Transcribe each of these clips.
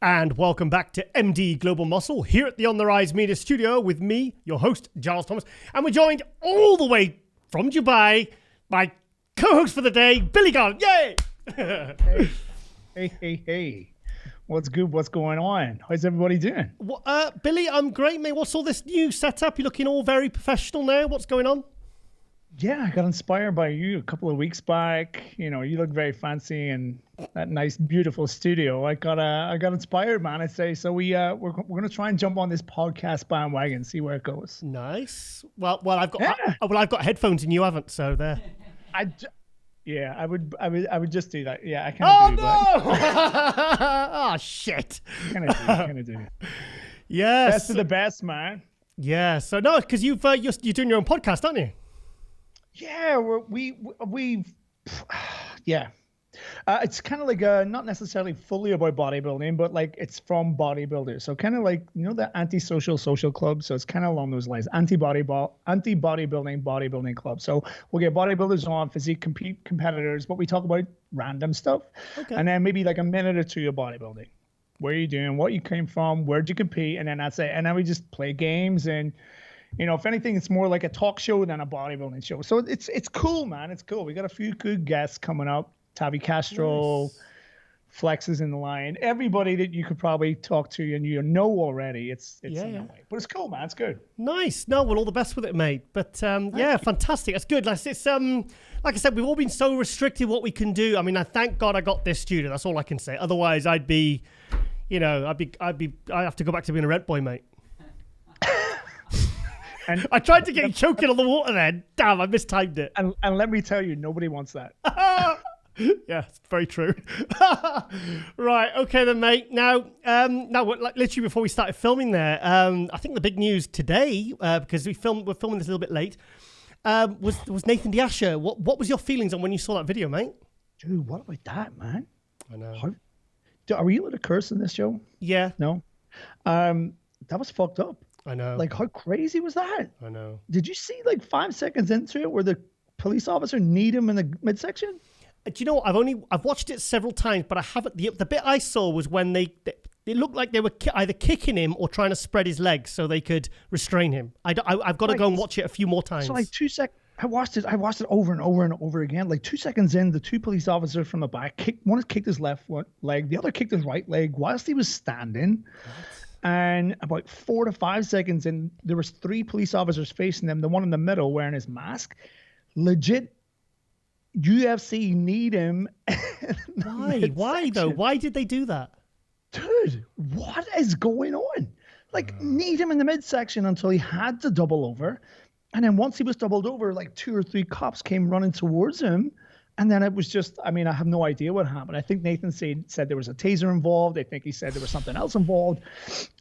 And welcome back to MD Global Muscle here at the On the Rise Media Studio with me, your host, Giles Thomas. And we're joined all the way from Dubai by co-host for the day, Billy Garnon. Yay! Hey. What's good? What's going on? How's everybody doing? Well, Billy, I'm great, mate. What's all this new setup? You're looking all very professional now. What's going on? Yeah, I got inspired by you a couple of weeks back. You know, you look very fancy in that nice, beautiful studio. I got inspired, man. I'd say so. We're gonna try and jump on this podcast bandwagon, see where it goes. Nice. Well, I've got headphones and you haven't, so there. I would just do that. Yeah, I kind of do. Oh, oh shit. Kind of do. Yes. Best of the best, man. Yeah. So no, because you're doing your own podcast, aren't you? Yeah, yeah. It's kind of like not necessarily fully about bodybuilding, but like it's from bodybuilders. So kind of like, you know, the anti-social social club. So it's kind of along those lines, anti-bodybuilding bodybuilding club. So we'll get bodybuilders on, physique competitors, but we talk about random stuff. Okay. And then maybe like a minute or two of bodybuilding. Where are you doing? What you came from? Where'd you compete? And then that's it. And then we just play games and, you know, if anything, it's more like a talk show than a bodybuilding show. So it's cool, man. It's cool. We got a few good guests coming up. Tavi Castro, nice. Flex is in the line. Everybody that you could probably talk to and you know already. It's in the way. But it's cool, man. It's good. Nice. No, well, all the best with it, mate. But yeah, fantastic. That's good. Like I said, we've all been so restricted what we can do. I mean, I thank God I got this studio. That's all I can say. Otherwise, I'd have to go back to being a rent boy, mate. And I tried to get you choking on the water then. Damn, I mistimed it. And let me tell you, nobody wants that. Yeah, it's very true. Right, okay then, mate. Now, literally before we started filming there, I think the big news today, because we're filming this a little bit late, was Nathan D'Asha. What was your feelings on when you saw that video, mate? Dude, what about that, man? I know. Are we allowed to curse in this show? Yeah. No? That was fucked up. I know. Like, how crazy was that? I know. Did you see like 5 seconds into it where the police officer kneed him in the midsection? Do you know what? I've watched it several times, but I haven't. The bit I saw was when it looked like they were either kicking him or trying to spread his legs so they could restrain him. I've got to go and watch it a few more times. So like 2 seconds. I watched it over and over and over again. Like 2 seconds in, the two police officers from the back one kicked his left leg, the other kicked his right leg whilst he was standing. What? And about 4 to 5 seconds in, there was 3 police officers facing them. The one in the middle wearing his mask, legit UFC kneed him. Why though? Why did they do that? Dude, what is going on? Like kneed him in the midsection until he had to double over. And then once he was doubled over, like 2 or 3 cops came running towards him. And then it was just, I mean, I have no idea what happened. I think Nathan said there was a taser involved. I think he said there was something else involved.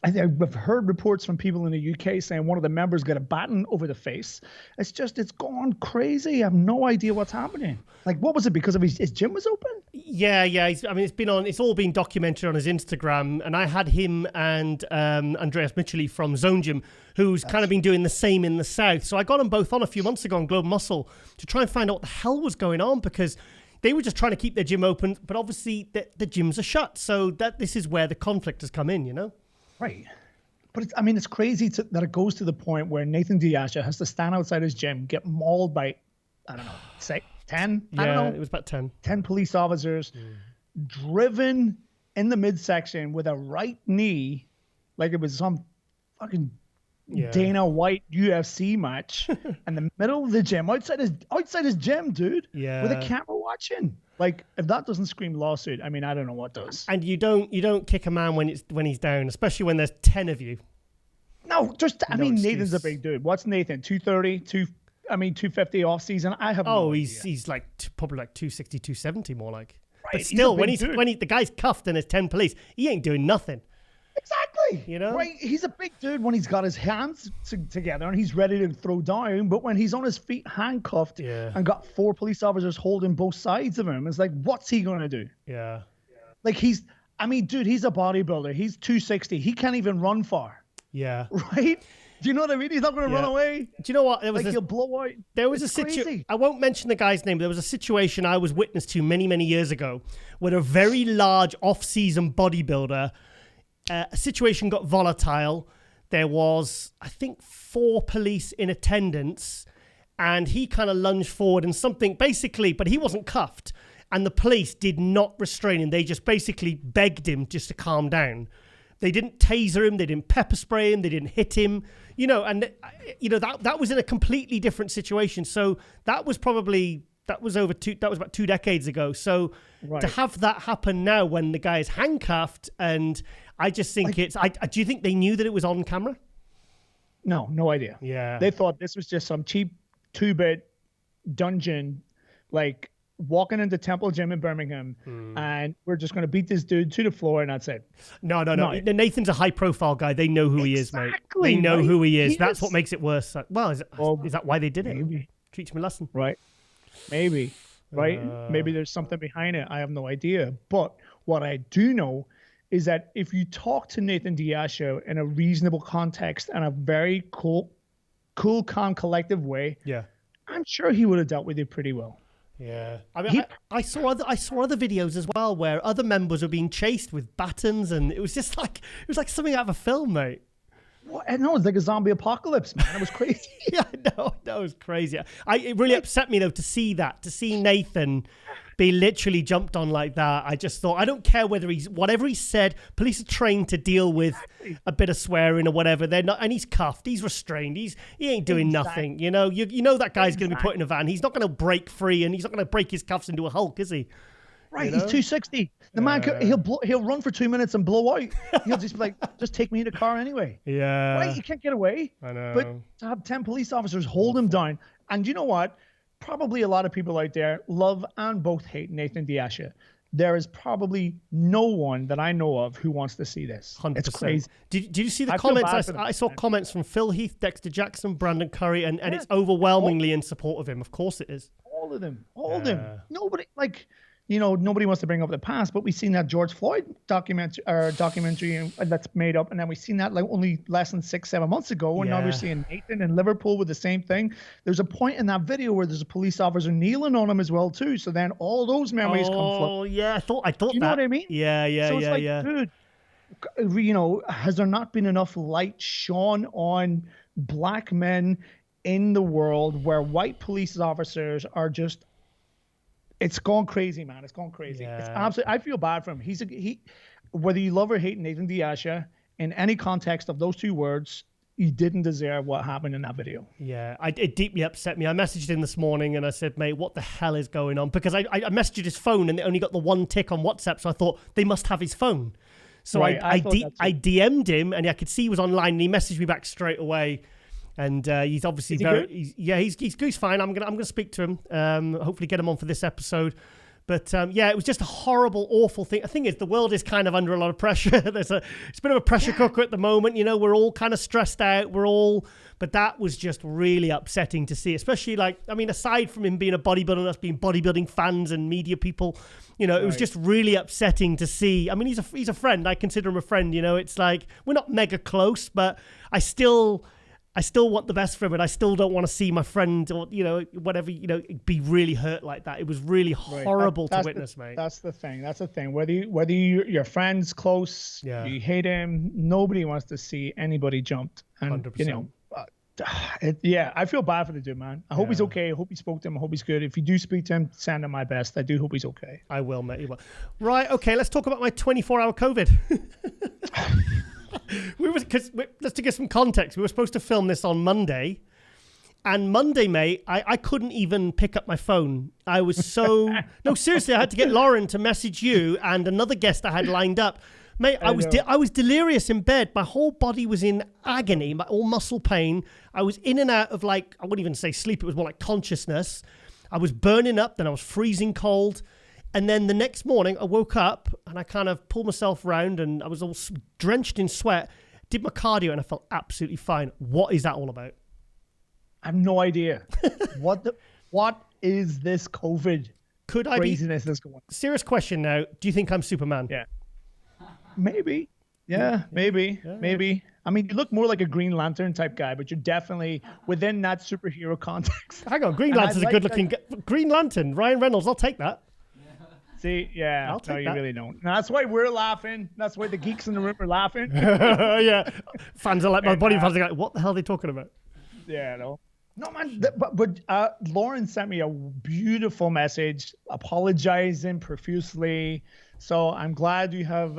I've heard reports from people in the UK saying one of the members got a baton over the face. It's gone crazy. I have no idea what's happening. Like, what was it? Because of his gym was open? Yeah. It's all been documented on his Instagram. And I had him and Andreas Mitchell from Zone Gym, who's kind of been doing the same in the South. So I got them both on a few months ago on Global Muscle to try and find out what the hell was going on, because they were just trying to keep their gym open, but obviously the gyms are shut. So this is where the conflict has come in, you know? Right. But it's crazy that it goes to the point where Nathan D'Asha has to stand outside his gym, get mauled by, I don't know, say 10? Yeah, I don't know. It was about 10. 10 police officers driven in the midsection with a right knee, like it was some fucking Dana White UFC match in the middle of the gym, outside his gym, dude. Yeah. With a camera watching. Like, if that doesn't scream lawsuit, I mean, I don't know what does. And you don't kick a man when he's down, especially when there's 10 of you. No, Nathan's a big dude. What's Nathan? 230, 250 off season. I have no idea. He's like probably like 260, 270 more like. Right. But still, when the guy's cuffed and there's 10 police, he ain't doing nothing. Exactly. You know? Right. He's a big dude when he's got his hands together and he's ready to throw down. But when he's on his feet handcuffed and got 4 police officers holding both sides of him, it's like, what's he going to do? Yeah. Like he's a bodybuilder. He's 260. He can't even run far. Yeah. Right? Do you know what I mean? He's not going to run away. Do you know what? He'll blow out. There was a situation. I won't mention the guy's name, but there was a situation I was witness to many, many years ago where a very large off-season bodybuilder a situation got volatile. There was, I think, 4 police in attendance, and he kind of lunged forward and something basically, but he wasn't cuffed. And the police did not restrain him. They just basically begged him just to calm down. They didn't taser him. They didn't pepper spray him. They didn't hit him. That was in a completely different situation. So that was about 2 decades ago. So to have that happen now when the guy is handcuffed, and I just think do you think they knew that it was on camera? No idea. Yeah. They thought this was just some cheap 2-bit dungeon, like walking into Temple Gym in Birmingham, and we're just going to beat this dude to the floor, and that's it. No. Nathan's a high-profile guy. They know who he is, mate. They know who he is. That's what makes it worse. Well, is that why they did it? Maybe. Teach him a lesson. Right. Maybe. Right? Maybe there's something behind it. I have no idea. But what I do know is that if you talk to Nathan D'Ascio in a reasonable context and a very cool, calm, collective way, I'm sure he would have dealt with it pretty well. Yeah, I mean, I saw other videos as well where other members were being chased with batons, and it was like something out of a film, mate. What? No, it's like a zombie apocalypse, man. It was crazy. Yeah, no, that was crazy. It really upset me though to see Nathan be literally jumped on like that. I just thought, I don't care whatever he said. Police are trained to deal with a bit of swearing or whatever. They're not, and he's cuffed, he's restrained, he ain't doing nothing. You know that guy's going to be put in a van. He's not going to break free, and he's not going to break his cuffs into a Hulk, is he? Right, he's 260. The man, he'll run for 2 minutes and blow out. He'll just be like, just take me in the car anyway. Yeah. Right, you can't get away. I know. But to have 10 police officers hold him down, and you know what? Probably a lot of people out there love and both hate Nathan D'Ascio. There is probably no one that I know of who wants to see this. 100%. It's crazy. Did you see the comments? I saw comments from Phil Heath, Dexter Jackson, Brandon Curry, and it's overwhelmingly in support of him. Of course it is. All of them. Nobody, nobody wants to bring up the past, but we've seen that George Floyd documentary that's made up, and then we've seen that like only less than 6-7 months ago, and now we're seeing Nathan in Liverpool with the same thing. There's a point in that video where there's a police officer kneeling on him as well too. So then all those memories come flooding. Oh yeah, I thought that. You know what I mean? Yeah. So it's like, dude, has there not been enough light shone on black men in the world where white police officers are just? It's gone crazy, man. It's gone crazy. Yeah. It's absolutely. I feel bad for him. He, whether you love or hate Nathan D'Ascio, in any context of those 2 words, he didn't deserve what happened in that video. Yeah, it deeply upset me. I messaged him this morning and I said, mate, what the hell is going on? Because I messaged his phone and it only got the 1 tick on WhatsApp, so I thought they must have his phone. So I DM'd him, and I could see he was online, and he messaged me back straight away. And he's obviously he's fine. I'm gonna speak to him. Hopefully get him on for this episode. But it was just a horrible, awful thing. The thing is, the world is kind of under a lot of pressure. It's a bit of a pressure cooker at the moment. We're all kind of stressed out. But that was just really upsetting to see, especially aside from him being a bodybuilder and us being bodybuilding fans and media people, it was just really upsetting to see. I mean, he's a friend. I consider him a friend. It's like we're not mega close, but I still want the best for him, and I still don't want to see my friend or, whatever, be really hurt like that. It was really horrible to witness, mate. That's the thing. Whether your friend's close, you hate him, nobody wants to see anybody jumped. And, 100%. I feel bad for the dude, man. I hope he's okay. I hope you spoke to him. I hope he's good. If you do speak to him, send him my best. I do hope he's okay. I will, mate. You will. Right, okay, let's talk about my 24-hour COVID. Let's to give some context, we were supposed to film this on Monday, and Monday, mate, I couldn't even pick up my phone. I was so no, seriously, I had to get Lauren to message you and another guest I had lined up, mate. I was delirious in bed. My whole body was in agony, all muscle pain. I was in and out of I wouldn't even say sleep. It was more like consciousness. I was burning up, then I was freezing cold. And then the next morning, I woke up and I kind of pulled myself around and I was all drenched in sweat, did my cardio, and I felt absolutely fine. What is that all about? I have no idea. What is this COVID craziness that's going on? Serious question now. Do you think I'm Superman? Yeah. Maybe. Yeah, maybe. I mean, you look more like a Green Lantern type guy, but you're definitely within that superhero context. Hang on, Green Lantern's a good looking Green Lantern. Ryan Reynolds, I'll take that. See, yeah, I'll take no, you that. really don't. And that's why we're laughing. That's why the geeks in the room are laughing. Yeah, fans are like, my body fans are like, what the hell are they talking about? Yeah, no. No, man, but Lauren sent me a beautiful message apologizing profusely. So I'm glad you have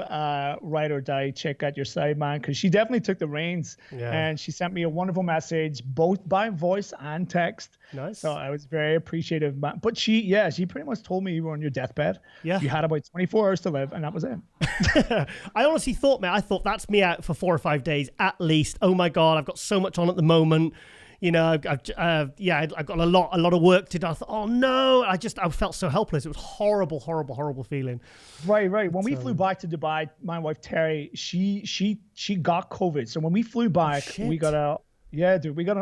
Ride or Die chick at your side, man, because she definitely took the reins. Yeah. And she sent me a wonderful message, both by voice and text. Nice. So I was very appreciative. But she pretty much told me you were on your deathbed. Yeah. You had about 24 hours to live, and that was it. I honestly thought, man, that's me out for 4 or 5 days at least. Oh my God, I've got so much on at the moment. You know, I've got a lot of work to do. I thought, oh no, I felt so helpless. It was horrible feeling. Right. When we flew back to Dubai, my wife Terry, she got COVID. So when we flew back, we got an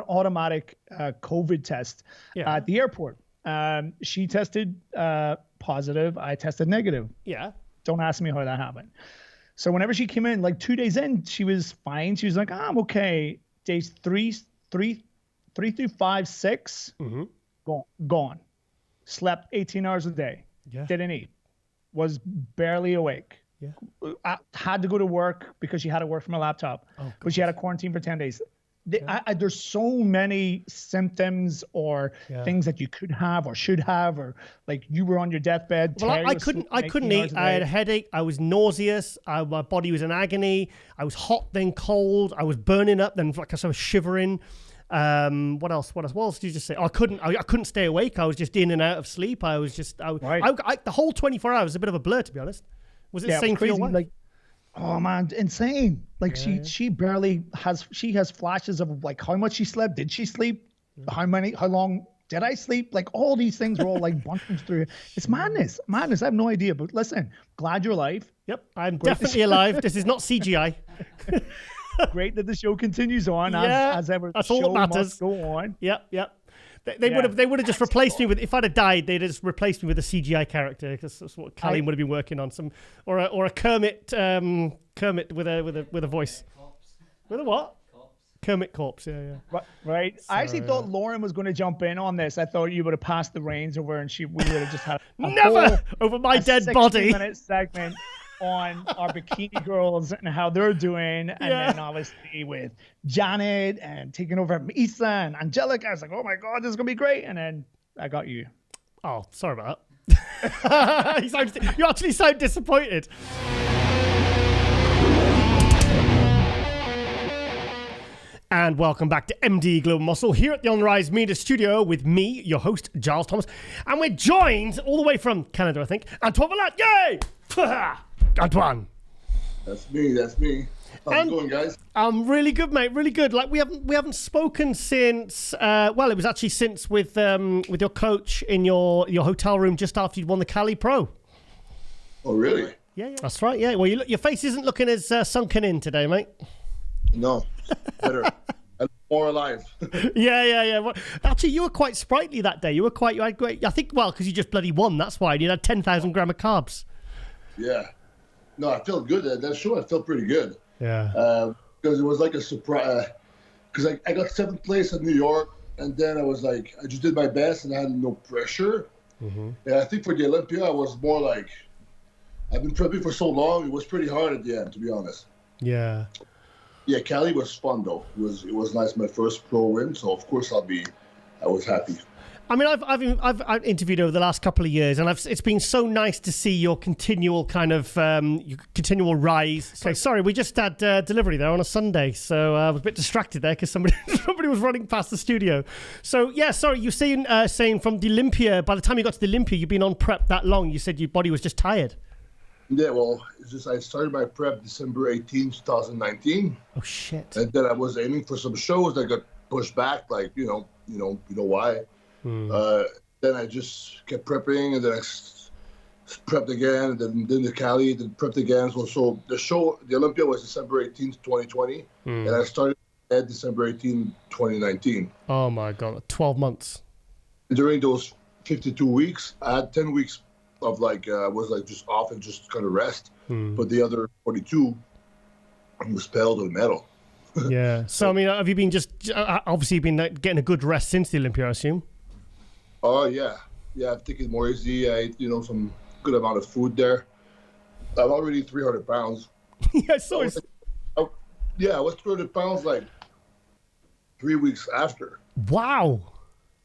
automatic COVID test at the airport. She tested positive. I tested negative. Yeah. Don't ask me how that happened. So whenever she came in, like 2 days in, she was fine. She was like, I'm okay. Days three through 5, 6, gone. Slept 18 hours a day. Yeah. Didn't eat. Was barely awake. Yeah. I had to go to work because she had to work from a laptop. But she had a quarantine for 10 days. There's so many symptoms or things that you could have or should have, or like you were on your deathbed. Well, I couldn't eat. I had a headache. I was nauseous. My body was in agony. I was hot, then cold. I was burning up, then like I was shivering. What else did you just say? I couldn't stay awake. I was just in and out of sleep. I was just the whole 24 hours was a bit of a blur, to be honest. Was it the same for your wife? Like, oh man, insane. Like she barely has flashes of like how much she slept. Did she sleep? How long did I sleep? Like all these things were all like bunching through. It's madness. I have no idea. But listen, glad you're alive. Yep, I'm definitely alive. This is not CGI. Great that the show continues on as ever. That's the all show that matters. Must go on. Yep. They would have just replaced me with, if I'd have died, they'd just replaced me with a CGI character, because that's what Callie would have been working on. Or a Kermit with a voice. With a what? Kermit corpse. Yeah. Right. So, I actually thought Lauren was going to jump in on this. I thought you would have passed the reins over, and we would have just had never over my dead body. 60-minute segment on our bikini girls and how they're doing, and then obviously with Janet and taking over Isa and Angelica. I was like, oh my God, this is gonna be great. And then I got you. Oh, sorry about that. You actually sound disappointed. And welcome back to MD Global Muscle here at the On Rise Media Studio with me, your host, Giles Thomas. And we're joined all the way from Canada, I think, Antoine Vaillant. Yay! Antoine. That's me. How's it going, guys? I'm really good, mate. Really good. Like we haven't spoken since. It was actually since with your coach in your hotel room just after you'd won the Cali Pro. Oh, really? Yeah. That's right. Yeah. Well, your face isn't looking as sunken in today, mate. No, better. I'm more alive. Yeah. Well, actually, you were quite sprightly that day. You had great. I think because you just bloody won. That's why you had 10,000 grams of carbs. Yeah. No, I felt good at that show. I felt pretty good. Yeah. Because it was like a surprise. Because I got 7th place in New York, and then I was like, I just did my best, and I had no pressure. Mm-hmm. And I think for the Olympia, I was more like, I've been prepping for so long. It was pretty hard at the end, to be honest. Yeah. Yeah, Cali was fun though. It was nice. My first pro win, so of course I was happy. I mean, I've interviewed over the last couple of years, and it's been so nice to see your continual kind of your continual rise. So, sorry, we just had delivery there on a Sunday, so I was a bit distracted there because somebody was running past the studio. So yeah, sorry, you saying from the Olympia. By the time you got to the Olympia, you've been on prep that long. You said your body was just tired. Yeah, well, it's just I started my prep December 18, 2019. Oh shit! And then I was aiming for some shows that got pushed back, like you know why. Then I just kept prepping, and then I prepped again, and then the Cali, then prepped again. So the Olympia was December 18th, 2020, and I started at December 18th, 2019. Oh my God, 12 months. And during those 52 weeks, I had 10 weeks of was just off and just kind of rest, but the other 42 was pedal to the metal. Yeah. So I mean, have you been obviously been getting a good rest since the Olympia, I assume? Oh yeah. I've taken it more easy. I ate some good amount of food there. I'm already 300 pounds. Yeah, so it's... I was 300 pounds like 3 weeks after. Wow.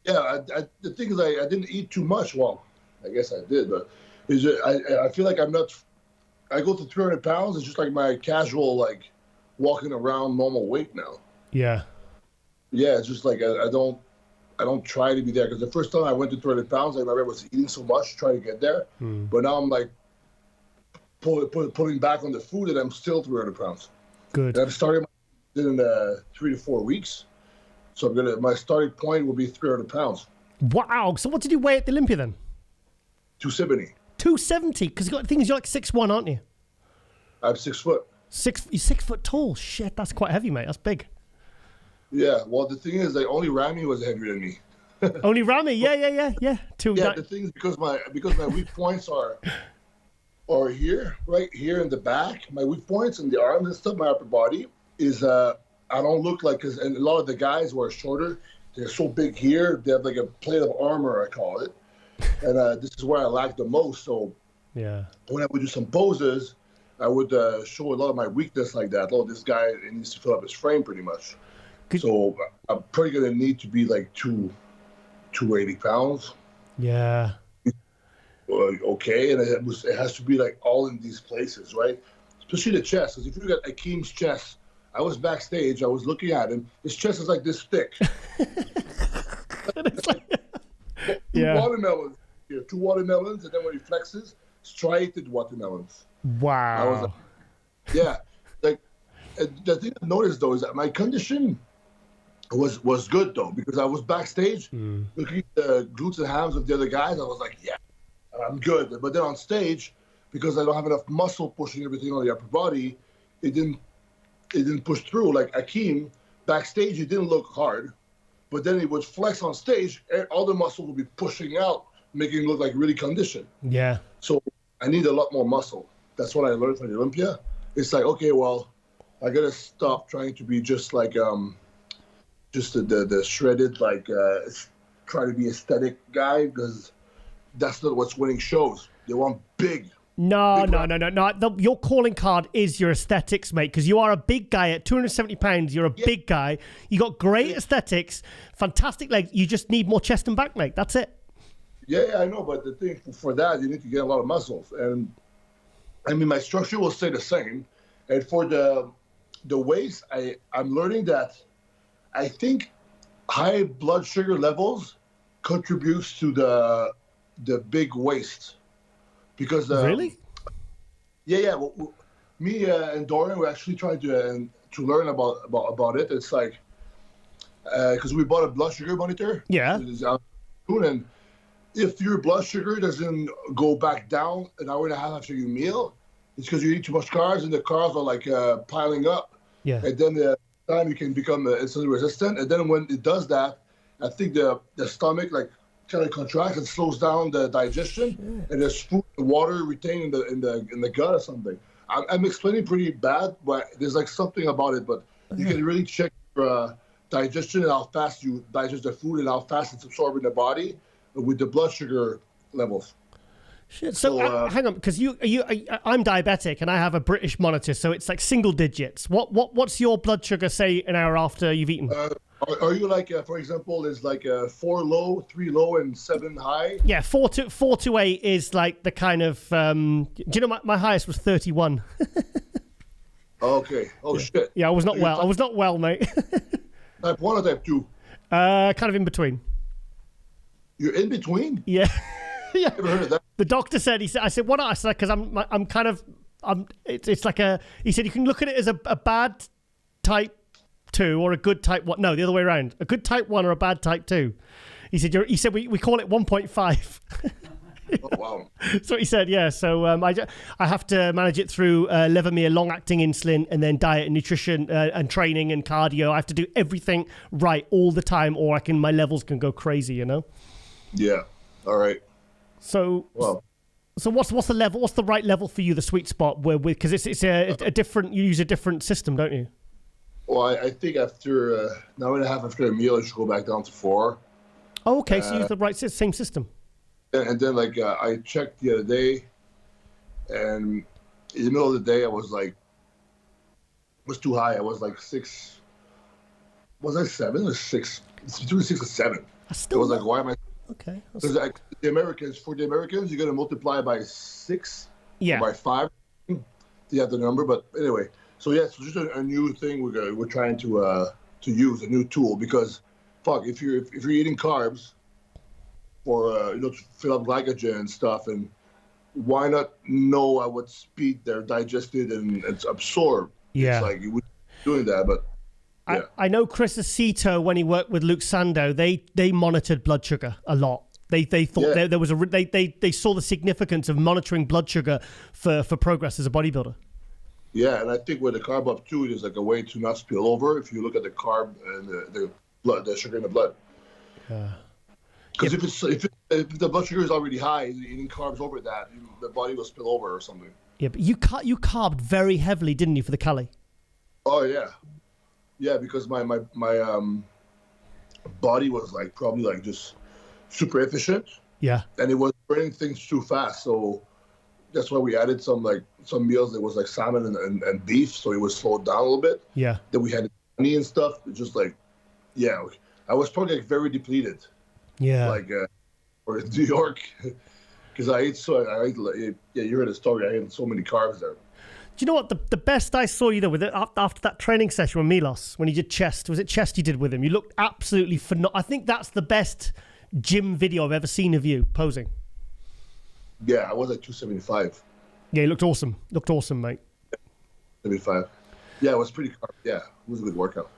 Yeah, the thing is, I didn't eat too much. Well, I guess I did, but I feel like I'm not. I go to 300 pounds. It's just like my casual, like, walking around normal weight now. Yeah. Yeah, it's just like I don't try to be there, because the first time I went to 300 pounds, I remember I was eating so much trying to get there. But now I'm like putting back on the food, and I'm still 300 pounds. Good. And I'm starting in 3 to 4 weeks, so my starting point will be 300 pounds. Wow. So what did you weigh at the Olympia then? 270. 270, because the thing is, you're like 6'1", aren't you? I'm 6 foot. You're 6 foot tall. Shit, that's quite heavy, mate. That's big. Yeah, well, the thing is, like, only Rami was heavier than me. Only Rami, yeah. The thing is, because my weak points are here, right here in the back. My weak points in the arms and stuff, my upper body is I don't look like, and a lot of the guys who are shorter, they're so big here. They have like a plate of armor, I call it, and this is where I lack the most. So yeah, when I would do some poses, I would show a lot of my weakness like that. Oh, this guy needs to fill up his frame pretty much. So I'm probably gonna need to be like 280 pounds. Yeah. Okay, and it has to be like all in these places, right? Especially the chest. Because if you look at Akeem's chest, I was backstage, I was looking at him. His chest is like this thick. It's like, two watermelons here, 2 watermelons, and then when he flexes, striated watermelons. wow. I was like, yeah, like the thing I noticed though is that my condition was good though, because I was backstage looking at the glutes and hams of the other guys. I was like, yeah, I'm good. But then on stage, because I don't have enough muscle pushing everything on the upper body, it didn't push through. Like Akeem, backstage, he didn't look hard, but then he would flex on stage, and all the muscle would be pushing out, making him look like really conditioned. Yeah. So I need a lot more muscle. That's what I learned from the Olympia. It's like, okay, well, I gotta stop trying to be just like just the shredded, like try to be aesthetic guy, because that's not what's winning shows. They want big. No. Your calling card is your aesthetics, mate, because you are a big guy at 270 pounds. You're a big guy. You got great aesthetics, fantastic legs. You just need more chest and back, mate. That's it. Yeah, I know, but the thing for that, you need to get a lot of muscles. And I mean, my structure will stay the same. And for the waist, I'm learning that I think high blood sugar levels contributes to the big waist. Because really? Yeah. Well, me and Dorian were actually trying to learn about it. It's like because we bought a blood sugar monitor. Yeah. And if your blood sugar doesn't go back down an hour and a half after your meal, it's because you eat too much carbs, and the carbs are like piling up. Yeah. And then the time you can become insulin resistant. And then when it does that, I think the stomach like kind of contracts and slows down the digestion, and there's food and water retained in the gut or something. I'm explaining pretty bad, but there's like something about it. But you can really check your digestion and how fast you digest the food and how fast it's absorbed in the body with the blood sugar levels. Shit. So hang on, because I'm diabetic and I have a British monitor, so it's like single digits. What's your blood sugar say an hour after you've eaten? Are you like, for example, is like 4 low, 3 low, and 7 high? Yeah, 4 to 8 is like the kind of. Do you know my highest was 31? Okay. Oh shit. Yeah, I was not well. I was not well, mate. Type 1 or type 2? Kind of in between. You're in between? Yeah. Yeah. Never heard of that. The doctor said. I said, what? I said, because I'm kind of. It's like a. He said you can look at it as a bad type 2 or a good type 1. No, the other way around. A good type 1 or a bad type 2. He said we call it 1.5. Oh, wow. That's what he said, yeah. So I have to manage it through Levemir, long-acting insulin, and then diet and nutrition and training and cardio. I have to do everything right all the time, or my levels can go crazy, you know? Yeah. All right. So what's the level? What's the right level for you, the sweet spot? Because it's a different, you use a different system, don't you? Well, I think after an hour and a half after a meal, I should go back down to 4. Oh, okay, so you use the same system. And then, like, I checked the other day, and in the middle of the day, I was like, was too high. I was like 6. Was I 7 or 6? It's between 6 and 7. I was like, why am I? Okay. Because the Americans, you're gonna multiply by 6, yeah, or by 5. You have the number, but anyway. So yeah, it's just a new thing we're trying to use, a new tool, because fuck, if you're eating carbs for to fill up glycogen and stuff, and why not know at what speed they're digested and it's absorbed? Yeah, it's like you would be doing that, but yeah. I know Chris Aceto, when he worked with Luke Sandow, they monitored blood sugar a lot. They thought there was they saw the significance of monitoring blood sugar for progress as a bodybuilder. Yeah, and I think with the carb up too, there's like a way to not spill over if you look at the carb and the blood, the sugar in the blood. Yeah. Because if the blood sugar is already high, eating carbs over that, the body will spill over or something. Yeah, but you carbed very heavily, didn't you, for the Cali? Oh yeah, yeah. Because my body was like probably like just super efficient. Yeah. And it was burning things too fast, so that's why we added some meals that was like salmon and beef, so it was slowed down a little bit. Yeah. Then we had honey and stuff. It's just like, yeah, I was probably like very depleted. Yeah. Like, or in New York, because I ate you heard the story. I ate so many carbs there. Do you know what the best I saw you though with it after that training session with Milos when he did chest? Was it chest you did with him? You looked absolutely phenomenal. I think that's the best gym video I've ever seen of you posing. Yeah, I was at 275. Yeah, you looked awesome. Looked awesome, mate. 75. Yeah, it was pretty. Yeah, it was a good workout.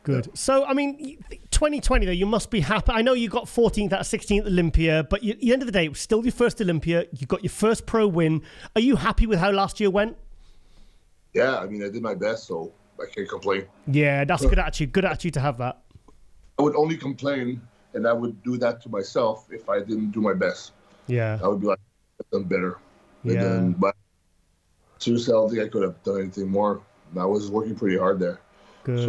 Good. Yeah. So, I mean, 2020 though, you must be happy. I know you got 14th out of 16th Olympia, but at the end of the day, it was still your first Olympia. You got your first pro win. Are you happy with how last year went? Yeah, I mean, I did my best, so I can't complain. Yeah, that's a good attitude. Good attitude to have that. I would only complain, and I would do that to myself if I didn't do my best. Yeah. I would be like, I've done better. But seriously, I don't think I could have done anything more. I was working pretty hard there. Good.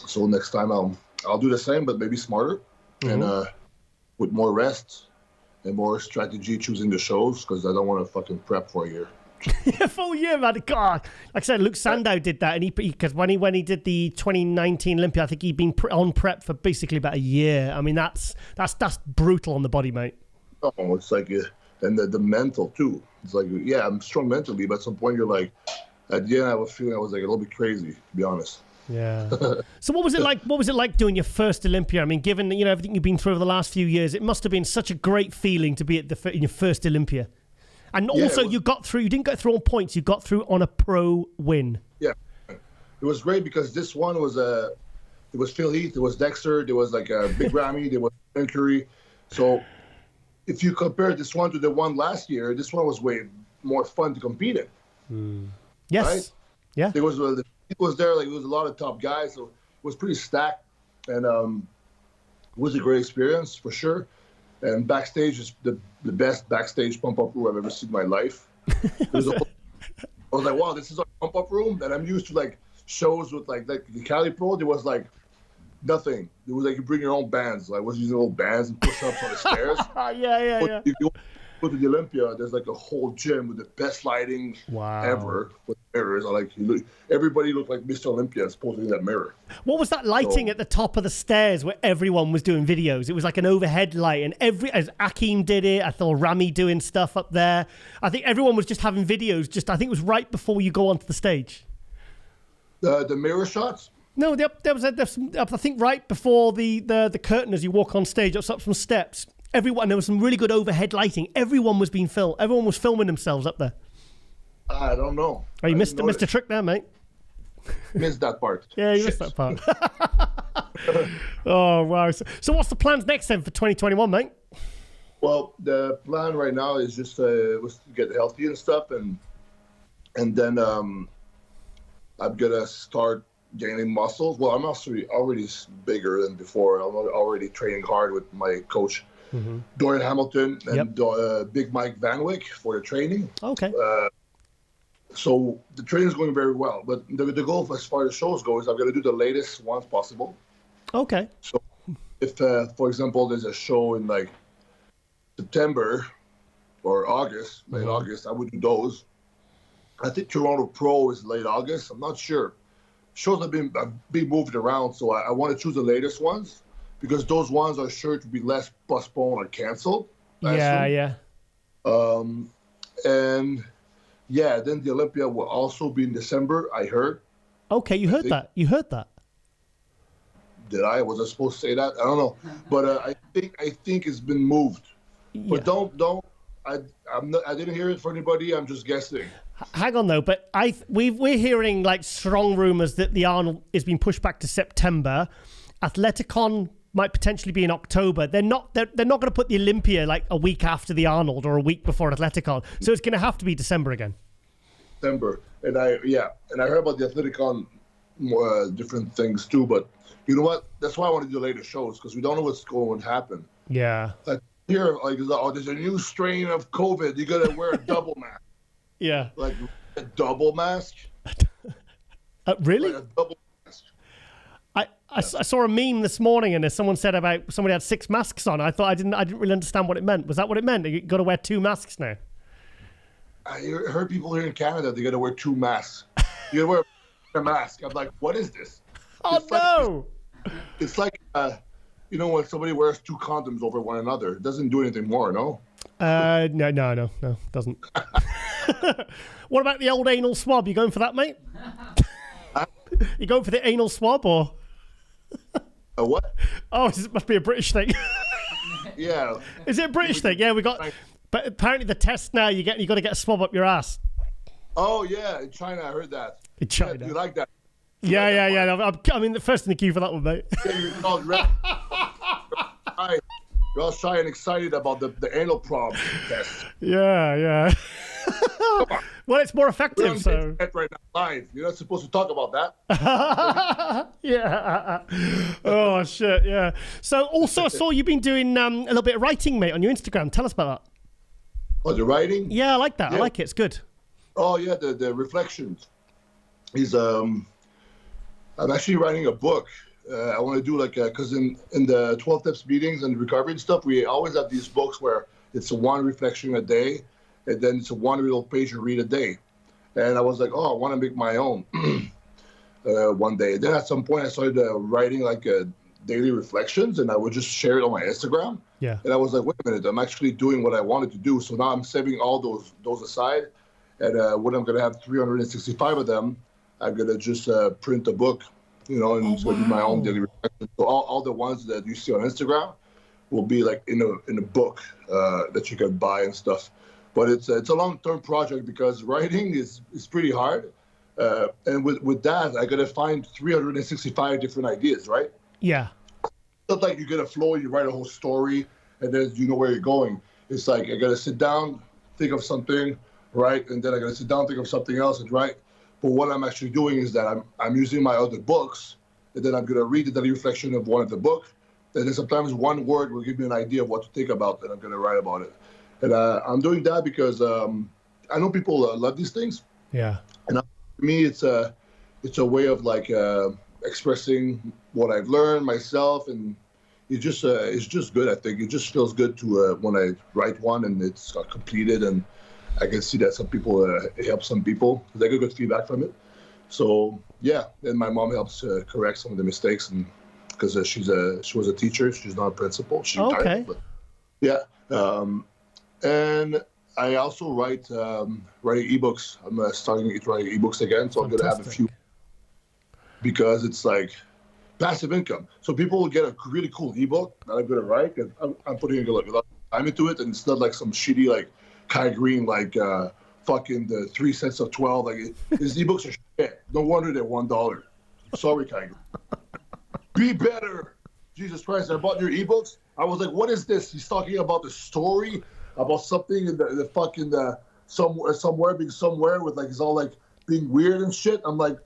So next time I'll do the same, but maybe smarter, and with more rest and more strategy choosing the shows, because I don't want to fucking prep for a year. Full year, man. God, like I said, Luke Sandow did that, and he because when he did the 2019 Olympia, I think he'd been on prep for basically about a year. I mean, that's brutal on the body, mate. Oh, it's like, and the mental too. It's like, yeah, I'm strong mentally, but at some point you're like, at the end I was feeling I was like a little bit crazy, to be honest. Yeah. So what was it like? What was it like doing your first Olympia? I mean, given everything you've been through over the last few years, it must have been such a great feeling to be in your first Olympia. And also, you didn't go through on points. You got through on a pro win. Yeah, it was great because this one was there was Phil Heath, there was Dexter, there was like a Big Ramy, there was Mercury. So if you compare this one to the one last year, this one was way more fun to compete in. Yes. Right? Yeah. There was the people was there, like there was a lot of top guys, so it was pretty stacked, and it was a great experience for sure. And backstage is the best backstage pump-up room I've ever seen in my life. I was like, wow, this is our pump-up room? And I'm used to like shows with like the Cali Pro. There was like nothing. It was like you bring your own bands. Like I was using little bands and push-ups on the stairs. Yeah. If you go to the Olympia, there's like a whole gym with the best lighting ever with mirrors. Like everybody looked like Mr. Olympia posing in that mirror. What was that lighting at the top of the stairs where everyone was doing videos? It was like an overhead light, and as Akeem did it, I saw Ramy doing stuff up there. I think everyone was just having videos. I think it was right before you go onto the stage. The mirror shots. No, there was I think right before the curtain as you walk on stage, up some steps. There was some really good overhead lighting. Everyone was being filmed. Everyone was filming themselves up there. I don't know. Oh, you missed a trick there, mate. Missed that part. Yeah, you missed that part. Oh, wow. So what's the plans next then for 2021, mate? Well, the plan right now is just was to get healthy and stuff, and then I'm gonna start gaining muscles. Well, I'm also already bigger than before. I'm already training hard with my coach, Dorian Hamilton, and Big Mike Van Wyck for the training. Okay. So the training is going very well, but the goal as far as shows go is I'm going to do the latest ones possible. Okay. So if, for example, there's a show in like September, or August, late August. I would do those. I think Toronto Pro is late August. I'm not sure. Shows have been moved around, so I want to choose the latest ones because those ones are sure to be less postponed or canceled. Yeah. And yeah, then the Olympia will also be in December, I heard. Okay, you heard that. You heard that. Did I? Was I supposed to say that? I don't know. But I think it's been moved. But don't. I didn't hear it for anybody. I'm just guessing. Hang on though, but we're hearing like strong rumors that the Arnold is being pushed back to September. Athleticon might potentially be in October. They're not going to put the Olympia like a week after the Arnold or a week before Athleticon. So it's going to have to be December again. December, and I heard about the Athleticon, different things too. But you know what? That's why I want to do later shows because we don't know what's going to happen. Yeah. Like here, like there's a new strain of COVID. You got to wear a double mask. Yeah. Like a double mask. Really? Like a double mask. I saw a meme this morning, and someone said about somebody had 6 masks on. I thought I didn't really understand what it meant. Was that what it meant? You got to wear 2 masks now. I heard people here in Canada they got to wear 2 masks. You got to wear a mask. I'm like, what is this? Oh no! It's like when somebody wears 2 condoms over one another. It doesn't do anything more, no? No, doesn't. What about the old anal swab? You going for that, mate? You going for the anal swab or? A what? Oh, it must be a British thing. Yeah. Is it a British thing? Yeah, we got. But apparently the test now you got to get a swab up your ass. Oh yeah, in China I heard that. In China, yeah, you like that? Yeah. I mean, the first in the queue for that one, mate. Yeah, you're all red. You're all shy and excited about the anal probe test. Yeah. Well, it's more effective, so. Right now, live. You're not supposed to talk about that. Yeah. Oh shit. Yeah. So, also, I saw you've been doing a little bit of writing, mate, on your Instagram. Tell us about that. Oh, the writing? Yeah, I like that. Yeah. I like it. It's good. Oh yeah, the reflections. I'm actually writing a book. I want to do because in the 12 Steps meetings and recovery and stuff, we always have these books where it's one reflection a day, and then it's one little page you read a day. And I was like, I want to make my own one day. Then at some point, I started writing daily reflections, and I would just share it on my Instagram. Yeah. And I was like, wait a minute, I'm actually doing what I wanted to do. So now I'm saving all those aside, and when I'm gonna have 365 of them, I'm gonna just print a book. And so do my own daily reflections. So all the ones that you see on Instagram will be like in a book that you can buy and stuff. But it's a long-term project because writing is pretty hard. And with that, I gotta find 365 different ideas, right? Yeah. It's not like you get a flow, you write a whole story, and then you know where you're going. It's like I gotta sit down, think of something, write, and then I gotta sit down, think of something else, and write. But what I'm actually doing is that I'm using my other books, and then I'm going to read the daily reflection of one of the book. And then sometimes one word will give me an idea of what to think about, and I'm going to write about it. And I'm doing that because I know people love these things. Yeah. And for me, it's a way of expressing what I've learned myself, and it's just good. I think it just feels good to when I write one and it's completed and. I can see that some people it helps some people. They get good feedback from it. So yeah, and my mom helps correct some of the mistakes, and because she was a teacher, she's not a principal. She retired, but yeah. And I also writing ebooks. I'm starting writing ebooks again, so I'm gonna have a few because it's like passive income. So people will get a really cool ebook that I'm gonna write, and I'm putting a lot of time into it, and it's not like some shitty Kai Green, fucking the 3 cents of 12. His ebooks are shit. No wonder they're $1. Sorry, Kai Green. Be better. Jesus Christ, I bought your ebooks. I was like, what is this? He's talking about the story, about something in the fucking somewhere being somewhere with he's all being weird and shit. I'm like,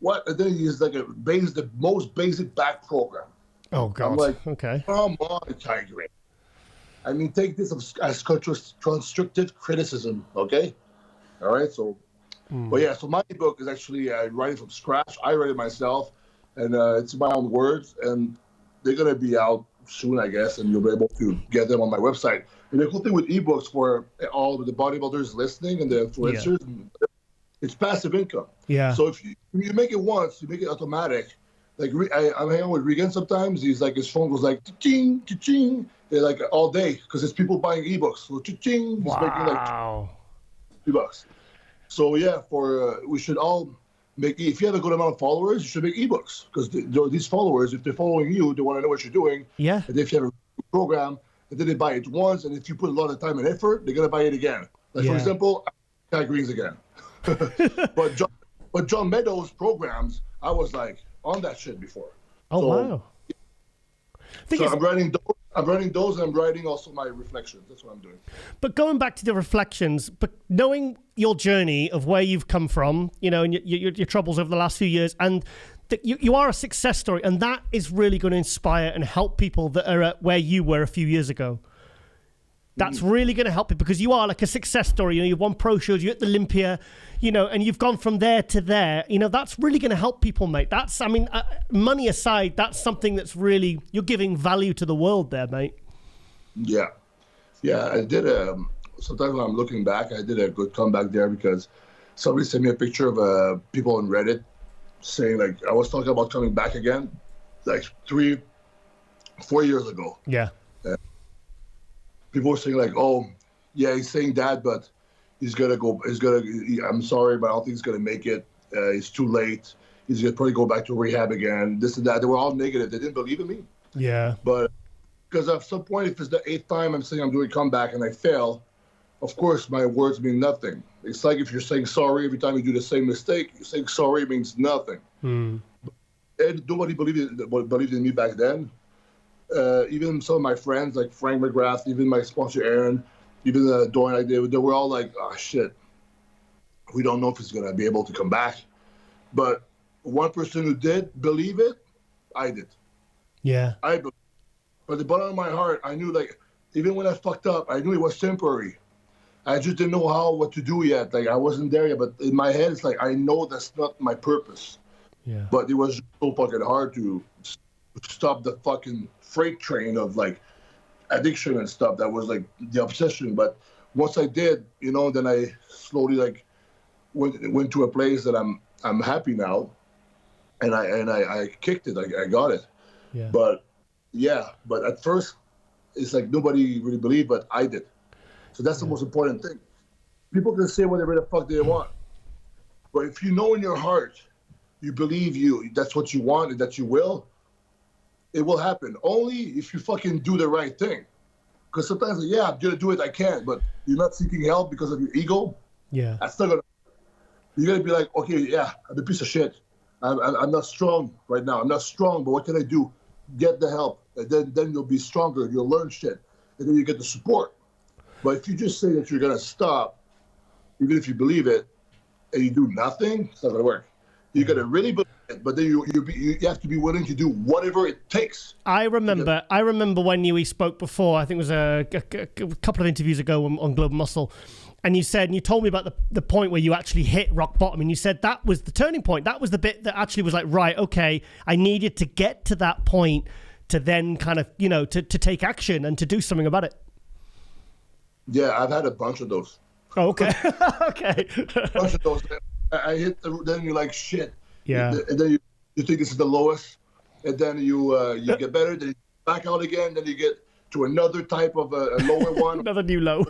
what? And then he's the most basic back program. Oh God. I'm like, okay. Come on, Kai Green. I mean, take this as constructive criticism, okay? All right, so, But yeah, so my book is actually, I write it from scratch. I write it myself, and it's my own words, and they're going to be out soon, I guess, and you'll be able to get them on my website. And the cool thing with ebooks for all of the bodybuilders listening and the influencers, it's passive income. Yeah. So if you make it once, you make it automatic. Like I'm hanging out with Regan sometimes. He's like, his phone goes like cha-ching, cha-ching, like all day because it's people buying ebooks. So cha-ching, he's making like $2. So yeah, we should all make. If you have a good amount of followers, you should make ebooks because these followers, if they're following you, they want to know what you're doing. Yeah. And if you have a program, and then they buy it once, and if you put a lot of time and effort, they're gonna buy it again. Like for example, Kai Greens again. But John Meadows' programs, I was like on that shit before. Oh wow! So I'm writing those, and I'm writing also my reflections. That's what I'm doing. But going back to the reflections, but knowing your journey of where you've come from, you know, and your troubles over the last few years, and that you are a success story, and that is really going to inspire and help people that are at where you were a few years ago. That's really going to help you because you are like a success story. You know, you've won pro shows, you're at the Olympia, you know, and you've gone from there to there. You know, that's really going to help people, mate. That's, I mean, money aside, that's something that's really, you're giving value to the world there, mate. Yeah. Yeah, I did sometimes when I'm looking back, I did a good comeback there because somebody sent me a picture of people on Reddit saying, like, I was talking about coming back again, like 3-4 years ago. Yeah. People were saying like, oh, yeah, he's saying that, but I'm sorry, but I don't think he's going to make it. It's too late. He's going to probably go back to rehab again, this and that. They were all negative. They didn't believe in me. Yeah. But because at some point, if it's the 8th time I'm saying I'm doing comeback and I fail, of course, my words mean nothing. It's like if you're saying sorry every time you do the same mistake, saying sorry means nothing. And nobody believed in me back then. Even some of my friends like Frank McGrath, even my sponsor Aaron, even Dorian, they were all like, oh shit, we don't know if he's going to be able to come back. But one person who did believe it, I did. Yeah. I believe. But the bottom of my heart, I knew, like, even when I fucked up, I knew it was temporary. I just didn't know what to do yet. Like, I wasn't there yet. But in my head, it's like, I know that's not my purpose. Yeah. But it was so fucking hard to stop the fucking freight train of, like, addiction and stuff. That was, like, the obsession. But once I did, you know, then I slowly, like, went to a place that I'm happy now. And I kicked it. I got it. Yeah. But at first, it's like nobody really believed, but I did. So that's the most important thing. People can say whatever the fuck they want. But if you know in your heart, you believe that's what you want and that you will, it will happen. Only if you fucking do the right thing. Because sometimes, I'm going to do it, I can, but you're not seeking help because of your ego. Yeah. That's not going to, you're going to be like, okay, I'm a piece of shit. I'm not strong right now. I'm not strong, but what can I do? Get the help. And then you'll be stronger. You'll learn shit. And then you get the support. But if you just say that you're going to stop, even if you believe it, and you do nothing, it's not going to work. You got to really believe it, but then you have to be willing to do whatever it takes. I remember when we spoke before. I think it was a couple of interviews ago on Global Muscle, and you told me about the point where you actually hit rock bottom, and you said that was the turning point. That was the bit that actually was like, right, okay, I needed to get to that point to then kind of, you know, to take action and to do something about it. Yeah, I've had a bunch of those. Oh, okay. Okay. A bunch of those. I hit then you're like, shit. Yeah. And then you think this is the lowest, and then you get better, then you back out again, then you get to another type of a lower one. Another new low.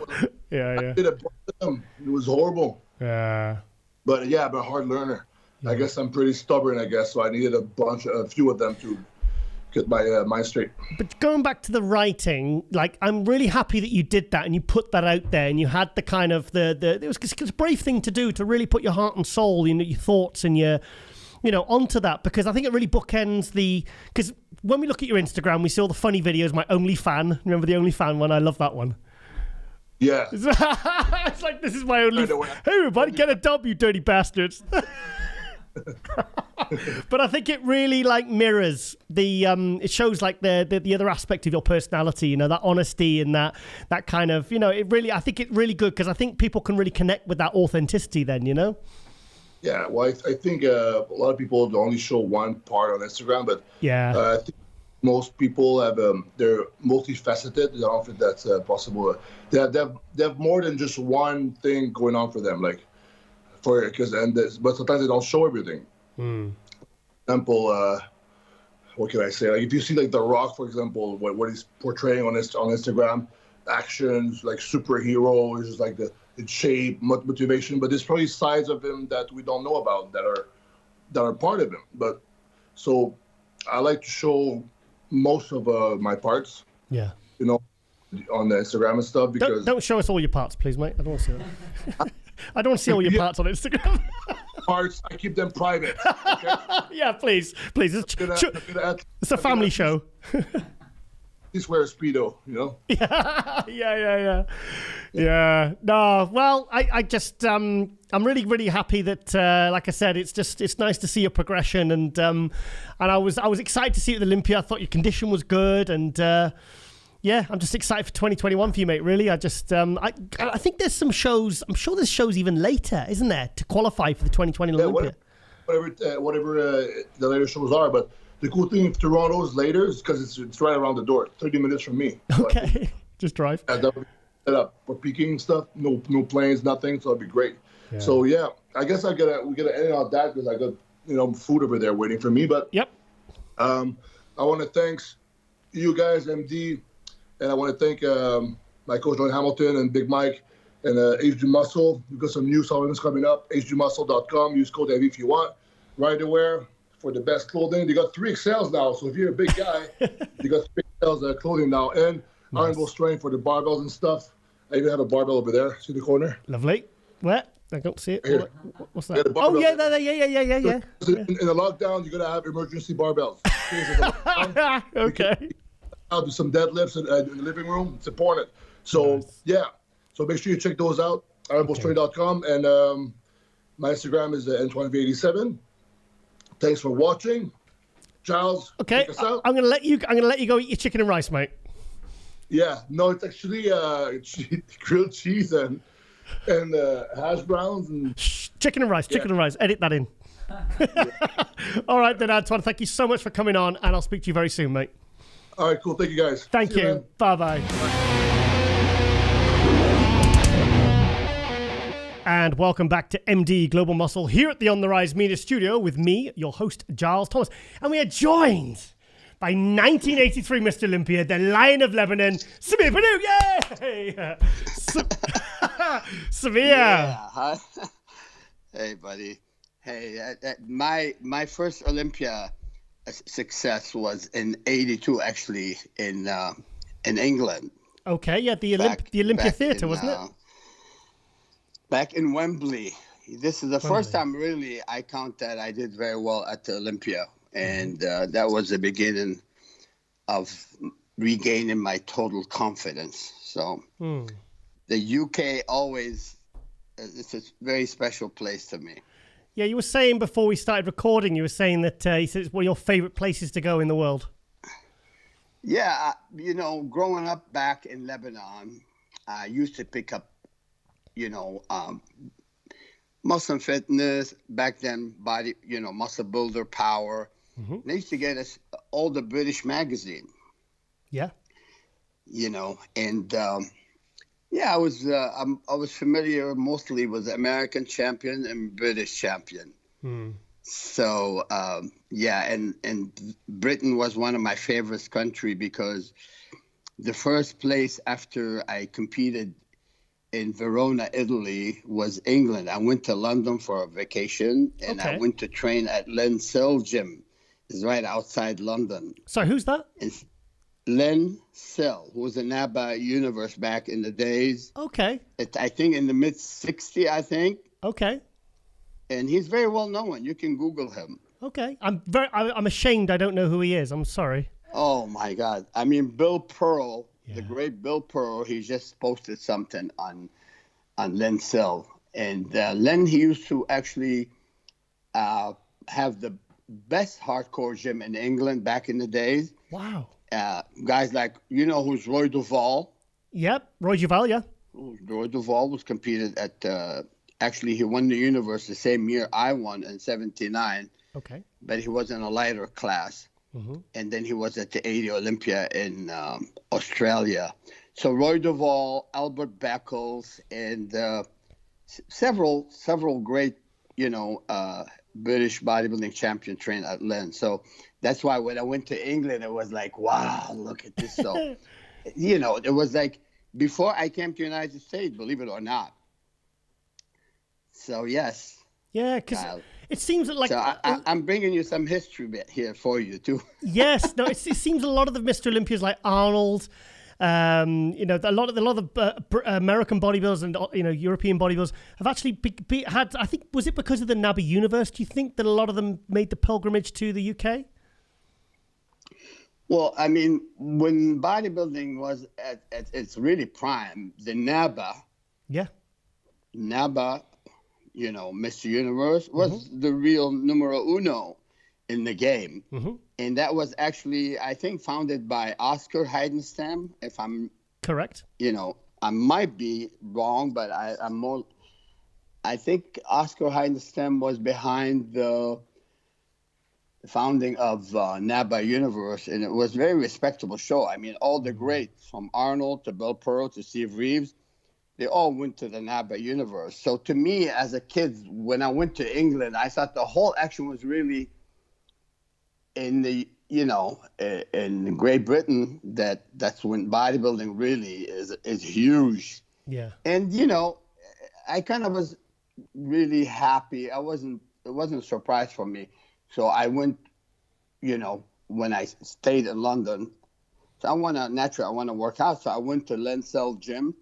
Yeah. I did a bunch of them. It was horrible. Yeah. But I'm a hard learner. Yeah. I guess I'm pretty stubborn, so I needed a few of them to get my mind straight. But going back to the writing, like, I'm really happy that you did that and you put that out there and you had the kind of it was a brave thing to do, to really put your heart and soul, your thoughts and your, onto that, because I think it really bookends because when we look at your Instagram, we see all the funny videos. My Only Fan, remember the Only Fan one? I love that one. Yeah. It's like, this is my only. Hey, everybody, get a dub, you dirty bastards. But I think it really mirrors it shows the other aspect of your personality, that honesty and that kind of, I think it's really good because I think people can really connect with that authenticity then, Yeah, well, I think a lot of people only show one part on Instagram, but I think most people have they're multifaceted. I don't think that's possible. They have more than just one thing going on for them. Like but sometimes they don't show everything. For example, what can I say? Like if you see like The Rock, for example, what he's portraying on Instagram, actions like superhero, is just like the shape, motivation. But there's probably sides of him that we don't know about that are part of him. But so I like to show most of my parts. Yeah. You know, on the Instagram and stuff because don't show us all your parts, please, mate. I don't want to see that. I don't want to see all your parts on Instagram. Parts, I keep them private. Okay? Yeah, please. It's a family show. He's wear a Speedo, you know? Yeah. No, well, I just, I'm really, really happy that, like I said, it's nice to see your progression. And I was excited to see you at the Olympia. I thought your condition was good. And, yeah, I'm just excited for 2021 for you, mate. Really, I think there's some shows. I'm sure there's shows even later, isn't there, to qualify for the 2020 Olympia? Whatever the later shows are. But the cool thing if Toronto is later is because it's right around the door, 30 minutes from me. Okay, just drive. And that'll be set up for peaking and stuff. No planes, nothing. So it'll be great. Yeah. So yeah, I guess we gotta end on that because I got food over there waiting for me. But yep. I want to thank you guys, MD. And I want to thank my coach, John Hamilton, and Big Mike, and HD Muscle. We've got some new supplements coming up. HDmuscle.com. Use code AV if you want. Right to wear for the best clothing. They got 3XLs now. So if you're a big guy, you got 3XLs clothing now. And Iron Bull Strength for the barbells and stuff. I even have a barbell over there. See the corner? Lovely. Where? I don't see it. Here. What's that? Oh, yeah, yeah. In the lockdown, you're going to have emergency barbells. Okay. I'll do some deadlifts in the living room. It's important. So, yeah. So make sure you check those out. IronBullStrength.com. And my Instagram is Antoine Vaillant 87. Thanks for watching. Giles, okay. I'm gonna let you go eat your chicken and rice, mate. Yeah. No, it's actually grilled cheese and hash browns and chicken and rice. Chicken and rice. Edit that in. All right, then, Antoine. Thank you so much for coming on, and I'll speak to you very soon, mate. All right, cool. Thank you, guys. Thank you. Bye-bye. And welcome back to MD Global Muscle here at the On The Rise Media Studio with me, your host, Giles Thomas. And we are joined by 1983 Mr Olympia, the Lion of Lebanon, Samir Bannout. Yay! Samir. Yeah. Hi. Hey, buddy. Hey, my first Olympia success was in '82, actually, in England. Okay, yeah, the Olympia Theatre, wasn't it? Back in Wembley. This is the first time, really, I count that I did very well at the Olympia, and that was the beginning of regaining my total confidence. So, the UK always it's a very special place to me. Yeah, you were saying before we started recording, you were saying that you said it's one of your favorite places to go in the world. Yeah, growing up back in Lebanon, I used to pick up, Muscle Fitness, back then, body, Muscle Builder, Power. And they used to get us all the British magazine. Yeah. And I was familiar mostly with American champion and British champion. So, and Britain was one of my favorite country because the first place after I competed in Verona, Italy, was England. I went to London for a vacation, and I went to train at Len Sill Gym. It's right outside London. Sorry, who's that? It's Len Sill, who was in NABA Universe back in the days. Okay. I think in the mid-60s, I think. Okay. And he's very well known. You can Google him. Okay. I'm ashamed I don't know who he is. I'm sorry. Oh, my God. I mean, Bill Pearl, the great Bill Pearl, he just posted something on Len Sill. And Len, he used to actually have the best hardcore gym in England back in the days. Wow. Guys like, who's Roy Duval? Yep, Roy Duval, yeah. Roy Duval was competed at, actually he won the Universe the same year I won in 79. Okay. But he was in a lighter class. and then he was at the 80 Olympia in Australia. So Roy Duvall, Albert Beckles, and several great, British bodybuilding champion trained at Lynn. So that's why when I went to England, it was like, wow, look at this. So, it was like before I came to the United States, believe it or not. So, yes. Yeah, because it seems like... So I'm bringing you some history bit here for you, too. Yes. No, it seems a lot of the Mr. Olympias like Arnold... a lot of American bodybuilders and European bodybuilders have actually had. I think, was it because of the NABBA universe? Do you think that a lot of them made the pilgrimage to the UK? Well, I mean, when bodybuilding was at its really prime, the NABBA, Mr. Universe was the real numero uno in the game. And that was actually, I think, founded by Oscar Heidenstam, if I'm correct. I might be wrong, but I think Oscar Heidenstam was behind the founding of NABBA Universe, and it was a very respectable show. I mean, all the greats, from Arnold to Bill Pearl to Steve Reeves, they all went to the NABBA Universe. So to me, as a kid, when I went to England, I thought the whole action was really in the in Great Britain. That's when bodybuilding really is huge. Yeah. And I kind of was really happy. It wasn't a surprise for me. So I went, when I stayed in London, so I want to work out. So I went to Lencel Gym.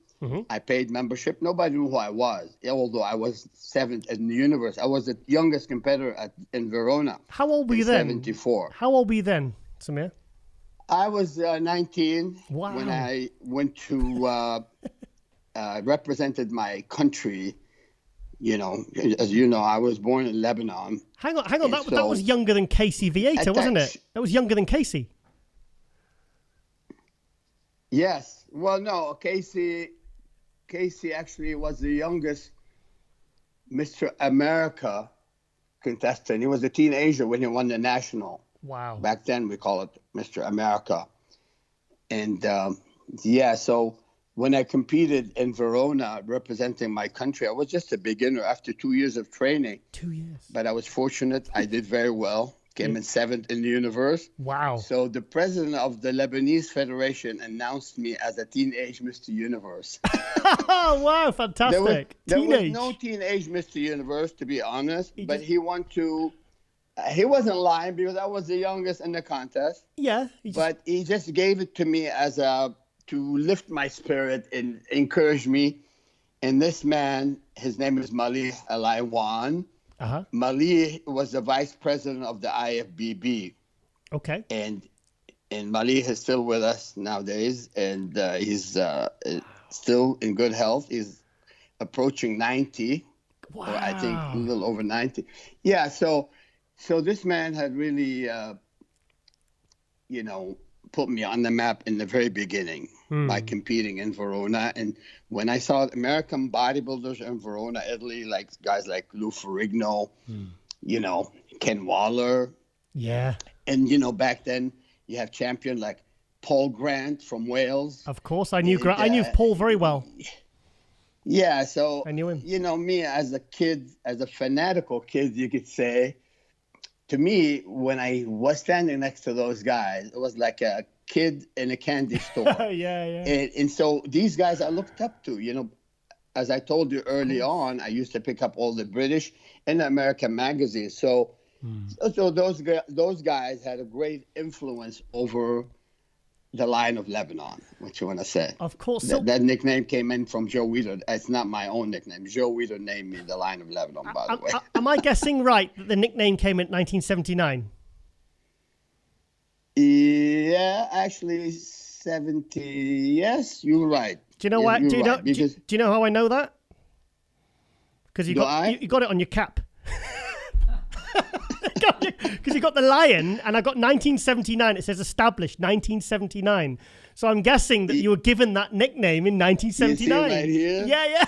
I paid membership. Nobody knew who I was, although I was seventh in the universe. I was the youngest competitor in Verona. How old were you then? 74. How old were you then, Samir? I was 19 wow. when I went to represented my country. As you know, I was born in Lebanon. Hang on. That was younger than Casey Vieta, wasn't it? That was younger than Casey. Yes. Well, no, Casey actually was the youngest Mr. America contestant. He was a teenager when he won the national. Wow. Back then we call it Mr. America. And so when I competed in Verona representing my country, I was just a beginner after 2 years of training. 2 years. But I was fortunate. I did very well. Came in seventh in the universe. Wow. So the president of the Lebanese Federation announced me as a teenage Mr. Universe. Wow, fantastic. There was no teenage Mr. Universe, to be honest, but he wasn't lying because I was the youngest in the contest. Yeah. But he just gave it to me to lift my spirit and encourage me. And this man, his name is Malih Alaiwan. Malih was the vice president of the IFBB. Okay. And Malih is still with us nowadays, and he's still in good health. He's approaching 90. Wow. Or I think a little over 90. Yeah, so this man had really, put me on the map in the very beginning by competing in Verona. And when I saw American bodybuilders in Verona, Italy, like guys like Lou Ferrigno, Ken Waller. Yeah. And, back then you have champion like Paul Grant from Wales. Of course, I knew Paul very well. Yeah, so I knew him. Me as a kid, as a fanatical kid, you could say, to me, when I was standing next to those guys, it was like a kid in a candy store. Yeah. And so these guys I looked up to, as I told you early on, I used to pick up all the British and American magazines. So those guys had a great influence over the Lion of Lebanon, what you want to say. Of course. That nickname came in from Joe Weider. It's not my own nickname. Joe Weider named me the Lion of Lebanon, by the way. Am I guessing right that the nickname came in 1979? Yeah, actually 70. Yes, you're right. Do you know why? Do you know how I know that? Because you got it on your cap. Because you got the lion, and I got 1979. It says established 1979. So I'm guessing that you were given that nickname in 1979. You see right here? Yeah.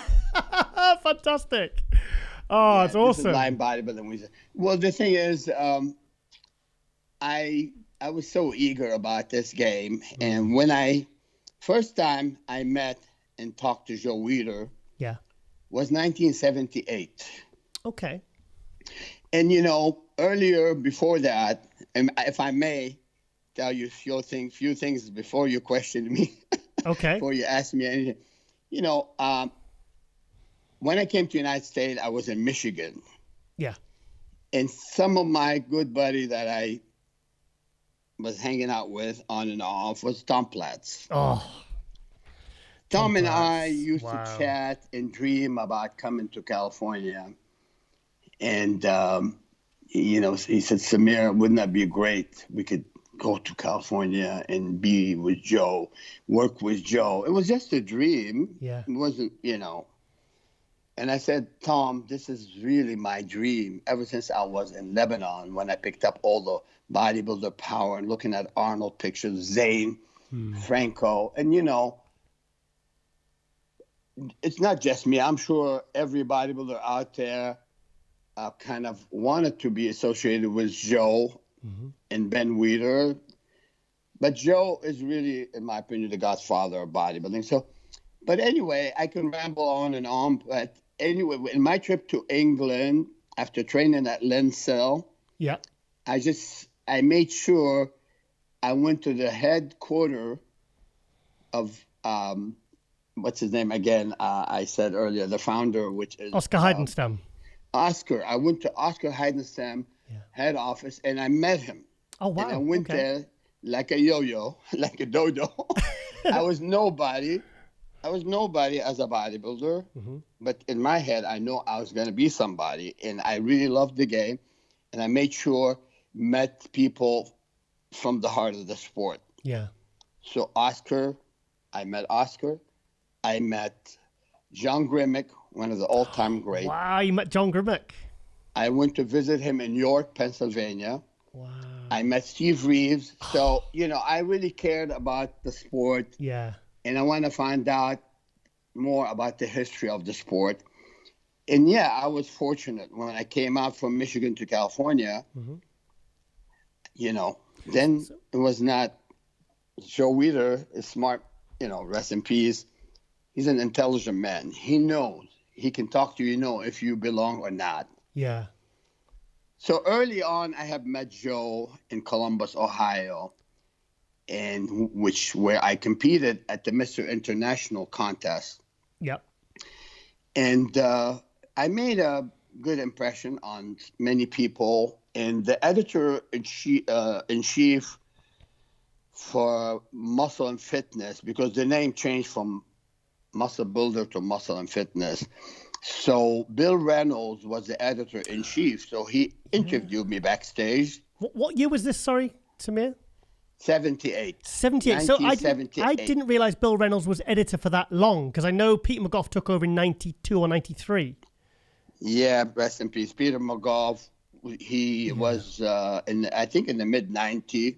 Fantastic. Oh, it's awesome. This is Lion bodybuilding. Well, the thing is, I I was so eager about this game. And when first time I met and talked to Joe Weider was 1978. Okay. And, earlier before that, and if I may tell you a few things before you questioned me. Okay. Before you asked me anything. When I came to the United States, I was in Michigan. Yeah. And some of my good buddy that I was hanging out with on and off was Tom Platz. Oh. Tom and I used to chat and dream about coming to California. And, he said, Samir, wouldn't that be great? We could go to California and be with Joe, work with Joe. It was just a dream. Yeah. It wasn't, And I said, Tom, this is really my dream ever since I was in Lebanon when I picked up all the bodybuilder power and looking at Arnold pictures, Zane, Franco. And, it's not just me. I'm sure every bodybuilder out there kind of wanted to be associated with Joe and Ben Weider. But Joe is really, in my opinion, the godfather of bodybuilding. So, but anyway, I can ramble on and on. But anyway, in my trip to England, after training at Lensell, I made sure I went to the headquarters of, what's his name again? I said earlier, the founder, which is Oscar Heidenstam. Oscar. I went to Oscar Heidenstam head office and I met him. Oh, wow. And I went there like a yo-yo, like a dodo. I was nobody. I was nobody as a bodybuilder. But in my head, I know I was going to be somebody. And I really loved the game. And I made sure met people from the heart of the sport. Yeah. So I met Oscar. I met John Grimmick, one of the all-time greats. Wow, you met John Grimmick. I went to visit him in York, Pennsylvania. Wow. I met Steve Reeves. So, I really cared about the sport. Yeah. And I want to find out more about the history of the sport. And I was fortunate when I came out from Michigan to California, then it was not Joe Weider is smart, rest in peace. He's an intelligent man. He knows. He can talk to you, if you belong or not. Yeah. So early on, I have met Joe in Columbus, Ohio, and where I competed at the Mr. International contest. Yep. And I made a good impression on many people. And the editor-in-chief for Muscle and Fitness, because the name changed from Muscle Builder to Muscle and Fitness. So Bill Reynolds was the editor-in-chief. So he interviewed me backstage. What year was this, sorry, Samir? 78. 78. So I didn't realize Bill Reynolds was editor for that long, because I know Peter McGough took over in 92 or 93. Yeah, rest in peace. Peter McGough, he was, in the mid-90s.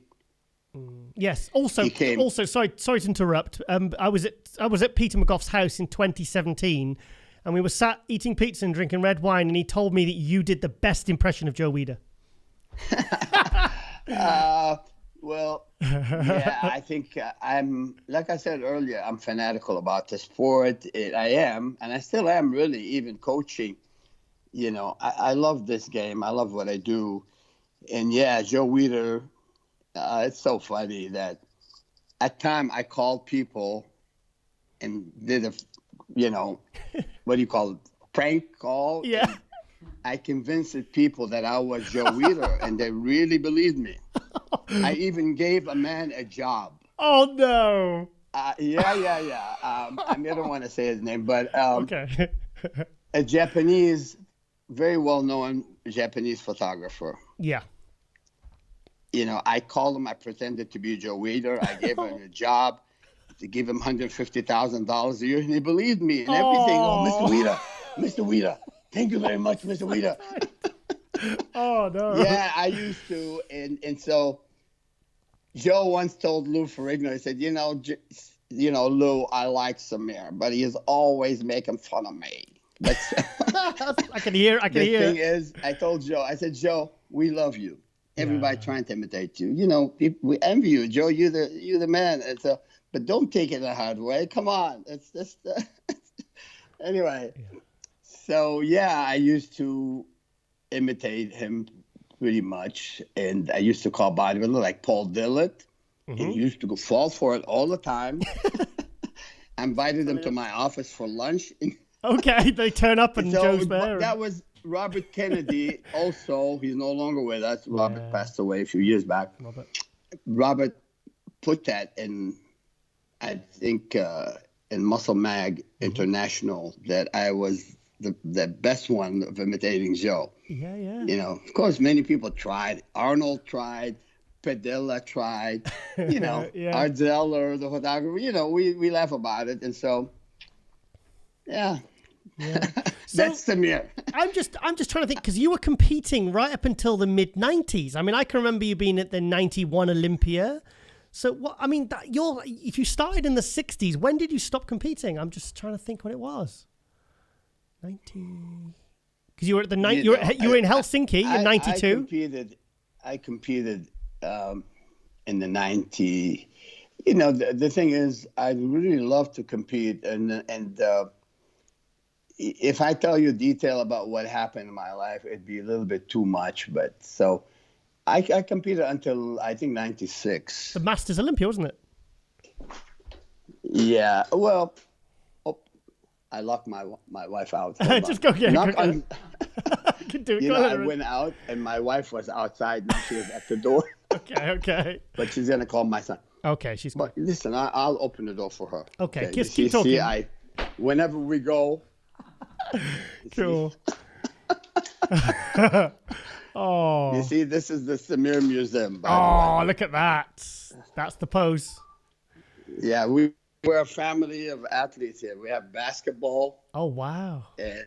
Yes. Also, sorry to interrupt. I was at Peter McGough's house in 2017, and we were sat eating pizza and drinking red wine, and he told me that you did the best impression of Joe Weider. I think I'm, like I said earlier, I'm fanatical about the sport. I am, and I still am really, even coaching. I love this game. I love what I do. And Joe Weider, it's so funny that at time I called people and did a, what do you call it? Prank call. Yeah. I convinced people that I was Joe Weider, and they really believed me. I even gave a man a job. Oh, no. I don't want to say his name, but okay. A Japanese, very well-known Japanese photographer. Yeah. I called him. I pretended to be Joe Weider. I gave him a job to give him $150,000 a year, and he believed me and everything. Oh, Mr. Weider. Thank you very much, Mr. Weider. Oh, no. Yeah, I used to. And so Joe once told Lou Ferrigno, he said, Lou, I like Samir, but he is always making fun of me. That's I can hear. The thing is, I told Joe, I said, Joe, we love you. Everybody trying to imitate you. You know, people, we envy you, Joe. You're the man. And so, but don't take it the hard way. Come on. It's just anyway. Yeah. So yeah, I used to imitate him pretty much, and I used to call bodybuilder like Paul Dillett. Mm-hmm. And he used to go fall for it all the time. I invited them to my office for lunch. Okay, they turn up and Joe's there. That was Robert Kennedy. Also, he's no longer with us. Robert passed away a few years back. Robert put that in, I think, in Muscle Mag International, that I was the best one of imitating Joe. Yeah. You know, of course, many people tried. Arnold tried. Padilla tried. You know, Art Zeller, the photographer. You know, we laugh about it, and so, yeah. That's Samir. I'm just trying to think, because you were competing right up until the mid '90s. I mean, I can remember you being at the '91 Olympia. So what? I mean, if you started in the '60s, when did you stop competing? I'm just trying to think when it was. 90. Because you were at the night. You were in Helsinki in '92. I competed in the '90. You know, the thing is, I really love to compete, and if I tell you detail about what happened in my life, it'd be a little bit too much. But so I competed until, I think, 96. The Masters Olympia, wasn't it? Yeah. Well, I locked my wife out. Just go get it. Can do it. You know, I went out and my wife was outside and she was at the door. Okay. But she's going to call my son. Okay, she's good. But listen, I'll open the door for her. Okay, keep talking. Whenever we go. Cool. Oh. You see, this is the Samir Museum. Oh, look at that. That's the pose. Yeah, we're a family of athletes here. We have basketball. Oh, wow. And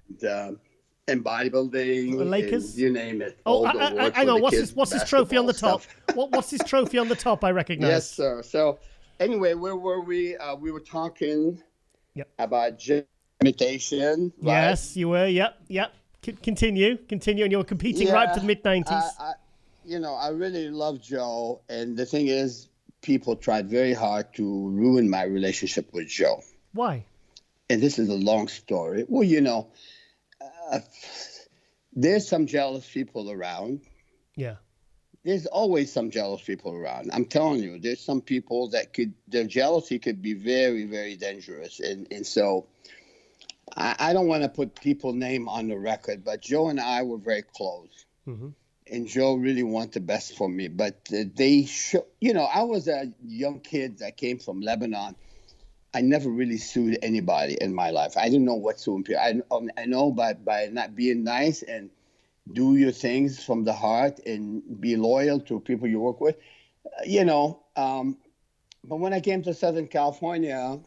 bodybuilding. The Lakers? And you name it. Oh, hang on. What's his trophy on the top? What's his trophy on the top? I recognize. Yes, sir. So, anyway, where were we? We were talking about imitation. Right? Yes, you were. Yep. Continue. And you were competing right up to the mid-90s. I really love Joe. And the thing is, people tried very hard to ruin my relationship with Joe. Why? And this is a long story. Well, you know, there's some jealous people around. Yeah. There's always some jealous people around. I'm telling you, there's some people that their jealousy could be very, very dangerous. And so I don't want to put people's name on the record, but Joe and I were very close. Mm-hmm. And Joe really wanted the best for me. But I was a young kid that came from Lebanon. I never really sued anybody in my life. I didn't know what suing people. I know by not being nice and do your things from the heart and be loyal to people you work with, But when I came to Southern California,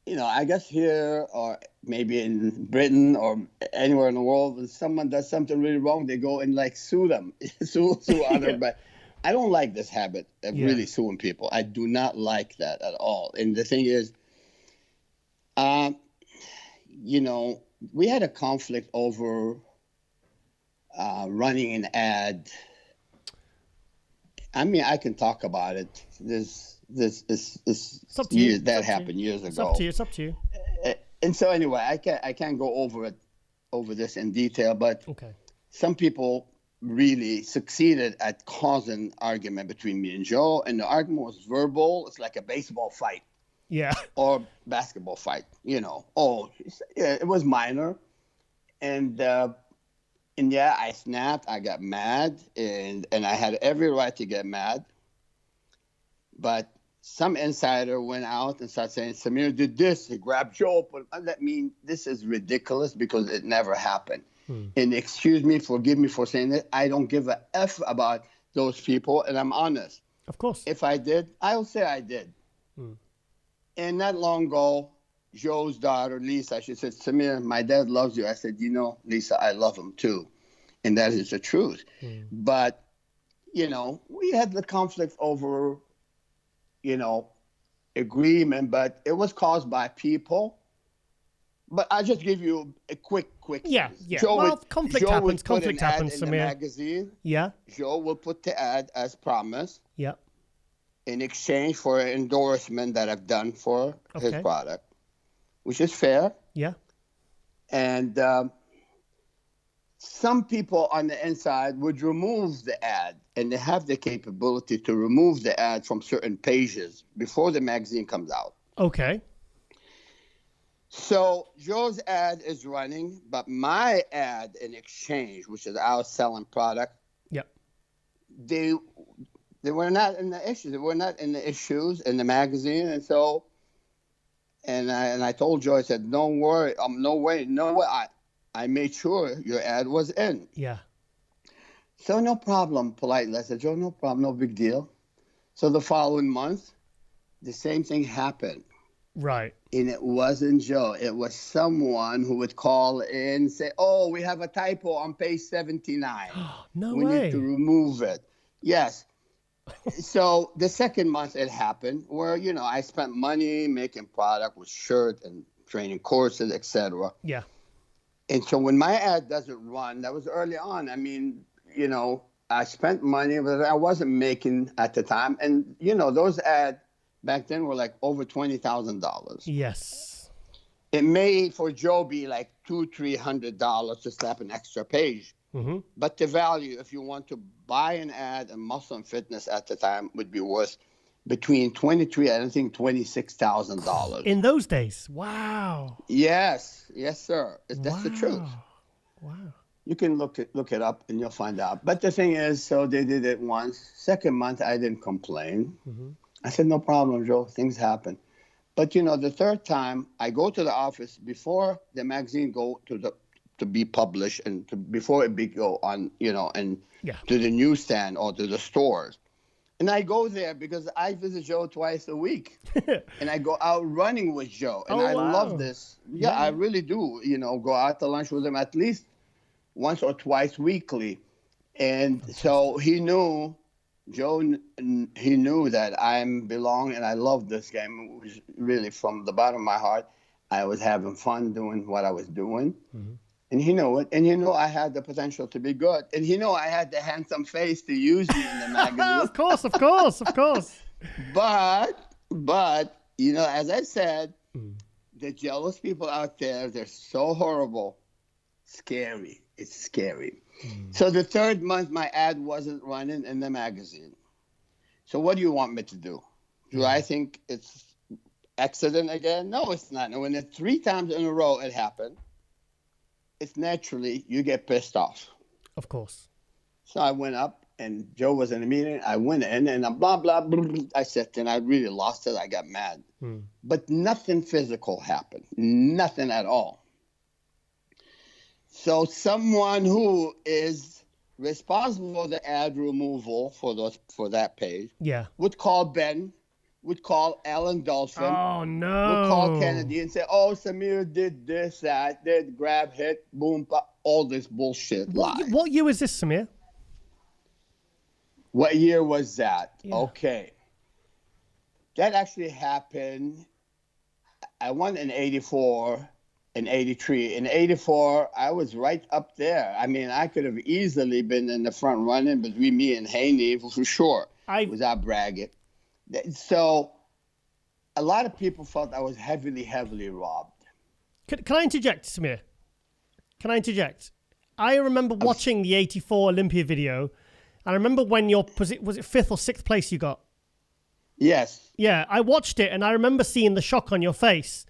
I guess here or maybe in Britain or anywhere in the world, when someone does something really wrong, they go and sue them, sue others. But I don't like this habit of really suing people. I do not like that at all. And the thing is, we had a conflict over running an ad. I mean, I can talk about it. This happened years ago. It's up to you. And so anyway, I can't go over this in detail, but some people really succeeded at causing argument between me and Joe, and the argument was verbal. It's like a baseball fight. Yeah. Or basketball fight, it was minor. And I snapped, I got mad, and I had every right to get mad. But some insider went out and started saying, Samir did this, he grabbed Joe. But this is ridiculous because it never happened. And forgive me for saying that. I don't give a F about those people, and I'm honest. Of course. If I did, I'll say I did. And not long ago, Joe's daughter, Lisa, she said, Samir, my dad loves you. I said, Lisa, I love him too. And that is the truth. But, we had the conflict over, agreement, but it was caused by people But I'll just give you a quick. Yeah. Conflict happens. Conflict happens, in the magazine. Yeah. Joe will put the ad as promised. Yeah. In exchange for an endorsement that I've done for his product, which is fair. Yeah. And some people on the inside would remove the ad, and they have the capability to remove the ad from certain pages before the magazine comes out. Okay. So Joe's ad is running, but my ad in exchange, which is our selling product, they were not in the issues. They were not in the issues in the magazine, and so, and I told Joe, I said, "Don't worry, no way. I made sure your ad was in." Yeah. So no problem. Politely, I said, "Joe, no problem, no big deal." So the following month, the same thing happened. Right. And it wasn't Joe. It was someone who would call in and say, "Oh, we have a typo on page 79. No we way. need to remove it." Yes. So the second month it happened where, I spent money making product with shirt and training courses, etc. Yeah. And so when my ad doesn't run, that was early on. I mean, I spent money, but I wasn't making at the time. And, those ads back then were like over $20,000. Yes. It may for Joe be like $200-300 to slap an extra page. Mm-hmm. But the value, if you want to buy an ad in Muscle and Fitness at the time, would be worth between $23,000 and I think $26,000 in those days. Wow. Yes, sir. That's the truth. Wow. You can look it up and you'll find out. But the thing is, so they did it once. Second month, I didn't complain. Mm-hmm. I said, "No problem, Joe. Things happen." But the third time, I go to the office before the magazine go to be published and before it go on, and to the newsstand or to the stores. And I go there because I visit Joe twice a week. And I go out running with Joe. And I love this. Yeah, I really do. Go out to lunch with him at least once or twice weekly. And so he knew, Joe, he knew that I belong and I love this game. It was really from the bottom of my heart. I was having fun doing what I was doing. Mm-hmm. And he knew it. And he knew I had the potential to be good. And he knew I had the handsome face to use me in the magazine. Of course. But, as I said, the jealous people out there, they're so horrible. Scary. It's scary. So the third month, my ad wasn't running in the magazine. So what do you want me to do? Do I think it's accident again? No, it's not. And when it's 3 times in a row it happened, it's naturally you get pissed off. Of course. So I went up and Joe was in a meeting. I went in and blah, blah, blah. I said, and I really lost it. I got mad. But nothing physical happened. Nothing at all. So someone who is responsible for the ad removal for that page would call Ben, would call Alan Dolphin. Oh, no. Would call Kennedy and say, "Oh, Samir did this, that, did grab, hit, boom, pop," all this bullshit. What year was this, Samir? What year was that? Yeah. Okay. That actually happened. I won in 84 and 83. In 84, I was right up there. I mean, I could have easily been in the front running between me and Haney for sure, without bragging. So a lot of people felt I was heavily robbed. Can I interject, Samir? Can I interject? I remember watching the 84 Olympia video. I remember when was it 5th or 6th place you got? Yes. Yeah, I watched it and I remember seeing the shock on your face.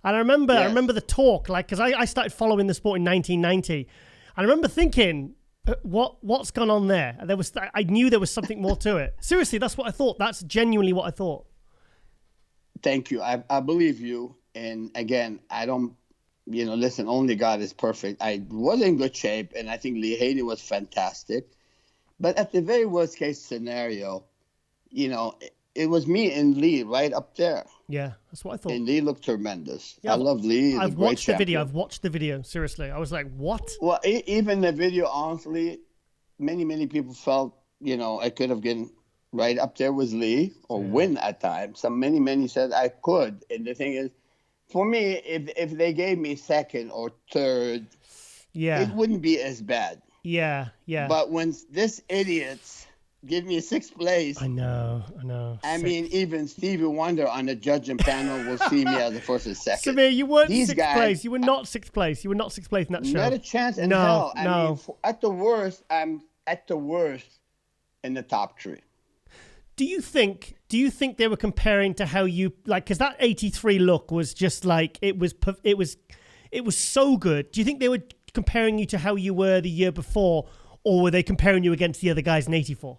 And I remember the talk, because I started following the sport in 1990. I remember thinking, what's gone on there? And I knew there was something more to it. Seriously, that's what I thought. That's genuinely what I thought. Thank you. I believe you. And again, I don't, listen, only God is perfect. I was in good shape, and I think Lee Haney was fantastic. But at the very worst case scenario, it was me and Lee right up there. Yeah, that's what I thought. And Lee looked tremendous. Yeah, I love Lee. I've watched the video. I've watched the video. Seriously. I was like, what? Well, even the video, honestly, many people felt, I could have been right up there with Lee or win at times. Many said I could. And the thing is, for me, if they gave me second or third, it wouldn't be as bad. Yeah. But when this idiots give me sixth place, I know. I mean, even Stevie Wonder on the judging panel will see me as the first or second. Samir, you weren't sixth place. You were not sixth place. You were not sixth place in that show. Not a chance in hell. I mean, at the worst, I'm in the top 3. Do you think they were comparing to how you like? Because that 83 look was just like it was so good. Do you think they were comparing you to how you were the year before, or were they comparing you against the other guys in 84?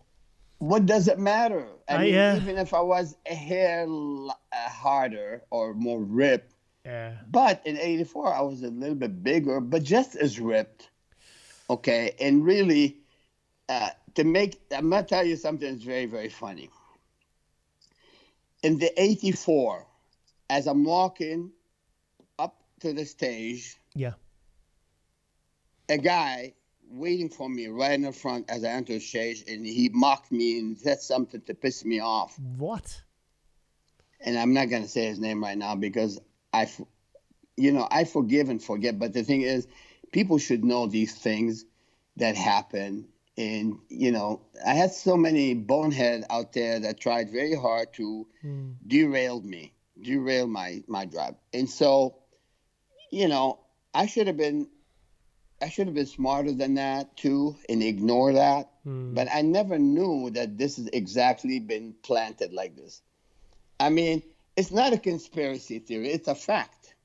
What does it matter? I mean, even if I was a hair harder or more ripped, but in 84 I was a little bit bigger, but just as ripped. Okay, and really, I'm gonna tell you something that's very, very funny. In the 84, as I'm walking up to the stage, a guy waiting for me right in the front as I enter the stage, and he mocked me and said something to piss me off. What? And I'm not going to say his name right now because I forgive and forget. But the thing is, people should know these things that happen. And, I had so many bonehead out there that tried very hard to derail my drive. And so, I should have been smarter than that too and ignore that. But I never knew that this has exactly been planted like this. I mean, it's not a conspiracy theory. It's a fact.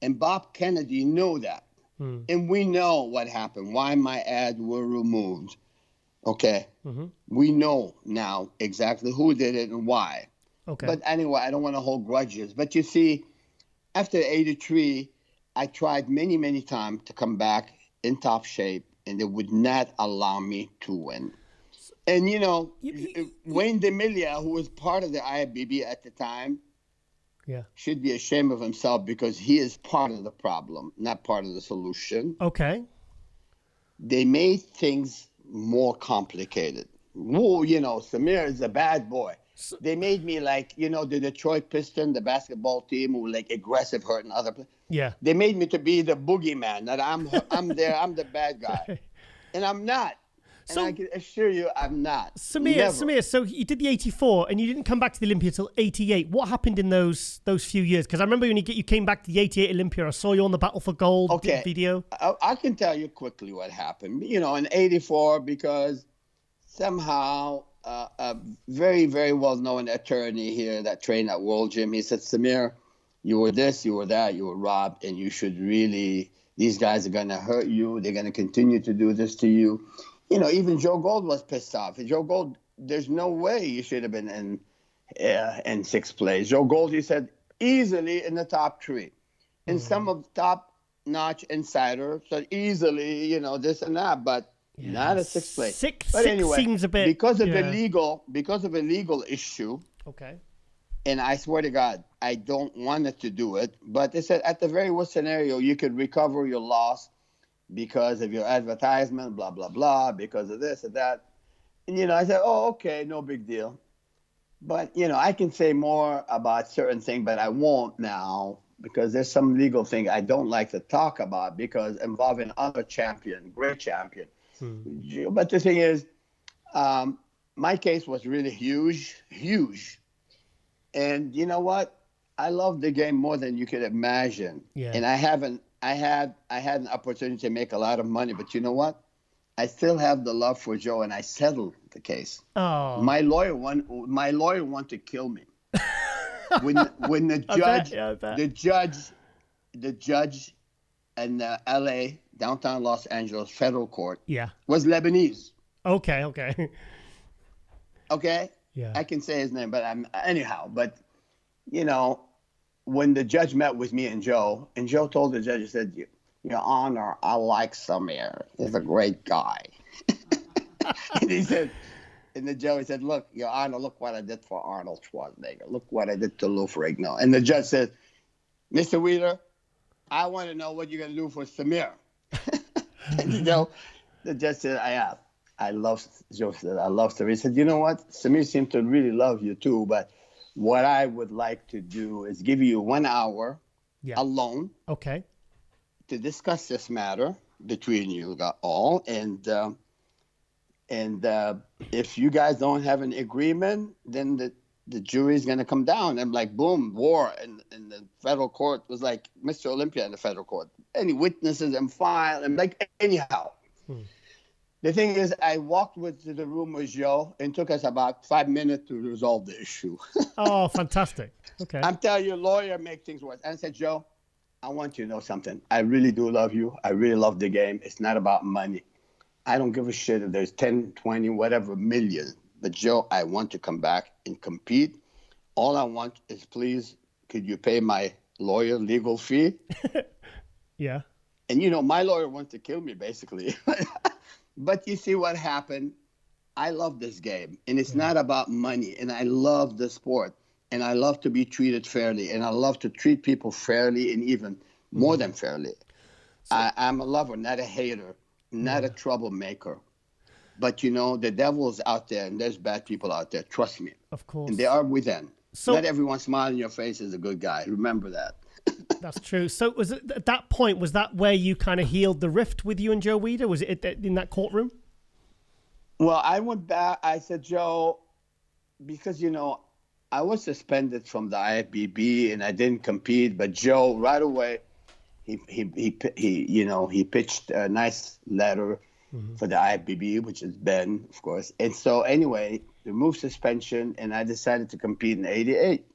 And Bob Kennedy knew that. And we know what happened, why my ads were removed. Okay? We know now exactly who did it and why. Okay. But anyway, I don't want to hold grudges. But you see, after 83, I tried many, many times to come back in top shape, and they would not allow me to win. And, Wayne DeMilia, who was part of the IFBB at the time, should be ashamed of himself because he is part of the problem, not part of the solution. Okay. They made things more complicated. Whoa, Samir is a bad boy. They made me like, the Detroit Pistons, the basketball team, who were like aggressive, hurting other players. Yeah. They made me to be the boogeyman, that I'm the bad guy. And I'm not. And I can assure you, I'm not. Samir, so you did the 84 and you didn't come back to the Olympia till 88. What happened in those few years? Because I remember when you came back to the 88 Olympia, I saw you on the Battle for Gold video. I can tell you quickly what happened. In 84, because somehow a very, very well-known attorney here that trained at World Gym, he said, Samir, you were this, you were that, you were robbed, and you should really, these guys are going to hurt you. They're going to continue to do this to you. Even Joe Gold was pissed off. Joe Gold, there's no way you should have been in sixth place. Joe Gold, he said, easily in the top 3. And some of the top-notch insiders said easily, this and that, but not a sixth place. But anyway, seems a bit, because of a legal issue. Okay. And I swear to God, I don't want it to do it. But they said at the very worst scenario, you could recover your loss because of your advertisement, blah, blah, blah, because of this and that. And, I said, oh, okay, no big deal. But, I can say more about certain things, but I won't now because there's some legal thing I don't like to talk about because involving other great champion. But the thing is, my case was really huge. And you know what? I love the game more than you could imagine. Yeah. And I had an opportunity to make a lot of money, but you know what? I still have the love for Joe, and I settled the case. Oh. My lawyer wanted to kill me. when the judge in L.A. downtown Los Angeles federal court was Lebanese. Okay. Okay. Yeah. I can say his name, but anyhow. But when the judge met with me and Joe told the judge, he said, Your Honor, I like Samir. He's a great guy. And he said, he said, look, Your Honor, look what I did for Arnold Schwarzenegger. Look what I did to Lou Ferrigno. And the judge said, Mr. Wheeler, I want to know what you're going to do for Samir. And, the judge said, Joe said, I love Samir. He said, you know what? Samir seems to really love you too, but what I would like to do is give you 1 hour alone. Okay. To discuss this matter between you all, and if you guys don't have an agreement, then the jury's gonna come down. And like, boom, war, and the federal court was like Mr. Olympia in the federal court. Any witnesses and file, and like anyhow. The thing is, I walked to the room with Joe, and it took us about 5 minutes to resolve the issue. Oh, fantastic. Okay. I'm telling you, lawyer make things worse. And I said, Joe, I want you to know something. I really do love you. I really love the game. It's not about money. I don't give a shit if there's 10, 20, whatever million. But Joe, I want to come back and compete. All I want is, please, could you pay my lawyer legal fee? Yeah. And, my lawyer wants to kill me, basically. But you see what happened? I love this game. And it's not about money. And I love the sport. And I love to be treated fairly. And I love to treat people fairly, and even more than fairly. I'm a lover, not a hater, not a troublemaker. But, the devil's out there, and there's bad people out there. Trust me. Of course. And they are within. So, not everyone smiling in your face is a good guy. Remember that. That's true. So was it at that point, was that where you kind of healed the rift with you and Joe Weider? Was it in that courtroom? Well, I went back. I said, Joe, because, I was suspended from the IFBB and I didn't compete. But Joe, right away, he pitched a nice letter for the IFBB, which is Ben, of course. And so anyway, removed suspension, and I decided to compete in '88.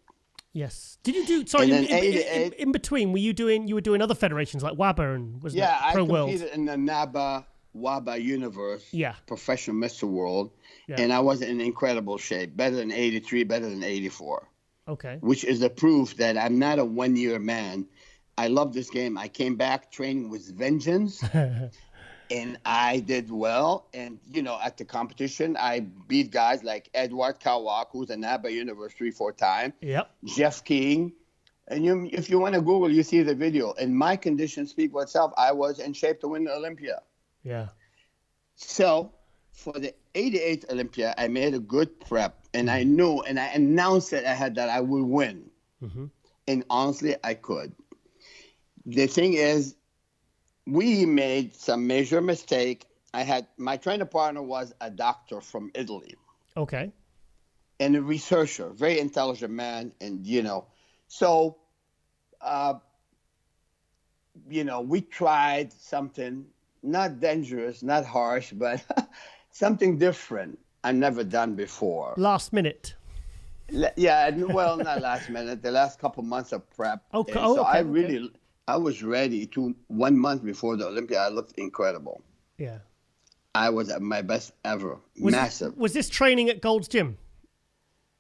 Yes. Did you do? Sorry, in between, you were doing other federations like WABA and was Pro World? I competed in the NABA WABA universe. Yeah. Professional Mr. World. Yeah. And I was in incredible shape, better than '83, better than '84. Okay. Which is the proof that I'm not a one-year man. I love this game. I came back training with vengeance, and I did well. And, at the competition, I beat guys like Edward Kawak, who's a NABA universe 3-4 time. Yep. Jeff King. And if you want to Google, you see the video. And my condition speak for itself. I was in shape to win the Olympia. Yeah. So for the '88 Olympia, I made a good prep, and I knew, and I announced it ahead that I would win. And honestly, I could. The thing is, we made some major mistake. My trainer partner was a doctor from Italy. Okay. And a researcher, very intelligent man, and so we tried something not dangerous, not harsh, but something different I've never done before. Last minute. Yeah, well, not last minute. The last couple months of prep. Okay. I was ready to 1 month before the Olympia. I looked incredible. Yeah. I was at my best ever. Massive. Was this training at Gold's Gym?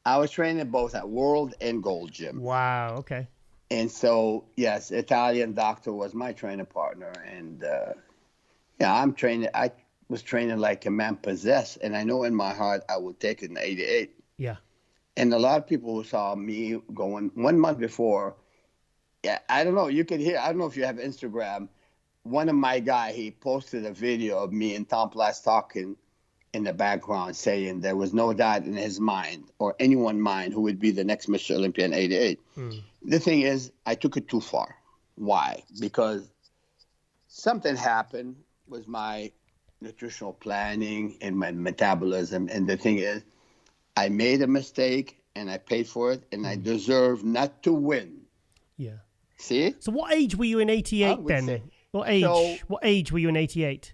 I was training both at World and Gold Gym. Wow. Okay. And so, yes, Italian doctor was my training partner. And, I'm training. I was training like a man possessed. And I know in my heart I would take it in '88. Yeah. And a lot of people who saw me going 1 month before, I don't know. You could hear. I don't know if you have Instagram. One of my guy, he posted a video of me and Tom Platz talking in the background, saying there was no doubt in his mind or anyone's mind who would be the next Mr. Olympia in '88. The thing is, I took it too far. Why? Because something happened with my nutritional planning and my metabolism. And the thing is, I made a mistake and I paid for it, and I deserve not to win. Yeah. See? So what age were you in '88 then? What age were you in '88?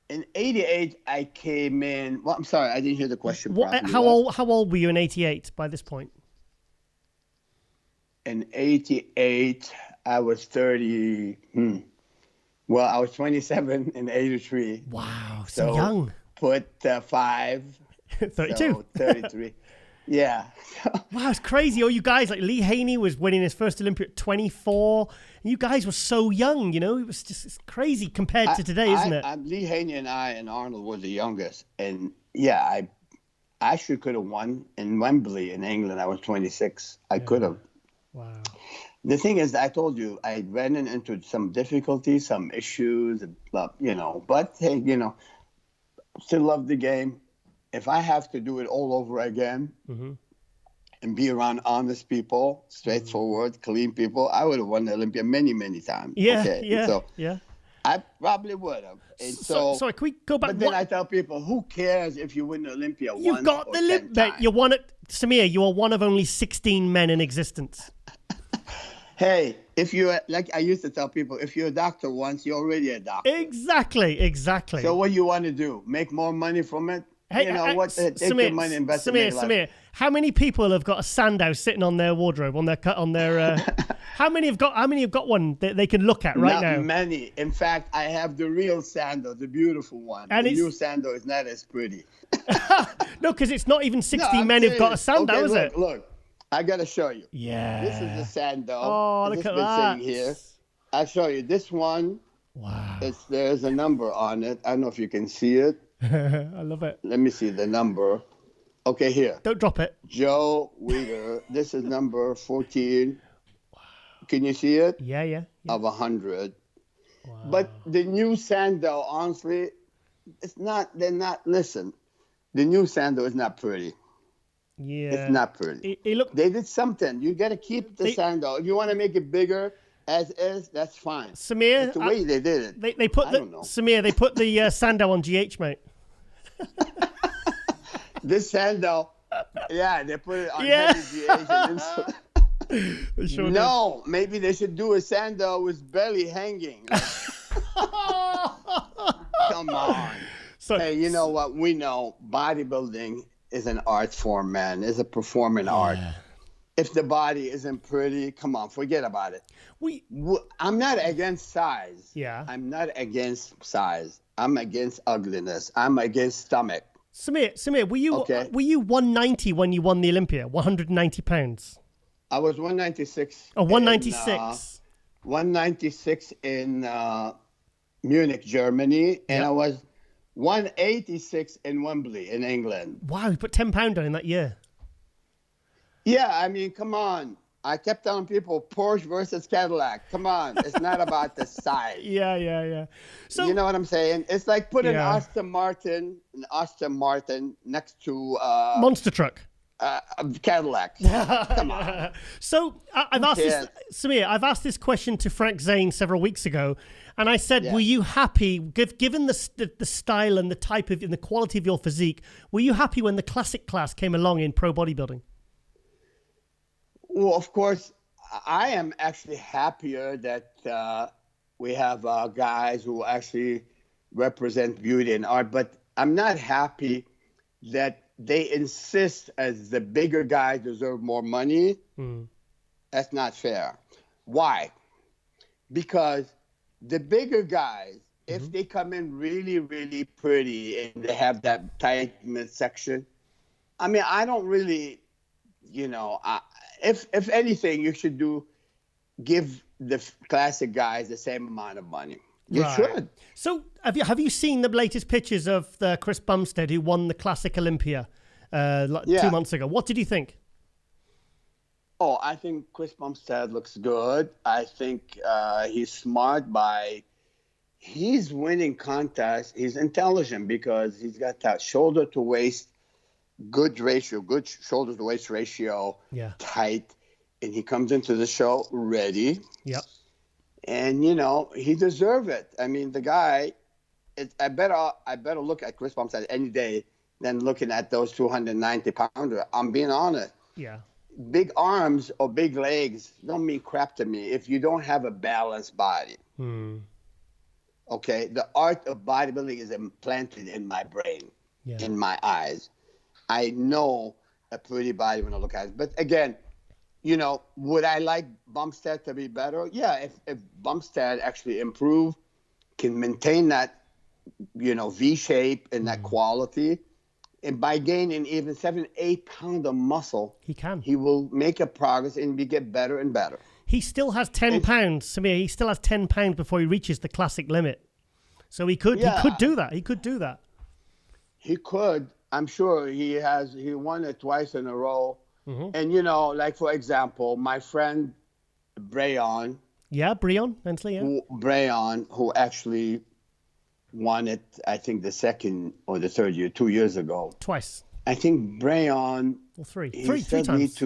In '88, I came in. Well, I'm sorry, I didn't hear the question properly. How old were you in '88 by this point? In '88, I was 30. Well, I was 27 in '83. Wow, so young. Put 5. 32. So 33. Yeah. Wow, it's crazy. Oh, you guys, like Lee Haney was winning his first Olympia at 24. And you guys were so young, It was just it's crazy compared to today, isn't it? Lee Haney and I and Arnold were the youngest. And yeah, I actually could have won in Wembley in England. I was 26. I could have. Wow. The thing is, I told you, I ran into some difficulties, some issues, but hey, still love the game. If I have to do it all over again, and be around honest people, straightforward, clean people, I would have won the Olympia many, many times. Yeah, okay? yeah, So yeah. I probably would have. And so, Sorry, can we go back? but then I tell people, who cares if you win the Olympia You've once got or the 10 limp, times? You're one of Samir. You are one of only 16 men in existence. Hey, if you're, like I used to tell people, if you're a doctor once, you're already a doctor. Exactly. So what do you want to do? Make more money from it? Hey, you know what? Take Samir, your money, invest in your life. Samir, how many people have got a Sandow sitting on their wardrobe, on their? How many have got one that they can look at right now? Not many. In fact, I have the real Sandow, the beautiful one. And the new Sandow is not as pretty. No, because it's not even 16 men who've got a Sandow, is it? Look, I gotta show you. Yeah. This is the Sandow. Oh, look at that. Sitting here. I'll show you. This one. Wow. There's a number on it. I don't know if you can see it. I love it. Let me see the number. Okay, here. Don't drop it. Joe Weider. This is number 14. Wow. Can you see it? Yeah. Of 100. Wow. But the new Sandow, honestly, listen, the new Sandow is not pretty. Yeah. It's not pretty. They did something. You got to keep the Sandow. If you want to make it bigger as is, that's fine. Samir, that's the way they did it. They put Samir, they put the Sandow on GH, mate. This Sandow, yeah, they put it on heavy GH. Sure no, maybe they should do a Sandow with belly hanging. Like, come on. So, hey, you know what? We know bodybuilding is an art form, man. It's a performing art. If the body isn't pretty, come on, forget about it. I'm not against size. Yeah. I'm not against size. I'm against ugliness. I'm against stomach. Samir, were you 190 when you won the Olympia? 190 pounds. I was 196. Oh, 196. 196 in Munich, Germany, and I was 186 in Wembley in England. Wow, you put 10 pounds on in that year. Yeah, I mean, come on. I kept telling people Porsche versus Cadillac. Come on, it's not about the size. Yeah. So you know what I'm saying? It's like putting an Aston Martin next to monster truck. Cadillac. Come on. So I've asked this question to Frank Zane several weeks ago, and I said, were you happy, given the style and the type of and the quality of your physique, were you happy when the classic class came along in pro bodybuilding? Well, of course, I am actually happier that we have guys who actually represent beauty and art, but I'm not happy that they insist as the bigger guys deserve more money. That's not fair. Why? Because the bigger guys, if they come in really, really pretty and they have that tight midsection, I mean, I don't really, if anything, you should give the classic guys the same amount of money. You should. So have you seen the latest pictures of the Chris Bumstead who won the Classic Olympia 2 months ago? What did you think? Oh, I think Chris Bumstead looks good. I think he's smart he's winning contests. He's intelligent because he's got that shoulder to waist, good ratio, good shoulder to waist ratio, tight. And he comes into the show ready. Yep. And, he deserves it. I mean, the guy, I better look at Chris Bumstead any day than looking at those 290-pounder. I'm being honest. Yeah. Big arms or big legs don't mean crap to me if you don't have a balanced body. Okay? The art of bodybuilding is implanted in my brain, in my eyes. I know a pretty body when I look at it. But again, would I like Bumstead to be better? Yeah, if Bumstead actually improve, can maintain that, V shape and that quality, and by gaining even 7-8 pounds of muscle, he will make a progress and get better and better. He still has 10 pounds, Samir. He still has 10 pounds before he reaches the classic limit. So he could do that. He could do that. He could. I'm sure he won it twice in a row. And, like, for example, my friend Breon. Yeah, Breon Hensley, Breon, who actually won it, I think, the second or the third year, 2 years ago. Twice. I think Breon or three? He Three said times.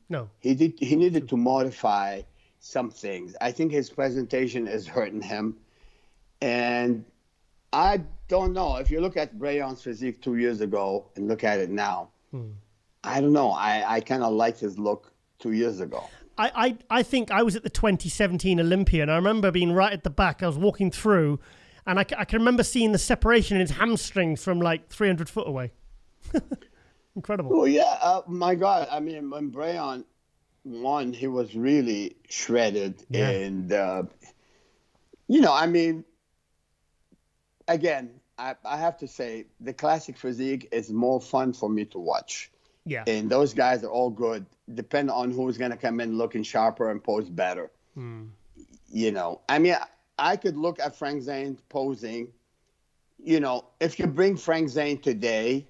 No. He needed to modify some things. I think his presentation is hurting him. And I don't know. If you look at Vaillant's physique 2 years ago and look at it now, I don't know. I kind of liked his look 2 years ago. I think I was at the 2017 Olympia, and I remember being right at the back. I was walking through, and I can remember seeing the separation in his hamstrings from like 300 foot away. Incredible. Oh, yeah. My God. I mean, when Vaillant won, he was really shredded. Yeah. And, I mean, again, I have to say, the classic physique is more fun for me to watch. Yeah. And those guys are all good. Depend on who's going to come in looking sharper and pose better. I mean, I could look at Frank Zane posing. If you bring Frank Zane today,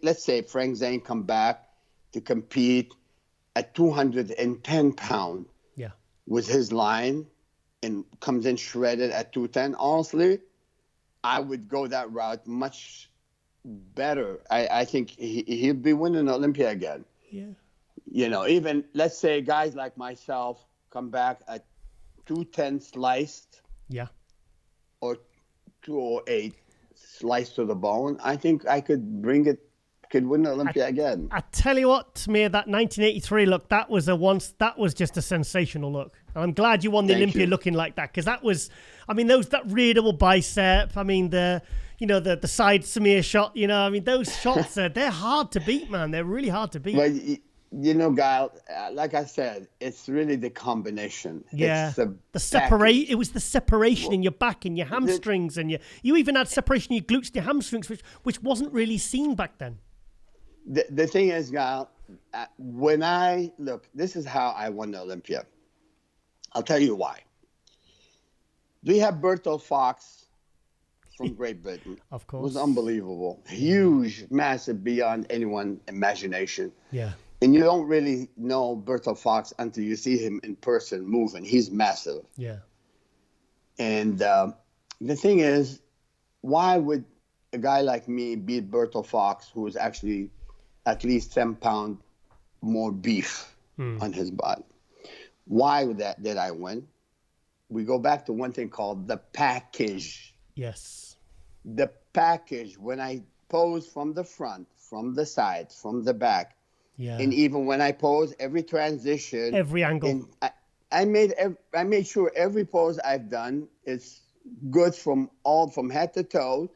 let's say Frank Zane come back to compete at 210 pounds with his line and comes in shredded at 210. Honestly, I would go that route much better. I think he'll be winning Olympia again. Yeah. Even let's say guys like myself come back at 210 sliced. Yeah. Or 208 sliced to the bone. I think I could win Olympia again. I tell you what, Samir, that 1983 look, that was just a sensational look. And I'm glad you won the Olympia looking like that, because that was, I mean, that rear double bicep, I mean, the side Samir shot, those shots, they're hard to beat, man. They're really hard to beat. Well, Giles, like I said, it's really the combination. Yeah, it's it was the separation in your back and your hamstrings, and you even had separation in your glutes and your hamstrings, which wasn't really seen back then. The thing is, Giles, this is how I won the Olympia. I'll tell you why. We have Bertel Fox from Great Britain. Of course. It was unbelievable. Huge, massive, beyond anyone's imagination. Yeah. And you don't really know Bertel Fox until you see him in person moving. He's massive. Yeah. And the thing is, why would a guy like me beat Bertel Fox, who is actually at least 10 pounds more beef on his body? Why did I win? We go back to one thing called the package. Yes. The package, when I pose from the front, from the sides, from the back, and even when I pose, every transition, every angle, I made sure every pose I've done is good from head to toe,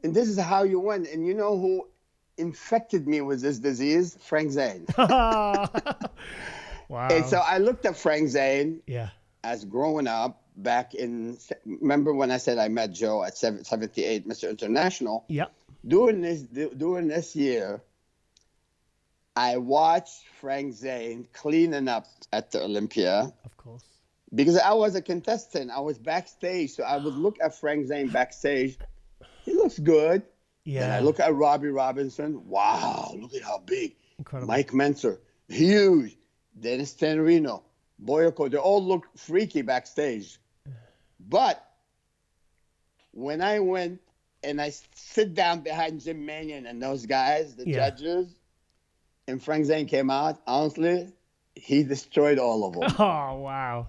and this is how you win. And you know who infected me with this disease? Frank Zane. Wow. And so I looked at Frank Zane as growing up back in. Remember when I said I met Joe at 78, Mr. International? Yeah. During this year, I watched Frank Zane cleaning up at the Olympia. Of course. Because I was a contestant. I was backstage. So I would look at Frank Zane backstage. He looks good. Yeah. And I look at Robbie Robinson. Wow, look at how big. Incredible. Mike Menzer, huge. Dennis Tenorino, Boyko, they all look freaky backstage. But when I went and I sit down behind Jim Mannion and those guys, the judges, and Frank Zane came out, honestly, he destroyed all of them. Oh, wow.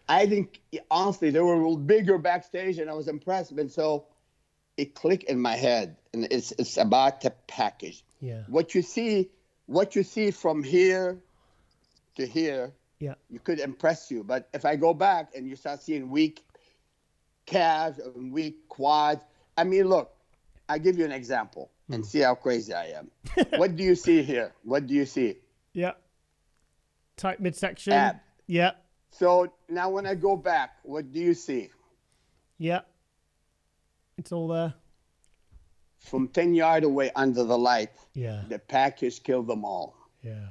I think, honestly, they were bigger backstage, and I was impressed. And so it clicked in my head, and it's about the package. Yeah. What you see from here to here, you could impress you. But if I go back and you start seeing weak calves and weak quads, I mean, look, I'll give you an example and see how crazy I am. What do you see here? What do you see? Yeah. Tight midsection. Ab. Yeah. So now when I go back, what do you see? Yeah. It's all there. From 10 yards away under the light, the package killed them all. Yeah.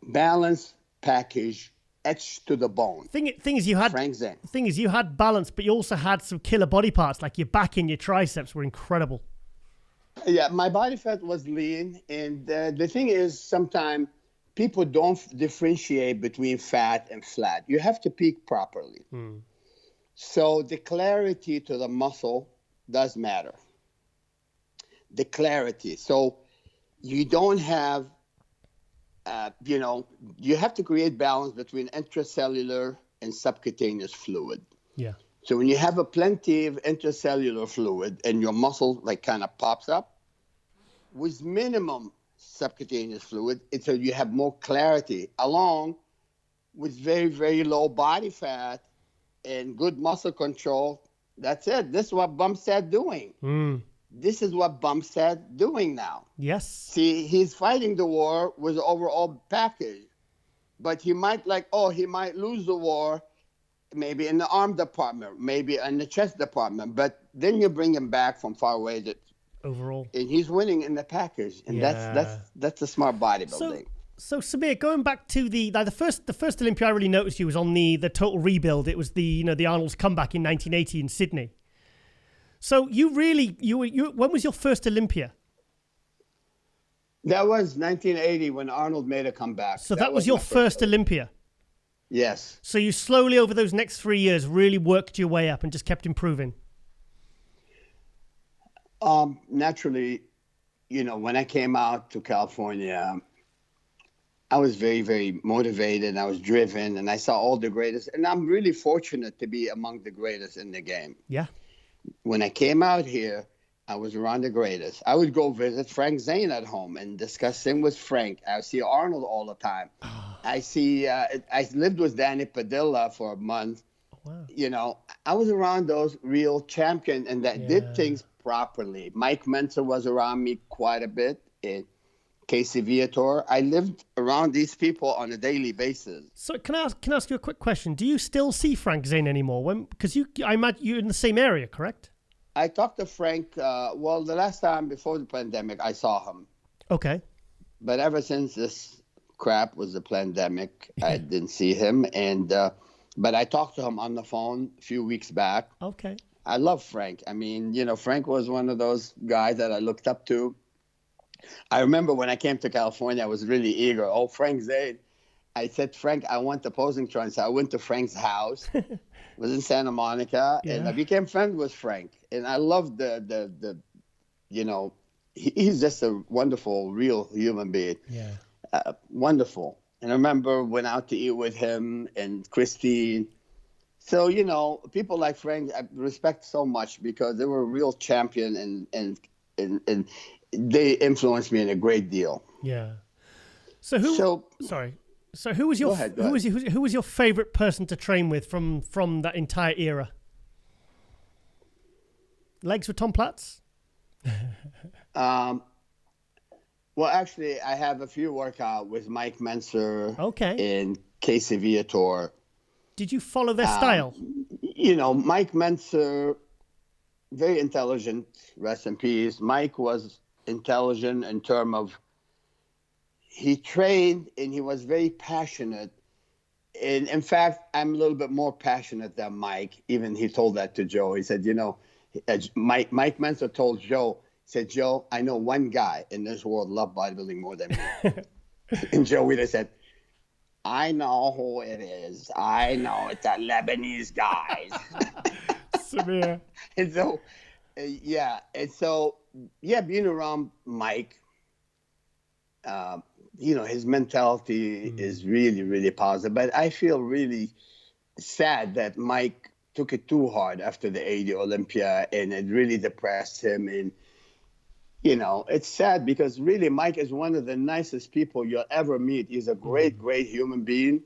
Balance package etched to the bone. Thing is, you had Frank Zane. Thing is, you had balance, but you also had some killer body parts, like your back and your triceps were incredible. Yeah, my body fat was lean, and the thing is, sometimes people don't differentiate between fat and flat. You have to peak properly. So the clarity to the muscle does matter. The clarity. So you don't have, you have to create balance between intracellular and subcutaneous fluid. Yeah. So when you have a plenty of intracellular fluid and your muscle like kind of pops up, with minimum subcutaneous fluid, so you have more clarity, along with very, very low body fat and good muscle control. That's it. This is what Bumstead doing. This is what Bumstead doing now. Yes. See, he's fighting the war with the overall package, but he might lose the war maybe in the arm department, maybe in the chest department, but then you bring him back from far away overall, and he's winning in the package, and that's a smart bodybuilding. So Samir, going back to the first Olympia I really noticed you was on the total rebuild. It was the Arnold's comeback in 1980 in Sydney. So you when was your first Olympia? That was 1980 when Arnold made a comeback. So that was your first Olympia? Yes. So you slowly over those next 3 years really worked your way up and just kept improving? Naturally, when I came out to California, I was very, very motivated. I was driven, and I saw all the greatest. And I'm really fortunate to be among the greatest in the game. Yeah. When I came out here, I was around the greatest. I would go visit Frank Zane at home and discuss things with Frank. I see Arnold all the time. I lived with Danny Padilla for a month. Wow. I was around those real champions and that did things properly. Mike Menzer was around me quite a bit. Casey Viator. I lived around these people on a daily basis. So can I ask you a quick question? Do you still see Frank Zane anymore? Because I imagine you're in the same area, correct? I talked to Frank. The last time before the pandemic, I saw him. Okay. But ever since this crap was the pandemic, I didn't see him. But I talked to him on the phone a few weeks back. Okay. I love Frank. I mean, Frank was one of those guys that I looked up to. I remember when I came to California, I was really eager. Oh, Frank Zane. I said, Frank, I want the posing trunks. I went to Frank's house. It was in Santa Monica. Yeah. And I became friends with Frank. And I loved he's just a wonderful, real human being. Yeah. Wonderful. And I remember went out to eat with him and Christine. So, people like Frank, I respect so much because they were a real champion and they influenced me in a great deal. Yeah. So who was your who was your favorite person to train with from that entire era? Legs with Tom Platz? Well, actually, I have a few workouts with Mike Menzer and Casey Viator. Did you follow their style? Mike Menzer, very intelligent, rest in peace. Mike was intelligent in terms of he trained and he was very passionate. And in fact, I'm a little bit more passionate than Mike. Even he told that to Joe. He said, Mike Menzer told Joe, he said, Joe, I know one guy in this world love bodybuilding more than me. And Joe Wheeler said, I know who it is. I know it's that Lebanese guy. Samir. And so, being around Mike, his mentality is really, really positive. But I feel really sad that Mike took it too hard after the 80 Olympia, and it really depressed him. And, it's sad because really Mike is one of the nicest people you'll ever meet. He's a great, great human being.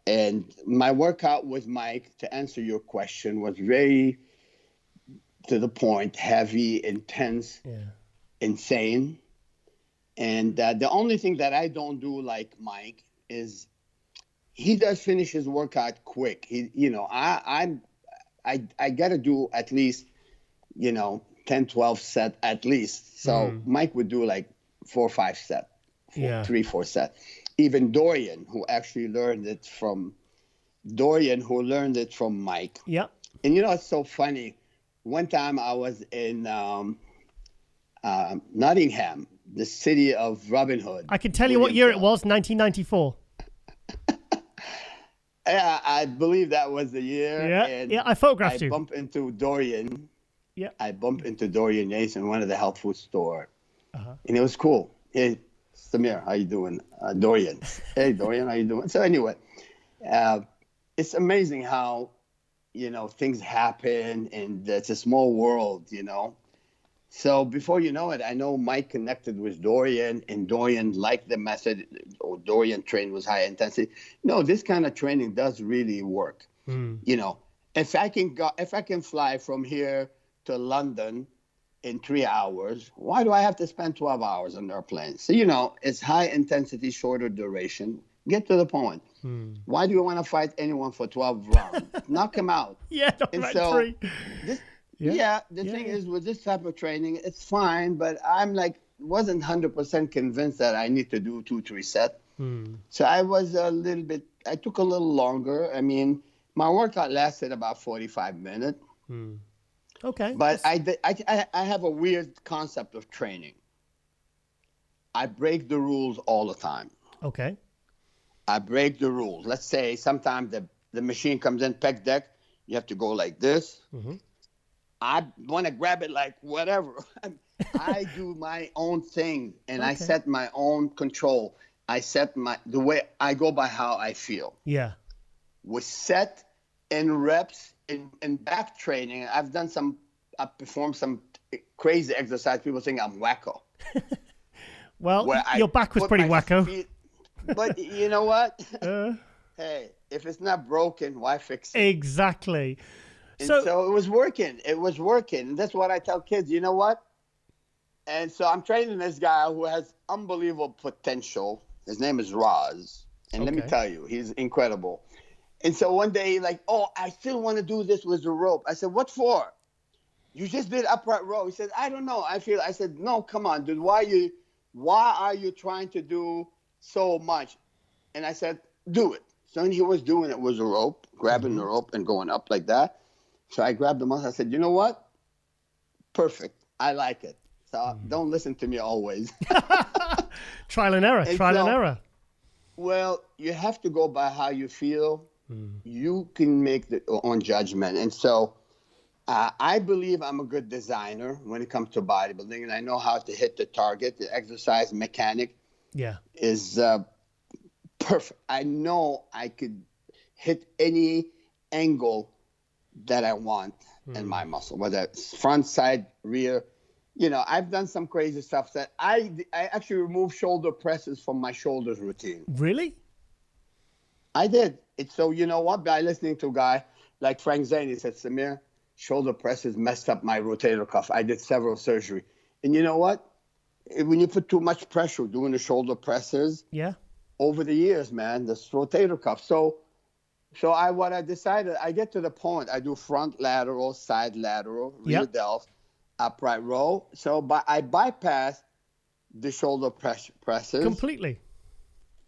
And my workout with Mike, to answer your question, was very to the point, heavy, intense, insane. And the only thing that I don't do like Mike is he does finish his workout quick. I got to do at least, 10, 12 set at least. So Mike would do like 4 or 5 set, 3, 4 set. Even Dorian, who actually learned it from Mike. Yeah. And it's so funny. One time I was in Nottingham, the city of Robin Hood. I can tell you what year it was, 1994. Yeah, I believe that was the year. Yeah, and I photographed you. I bumped into Dorian. Yeah. I bumped into Dorian Yates in one of the health food store. And it was cool. Hey, Samir, how you doing? Dorian. Hey, Dorian, how you doing? So anyway, it's amazing how, things happen, and it's a small world, So before you know it, I know Mike connected with Dorian, and Dorian liked the method, or Dorian trained with high intensity. No, this kind of training does really work. If I can fly from here to London in 3 hours, why do I have to spend 12 hours on the airplane? So, it's high intensity, shorter duration. Get to the point. Why do you want to fight anyone for 12 rounds? Knock him out. Three. The thing is, with this type of training, it's fine, but I'm wasn't 100% convinced that I need to do 2-3 sets. So I was I took a little longer. I mean, my workout lasted about 45 minutes. Okay. But I have a weird concept of training. I break the rules all the time. Okay. I break the rules. Let's say sometimes the machine comes in, pec deck, you have to go like this. I want to grab it like whatever. I do my own thing, and I set my own control. I set the way I go by how I feel. Yeah. With set and reps and back training, I performed some crazy exercise. People think I'm wacko. Well, your back was pretty wacko. But you know what? Hey, if it's not broken, why fix it? Exactly. And so it was working. It was working. And that's what I tell kids. You know what? And so I'm training this guy who has unbelievable potential. His name is Roz. And let me tell you, he's incredible. And so one day, I still want to do this with the rope. I said, what for? You just did upright row. He said, I don't know. I said, no, come on, dude. Why are you trying to do so much? And I said, do it. So he was doing it with a rope, grabbing the rope and going up like that. So I grabbed the muscle. I said, you know what? Perfect. I like it. So don't listen to me always. Trial and error. Well, you have to go by how you feel. You can make your own judgment. And so I believe I'm a good designer when it comes to bodybuilding, and I know how to hit the target. The exercise mechanic is perfect. I know I could hit any angle that I want in my muscle, whether it's front, side, rear. I've done some crazy stuff that I actually removed shoulder presses from my shoulders routine. Really? I did. It's so, you know what? By listening to a guy like Frank Zane, he said, Samir, shoulder presses messed up my rotator cuff. I did several surgery. And you know what? When you put too much pressure doing the shoulder presses, over the years, man, this rotator cuff. So what I decided, I get to the point, I do front lateral, side lateral, rear delts, upright row. So I bypass the shoulder presses. Completely.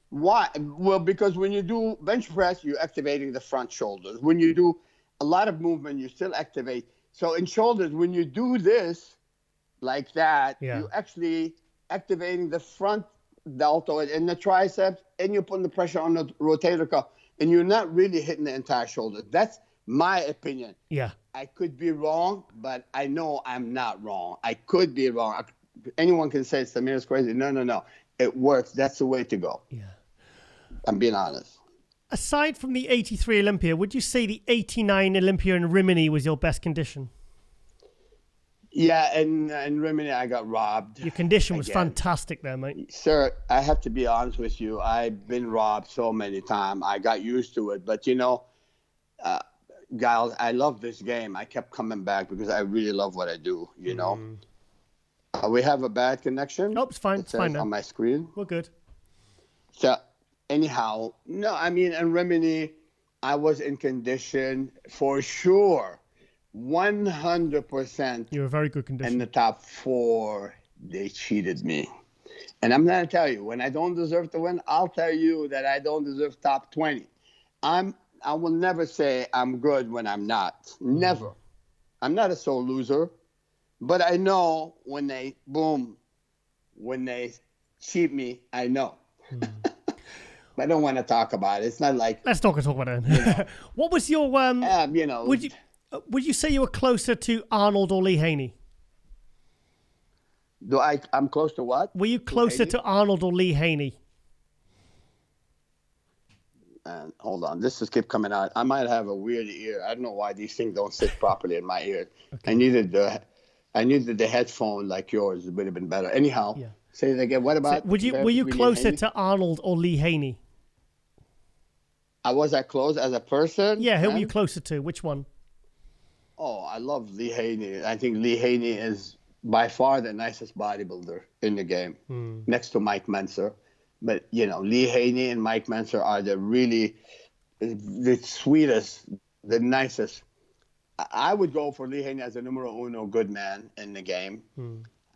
Why? Well, because when you do bench press, you're activating the front shoulders. When you do a lot of movement, you still activate. So in shoulders, when you do this like that, you're actually activating the front deltoid and the triceps, and you're putting the pressure on the rotator cuff, and you're not really hitting the entire shoulder. That's my opinion. Yeah. I could be wrong, but I know I'm not wrong. I could be wrong. Anyone can say Samir's crazy. No. It works. That's the way to go. Yeah. I'm being honest. Aside from the 83 Olympia, would you say the 89 Olympia in Rimini was your best condition? Yeah, in Rimini, I got robbed. Your condition was fantastic there, mate. Sir, I have to be honest with you. I've been robbed so many times. I got used to it. But, Giles, I love this game. I kept coming back because I really love what I do, We have a bad connection. Oh, it's fine. It's fine now. On my screen. We're good. So, anyhow, in Rimini, I was in condition for sure. 100%. You're a very good condition. In the top 4, they cheated me. And I'm going to tell you, when I don't deserve to win, I'll tell you that I don't deserve top 20. I will never say I'm good when I'm not. Never. I'm not a sore loser. But I know when they cheat me, I know. I don't want to talk about it. It's not like... Let's talk about it. What was your... Would you say you were closer to Arnold or Lee Haney? I'm close to what? Were you closer to Arnold or Lee Haney? And hold on, this just keep coming out. I might have a weird ear. I don't know why these things don't sit properly in my ear. Okay. I needed the headphone like yours. It would have been better. Anyhow, say it again. What about? So were you closer to Arnold or Lee Haney? Was I close as a person? Yeah, who were you closer to? Which one? Oh, I love Lee Haney. I think Lee Haney is by far the nicest bodybuilder in the game, next to Mike Mentzer. But, Lee Haney and Mike Mentzer are the sweetest, the nicest. I would go for Lee Haney as a numero uno good man in the game.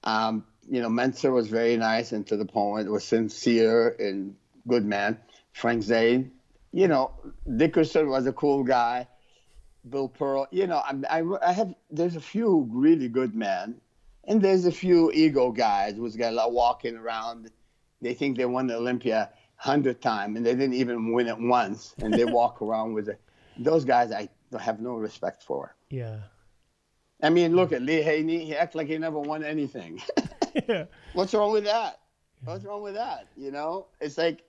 Mentzer was very nice and to the point, was sincere and good man. Frank Zane, Dickerson was a cool guy. Bill Pearl, there's a few really good men, and there's a few ego guys who's got walking around. They think they won the Olympia 100 times, and they didn't even win it once, and they walk around with it. Those guys I have no respect for. Yeah. I mean, look at Lee Haney. He acts like he never won anything. Yeah. What's wrong with that? What's wrong with that? It's like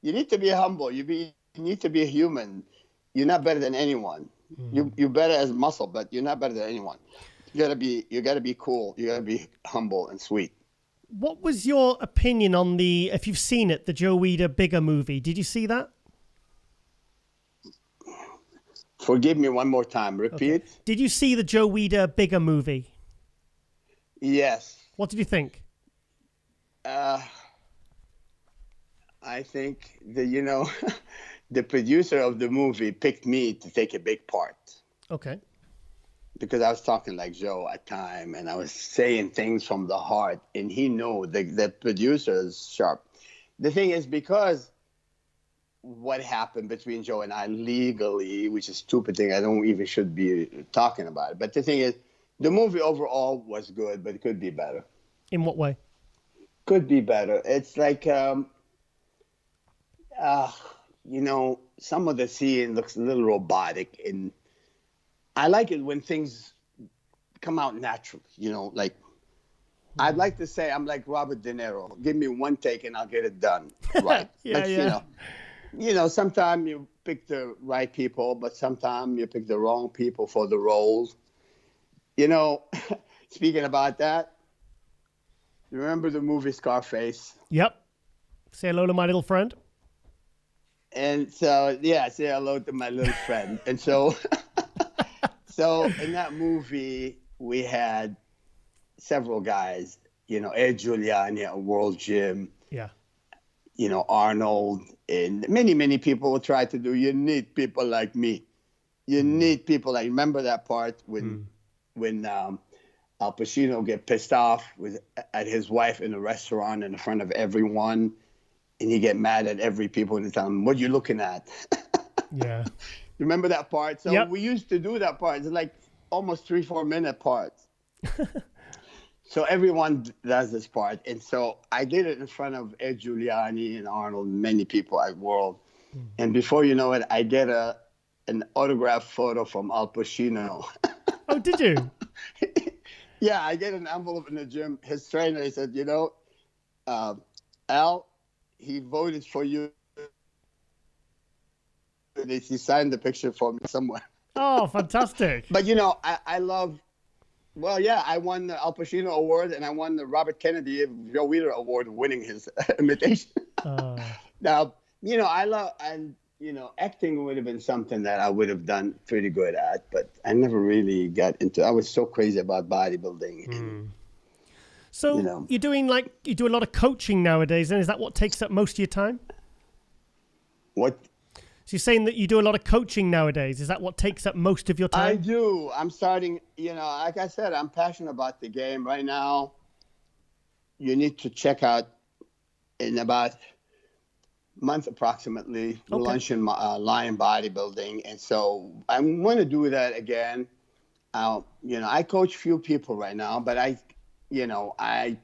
you need to be humble. You need to be a human. You're not better than anyone. You're better as muscle, but you're not better than anyone. You gotta be cool. You gotta be humble and sweet. What was your opinion on if you've seen it, the Joe Weider Bigger movie? Did you see that? Forgive me one more time. Repeat. Okay. Did you see the Joe Weider Bigger movie? Yes. What did you think? I think that, the producer of the movie picked me to take a big part. Okay. Because I was talking like Joe at time, and I was saying things from the heart, and he knew the producer is sharp. The thing is, because what happened between Joe and I legally, which is a stupid thing, I don't even should be talking about it. But the thing is, the movie overall was good, but it could be better. In what way? Could be better. It's like, some of the scene looks a little robotic, and I like it when things come out naturally, I'd like to say I'm like Robert De Niro. Give me one take and I'll get it done. Right. Sometimes you pick the right people, but sometimes you pick the wrong people for the roles. Speaking about that, you remember the movie Scarface? Yep. Say hello to my little friend. And so, say hello to my little friend. And so, in that movie, we had several guys, Ed Giuliani at World Gym. Yeah. Arnold, and many, many people will try to do, you need people like me. You need people like, remember that part when Al Pacino get pissed off at his wife in a restaurant in front of everyone, and he get mad at every people and tell him, what are you looking at? Yeah. Remember that part? So we used to do that part. It's like almost 3-4 minute parts. So everyone does this part. And so I did it in front of Ed Giuliani and Arnold, many people at World. And before you know it, I get an autographed photo from Al Pacino. Oh, did you? Yeah, I get an envelope in the gym. His trainer, he said, Al, he voted for you. He signed the picture for me somewhere. Oh, fantastic. But, I love, I won the Al Pacino Award, and I won the Robert Kennedy Joe Weider Award winning his imitation. Now, I love, and, acting would have been something that I would have done pretty good at, but I never really got into I was so crazy about bodybuilding. And, so you do a lot of coaching nowadays, and is that what takes up most of your time? What? So you're saying that you do a lot of coaching nowadays. Is that what takes up most of your time? I do. I'm starting, like I said, I'm passionate about the game right now. You need to check out in about a month approximately, we're launching Lion Bodybuilding. And so I'm going to do that again. I coach few people right now, but I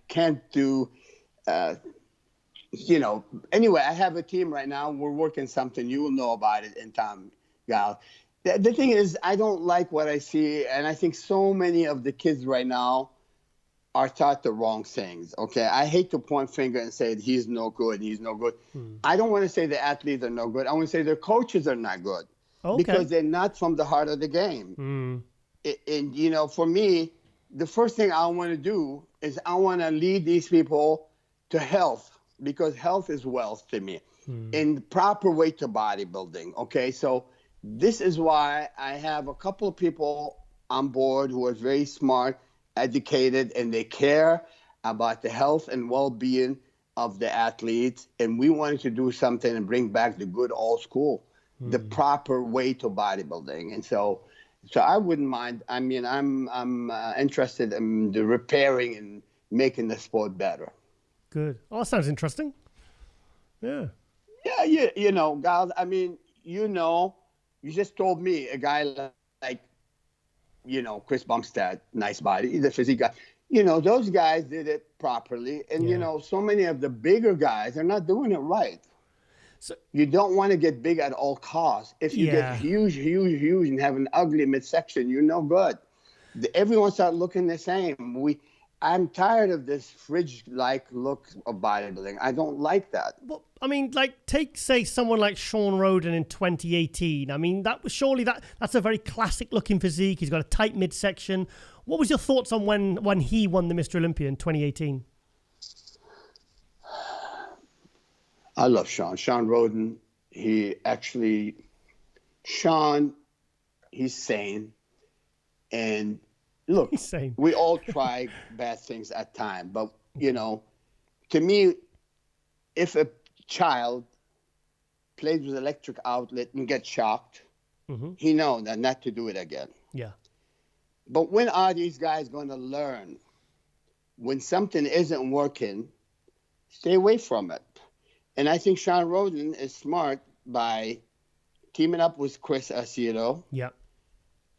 can't do, anyway, I have a team right now. We're working something. You will know about it in time, Gal. The thing is, I don't like what I see. And I think so many of the kids right now, are taught the wrong things. Okay, I hate to point finger and say he's no good. He's no good. I don't want to say the athletes are no good. I want to say their coaches are not good because they're not from the heart of the game. And you know, for me, the first thing I want to do is I want to lead these people to health, because health is wealth to me, in the proper way to bodybuilding. Okay, so this is why I have a couple of people on board who are very smart, educated, and they care about the health and well-being of the athletes. And we wanted to do something and bring back the good old school, the proper way to bodybuilding. And so I wouldn't mind. I mean, I'm interested in the repairing and making the sport better. Good. Oh, that sounds interesting. Yeah. Yeah, you know, guys, I mean, you know, you just told me a guy like, you know, Chris Bumstead, nice body, the physique guy. You know, those guys did it properly. And, you know, so many of the bigger guys are not doing it right. So you don't want to get big at all costs. If you get huge and have an ugly midsection, you're no good. Everyone start looking the same. I'm tired of this fridge-like look of bodybuilding. I don't like that. Well, I mean, like, take, say, someone like Sean Roden in 2018. I mean, that was surely that's a very classic-looking physique. He's got a tight midsection. What was your thoughts on when he won the Mr. Olympia in 2018? I love Sean. Sean Roden, he's sane. And look, we all try bad things at times, but, you know, to me, if a child plays with electric outlet and gets shocked, he knows that not to do it again. Yeah. But when are these guys going to learn? When something isn't working, stay away from it. And I think Sean Roden is smart by teaming up with Chris Aceto. Yeah.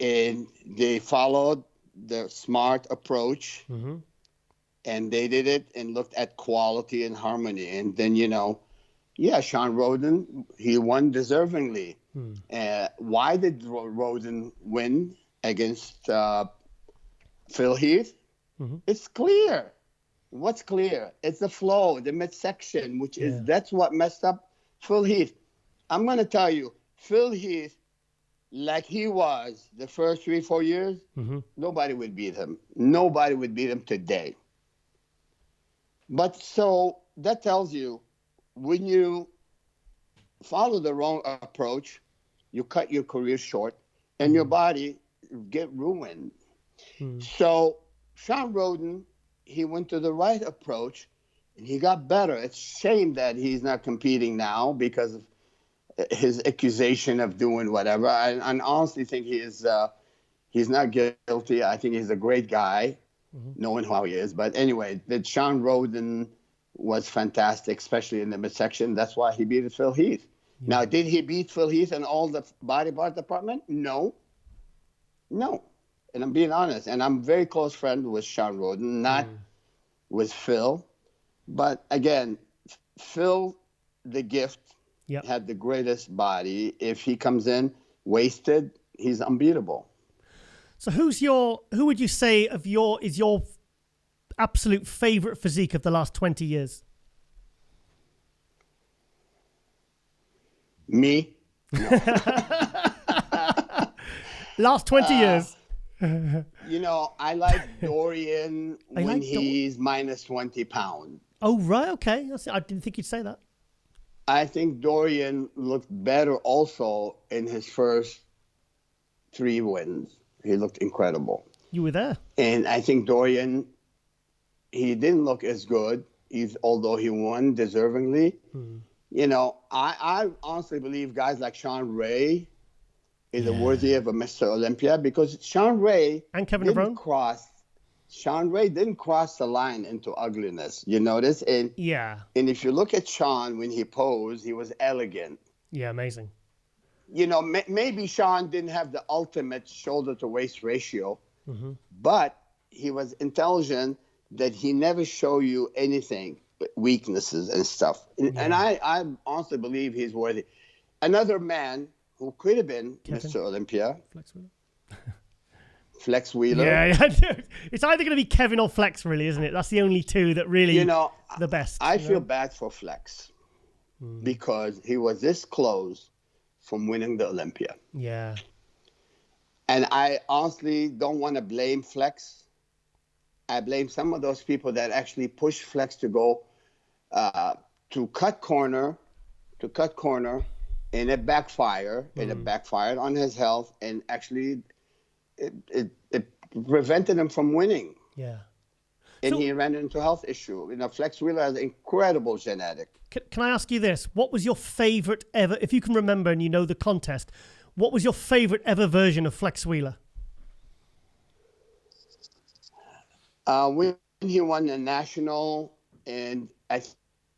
And they followed the smart approach, and they did it and looked at quality and harmony. And then, you know, Sean Roden, he won deservingly. Why did Roden win against Phil Heath? It's clear. What's clear? It's the flow, the midsection, which is, that's what messed up Phil Heath. I'm going to tell you, Phil Heath, like he was the first 3-4 years, nobody would beat him. Nobody would beat him today. But so that tells you, when you follow the wrong approach, you cut your career short and your body get ruined. So Sean Roden, he went to the right approach and he got better. It's a shame that he's not competing now because of his accusation of doing whatever. I honestly think he's not guilty. I think he's a great guy, knowing how he is. But anyway, that Sean Roden was fantastic, especially in the midsection. That's why he beat Phil Heath. Now, did he beat Phil Heath in all the body part department? No. And I'm being honest. And I'm very close friend with Sean Roden, not with Phil. But again, Phil, the gift, had the greatest body. If he comes in wasted, he's unbeatable. So who would you say is your absolute favorite physique of the last 20 years? Me? No. Last 20 years. You know, I like Dorian when he's minus 20 pounds. Oh, right. Okay. I didn't think you'd say that. I think Dorian looked better also in his first 3 wins. He looked incredible. You were there. And I think Dorian, he didn't look as good, although he won deservingly. You know, I honestly believe guys like Sean Ray is worthy of a Mr. Olympia, because Sean Ray and Kevin DeBrone didn't cross the line into ugliness. You notice? And if you look at Sean when he posed, he was elegant. Yeah, amazing. You know, maybe Sean didn't have the ultimate shoulder to waist ratio, but he was intelligent that he never show you anything but weaknesses and stuff. And I honestly believe he's worthy. Another man who could have been Mr. Olympia, Flex Wheeler. Yeah. It's either going to be Kevin or Flex, really, isn't it? That's the only two that really, the best. I feel bad for Flex because he was this close from winning the Olympia. Yeah. And I honestly don't want to blame Flex. I blame some of those people that actually push Flex to go to cut corner, and it backfired. And it backfired on his health, and actually it prevented him from winning. Yeah. And he ran into a health issue. Flex Wheeler has incredible genetic. Can I ask you this? What was your favorite ever, if you can remember and you know the contest, what was your favorite ever version of Flex Wheeler? When he won the national, and I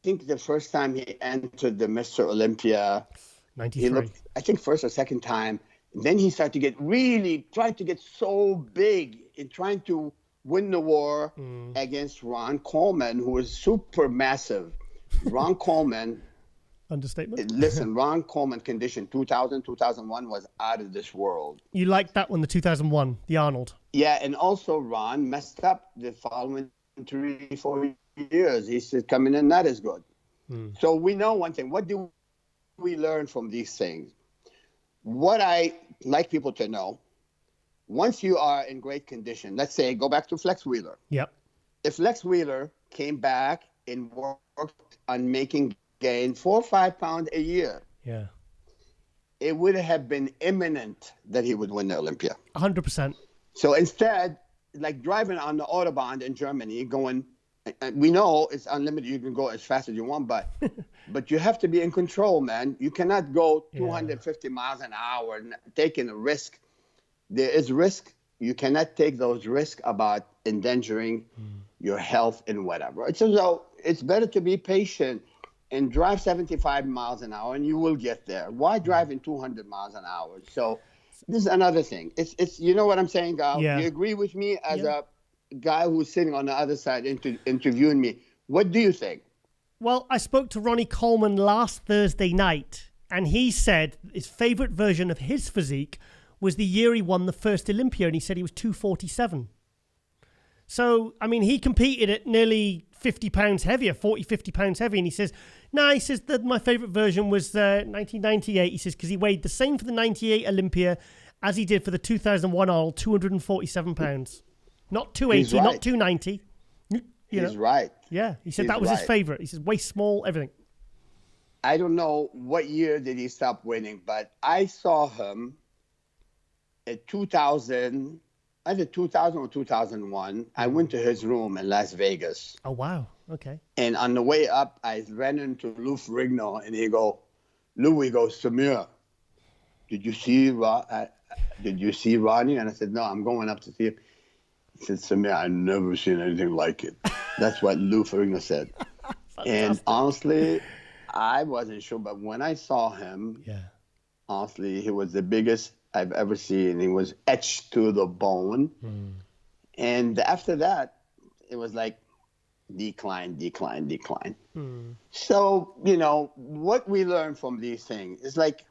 think the first time he entered the Mr Olympia, 93. He looked, I think, first or second time. Then he started to trying to get so big in trying to win the war against Ron Coleman, who was super massive. Ron Coleman. Understatement. Listen, Ron Coleman condition 2000, 2001 was out of this world. You liked that one, the 2001, the Arnold. Yeah, and also Ron messed up the following 3-4 years. He's coming in not as good. So we know one thing. What do we learn from these things? What I like people to know, once you are in great condition, let's say go back to Flex Wheeler. Yep. If Flex Wheeler came back and worked on making gain 4 or 5 pounds a year, it would have been imminent that he would win the Olympia. 100%. So instead, like driving on the Autobahn in Germany, going, we know it's unlimited. You can go as fast as you want, but you have to be in control, man. You cannot go 250 miles an hour and taking a risk. There is risk. You cannot take those risks about endangering your health and whatever. So it's better to be patient and drive 75 miles an hour, and you will get there. Why drive in 200 miles an hour? So this is another thing. It's you know what I'm saying, Gal? You agree with me as a guy who's sitting on the other side interviewing me? What do you think? Well, I spoke to Ronnie Coleman last Thursday night, and he said his favorite version of his physique was the year he won the first Olympia, and he said he was 247. So, I mean, he competed at nearly 50 pounds heavier, 40, 50 pounds heavy. And he says, he says that my favorite version was 1998. He says, because he weighed the same for the 98 Olympia as he did for the 2001 Arnold, 247 pounds. Not 280, not 290. He's right. Yeah, he said that was his favorite. He says, waist small, everything. I don't know what year did he stop winning, but I saw him at 2000, either 2000 or 2001. I went to his room in Las Vegas. Oh, wow. Okay. And on the way up, I ran into Lou Ferrigno, and he goes, Samir, did you see Ronnie? And I said, no, I'm going up to see him. He said, Samir, I've never seen anything like it. That's what Lou Ferrigno said. And honestly, I wasn't sure, but when I saw him, honestly, he was the biggest I've ever seen. He was etched to the bone. And after that, it was like decline. So, what we learn from these things is like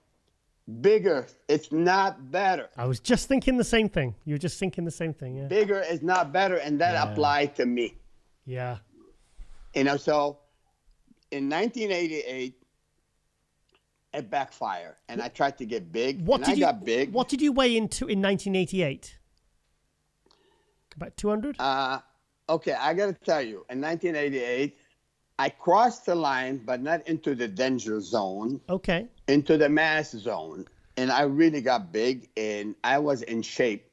bigger, it's not better. I was just thinking the same thing. You were just thinking the same thing, yeah. Bigger is not better, and that applied to me. Yeah. So in 1988, it backfired, and I tried to get big, I got big. What did you weigh in 1988? About 200? Okay, I got to tell you, in 1988, I crossed the line, but not into the danger zone. Okay. Into the mass zone, and I really got big, and I was in shape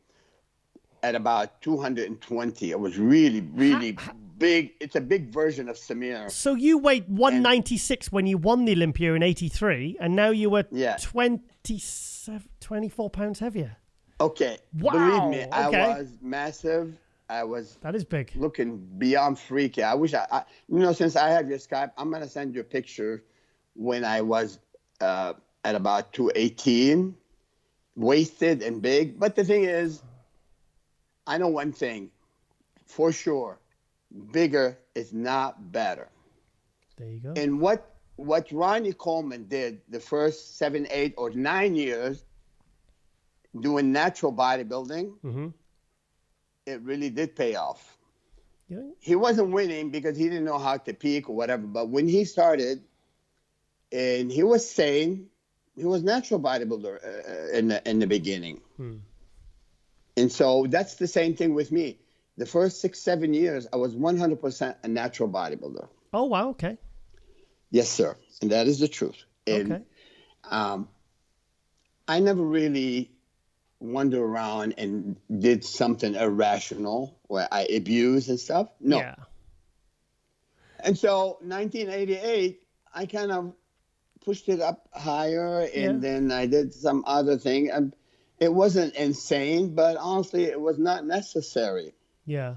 at about 220. I was really, really big. It's a big version of Samir. So you weighed 196 when you won the Olympia in 83, and now you were 24 pounds heavier. Okay. Wow. Believe me, I was massive. That is big. Looking beyond freaky. I wish since I have your Skype, I'm going to send you a picture when I was at about 218, wasted and big. But the thing is, I know one thing for sure. Bigger is not better. There you go. And what Ronnie Coleman did the first 7, 8, or 9 years doing natural bodybuilding, it really did pay off. Yeah. He wasn't winning because he didn't know how to peak or whatever. But when he started, and he was sane, he was natural bodybuilder in the beginning. And so that's the same thing with me. The first 6-7 years, I was 100% a natural bodybuilder. Oh, wow. Okay. Yes, sir. And that is the truth. And, Okay. I never really wandered around and did something irrational where I abused and stuff. No. Yeah. And so 1988, I kind of pushed it up higher, and then I did some other thing. And it wasn't insane, but honestly, it was not necessary. Yeah.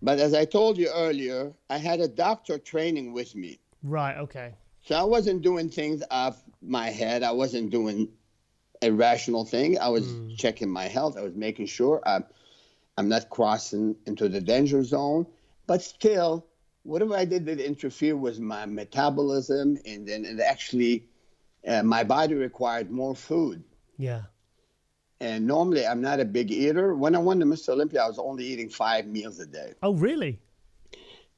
But as I told you earlier, I had a doctor training with me. Right. Okay. So I wasn't doing things off my head. I wasn't doing irrational thing. I was checking my health. I was making sure I'm not crossing into the danger zone. But still, whatever I did that interfered with my metabolism, and then it actually, my body required more food. Yeah. And normally I'm not a big eater. When I won the Mr. Olympia, I was only eating 5 meals a day. Oh, really?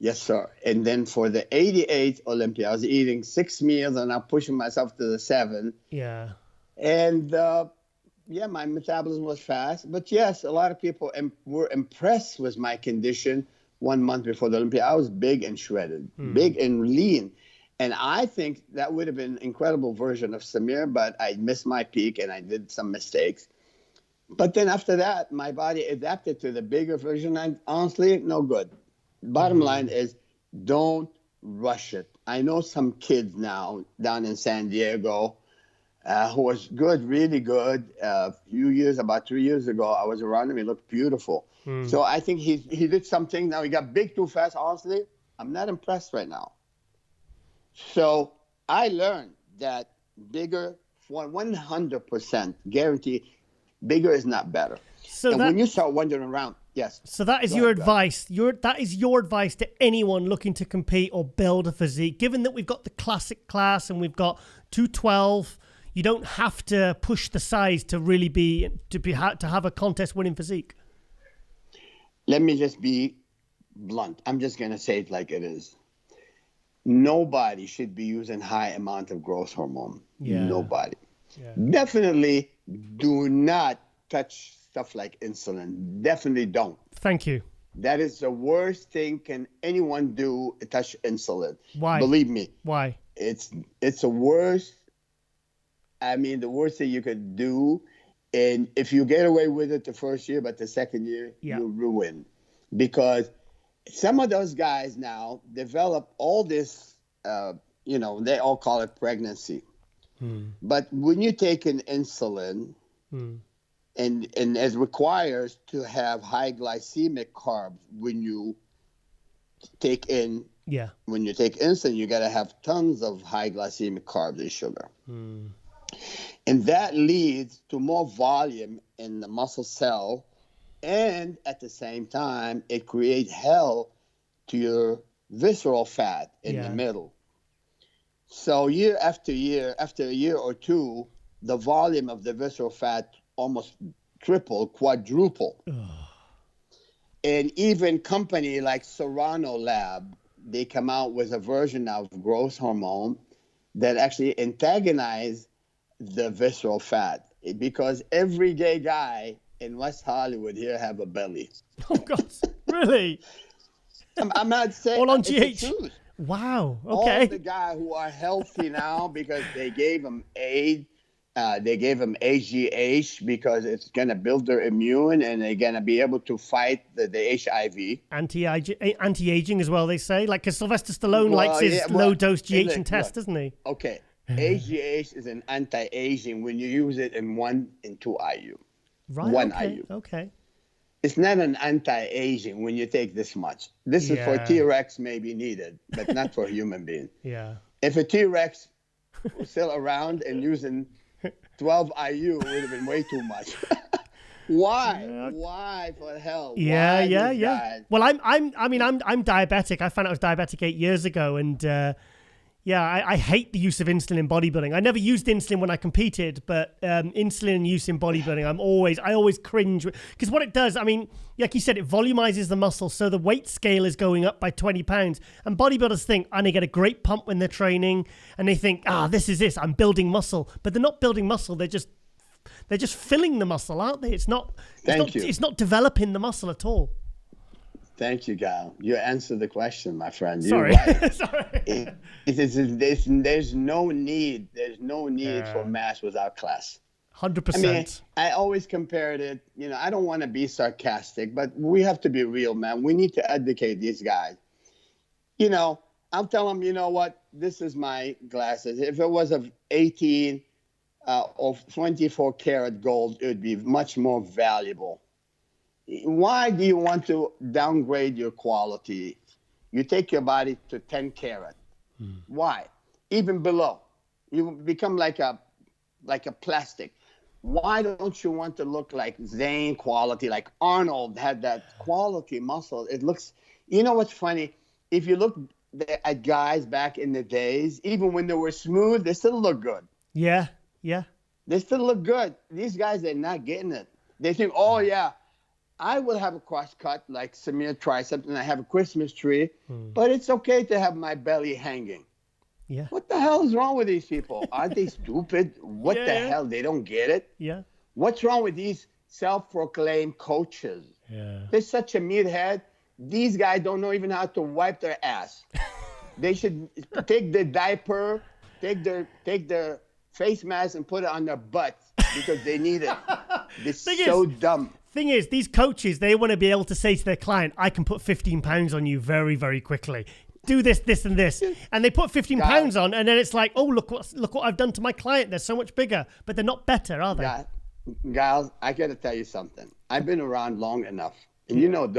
Yes, sir. And then for the 88 Olympia, I was eating 6 meals, and I'm pushing myself to the 7. Yeah. And my metabolism was fast. But yes, a lot of people were impressed with my condition 1 month before the Olympia. I was big and shredded, big and lean. And I think that would have been an incredible version of Samir, but I missed my peak and I did some mistakes. But then after that, my body adapted to the bigger version, and honestly, no good. Bottom line is, don't rush it. I know some kids now down in San Diego who was good, really good. About 3 years ago, I was around him. He looked beautiful. So I think he did something. Now he got big too fast. Honestly, I'm not impressed right now. So I learned that bigger, 100% guarantee, bigger is not better. So when you start wandering around, yes. So that is your advice. That is your advice to anyone looking to compete or build a physique. Given that we've got the classic class and we've got 212, you don't have to push the size to really to have a contest-winning physique. Let me just be blunt. I'm just gonna say it like it is. Nobody should be using high amount of growth hormone. Yeah. Nobody. Yeah. Definitely do not touch stuff like insulin. Definitely don't. Thank you. That is the worst thing can anyone do, touch insulin. Why? Believe me. Why? It's the worst. I mean, the worst thing you could do. And if you get away with it the first year, but the second year, you ruin. Because some of those guys now develop all this, they all call it pregnancy. But when you take an insulin, and it requires to have high glycemic carbs when you take in, when you take insulin, you got to have tons of high glycemic carbs and sugar. And that leads to more volume in the muscle cell, and at the same time, it creates hell to your visceral fat in the middle. So year after year, after a year or two, the volume of the visceral fat almost triple, quadruple. And even company like Serrano Lab, they come out with a version of growth hormone that actually antagonize the visceral fat, because every gay guy in West Hollywood here have a belly. Oh God, really? I'm not saying all on GH. Wow. Okay. All the guys who are healthy now because they gave them AIDS, they gave them HGH because it's gonna build their immune and they're gonna be able to fight the HIV. Anti-aging as well, they say. Like, because Sylvester Stallone likes his low-dose GH and test, doesn't he? Okay. HGH is an anti-aging when you use it in 1 and 2 IU. Right. 1 okay, IU. Okay. It's not an anti-aging when you take this much. This is for T-Rex maybe needed, but not for a human being. Yeah. If a T-Rex was still around and using 12 IU, it would have been way too much. Why? Why for hell? Yeah. Well, I'm diabetic. I found out I was diabetic 8 years ago, and Yeah, I hate the use of insulin in bodybuilding. I never used insulin when I competed, but insulin use in bodybuilding, I always cringe. Because what it does, I mean, like you said, it volumizes the muscle, so the weight scale is going up by 20 pounds. And bodybuilders think, and they get a great pump when they're training, and they think, this, I'm building muscle. But they're not building muscle, they're just filling the muscle, aren't they? It's not developing the muscle at all. Thank you, Gal. You answered the question, my friend. Sorry. You're right. Sorry. There's no need. There's no need for mass without class. 100%. I mean, I always compared it. You know, I don't want to be sarcastic, but we have to be real, man. We need to educate these guys. You know, I'll tell them, you know what? This is my glasses. If it was of 18 or 24 karat gold, it would be much more valuable. Why do you want to downgrade your quality? You take your body to 10 karat. Why? Even below, you become like a plastic. Why don't you want to look like Zane quality, like Arnold had that quality muscle? It looks, you know what's funny? If you look at guys back in the days, even when they were smooth, they still look good. Yeah. They still look good. These guys, they're not getting it. They think, oh yeah, I will have a cross cut like Samir tricep and I have a Christmas tree, but it's okay to have my belly hanging. Yeah. What the hell is wrong with these people? Are they stupid? What the hell? They don't get it? Yeah. What's wrong with these self-proclaimed coaches? Yeah. They're such a meathead. These guys don't know even how to wipe their ass. They should take the diaper, take their face mask and put it on their butt because they need it. They're so dumb. Thing is, these coaches, they want to be able to say to their client, I can put 15 pounds on you very, very quickly. Do this, this, and this. And they put 15 pounds on, and then it's like, oh, look what I've done to my client. They're so much bigger. But they're not better, are they? Giles, I got to tell you something. I've been around long enough. And you know,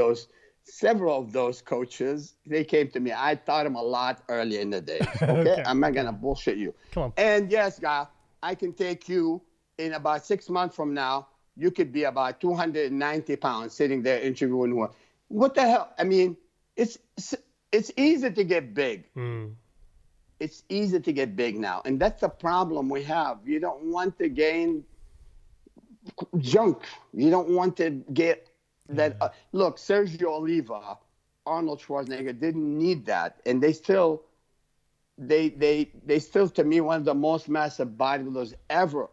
several of those coaches, they came to me. I taught them a lot early in the day. Okay? I'm not going to bullshit you. Come on. And yes, Giles, I can take you in about 6 months from now. You could be about 290 pounds sitting there interviewing one. What the hell? I mean, it's easy to get big. It's easy to get big now. And that's the problem we have. You don't want to gain junk. You don't want to get that. Look, Sergio Oliva, Arnold Schwarzenegger didn't need that. And they still, to me, one of the most massive bodybuilders ever.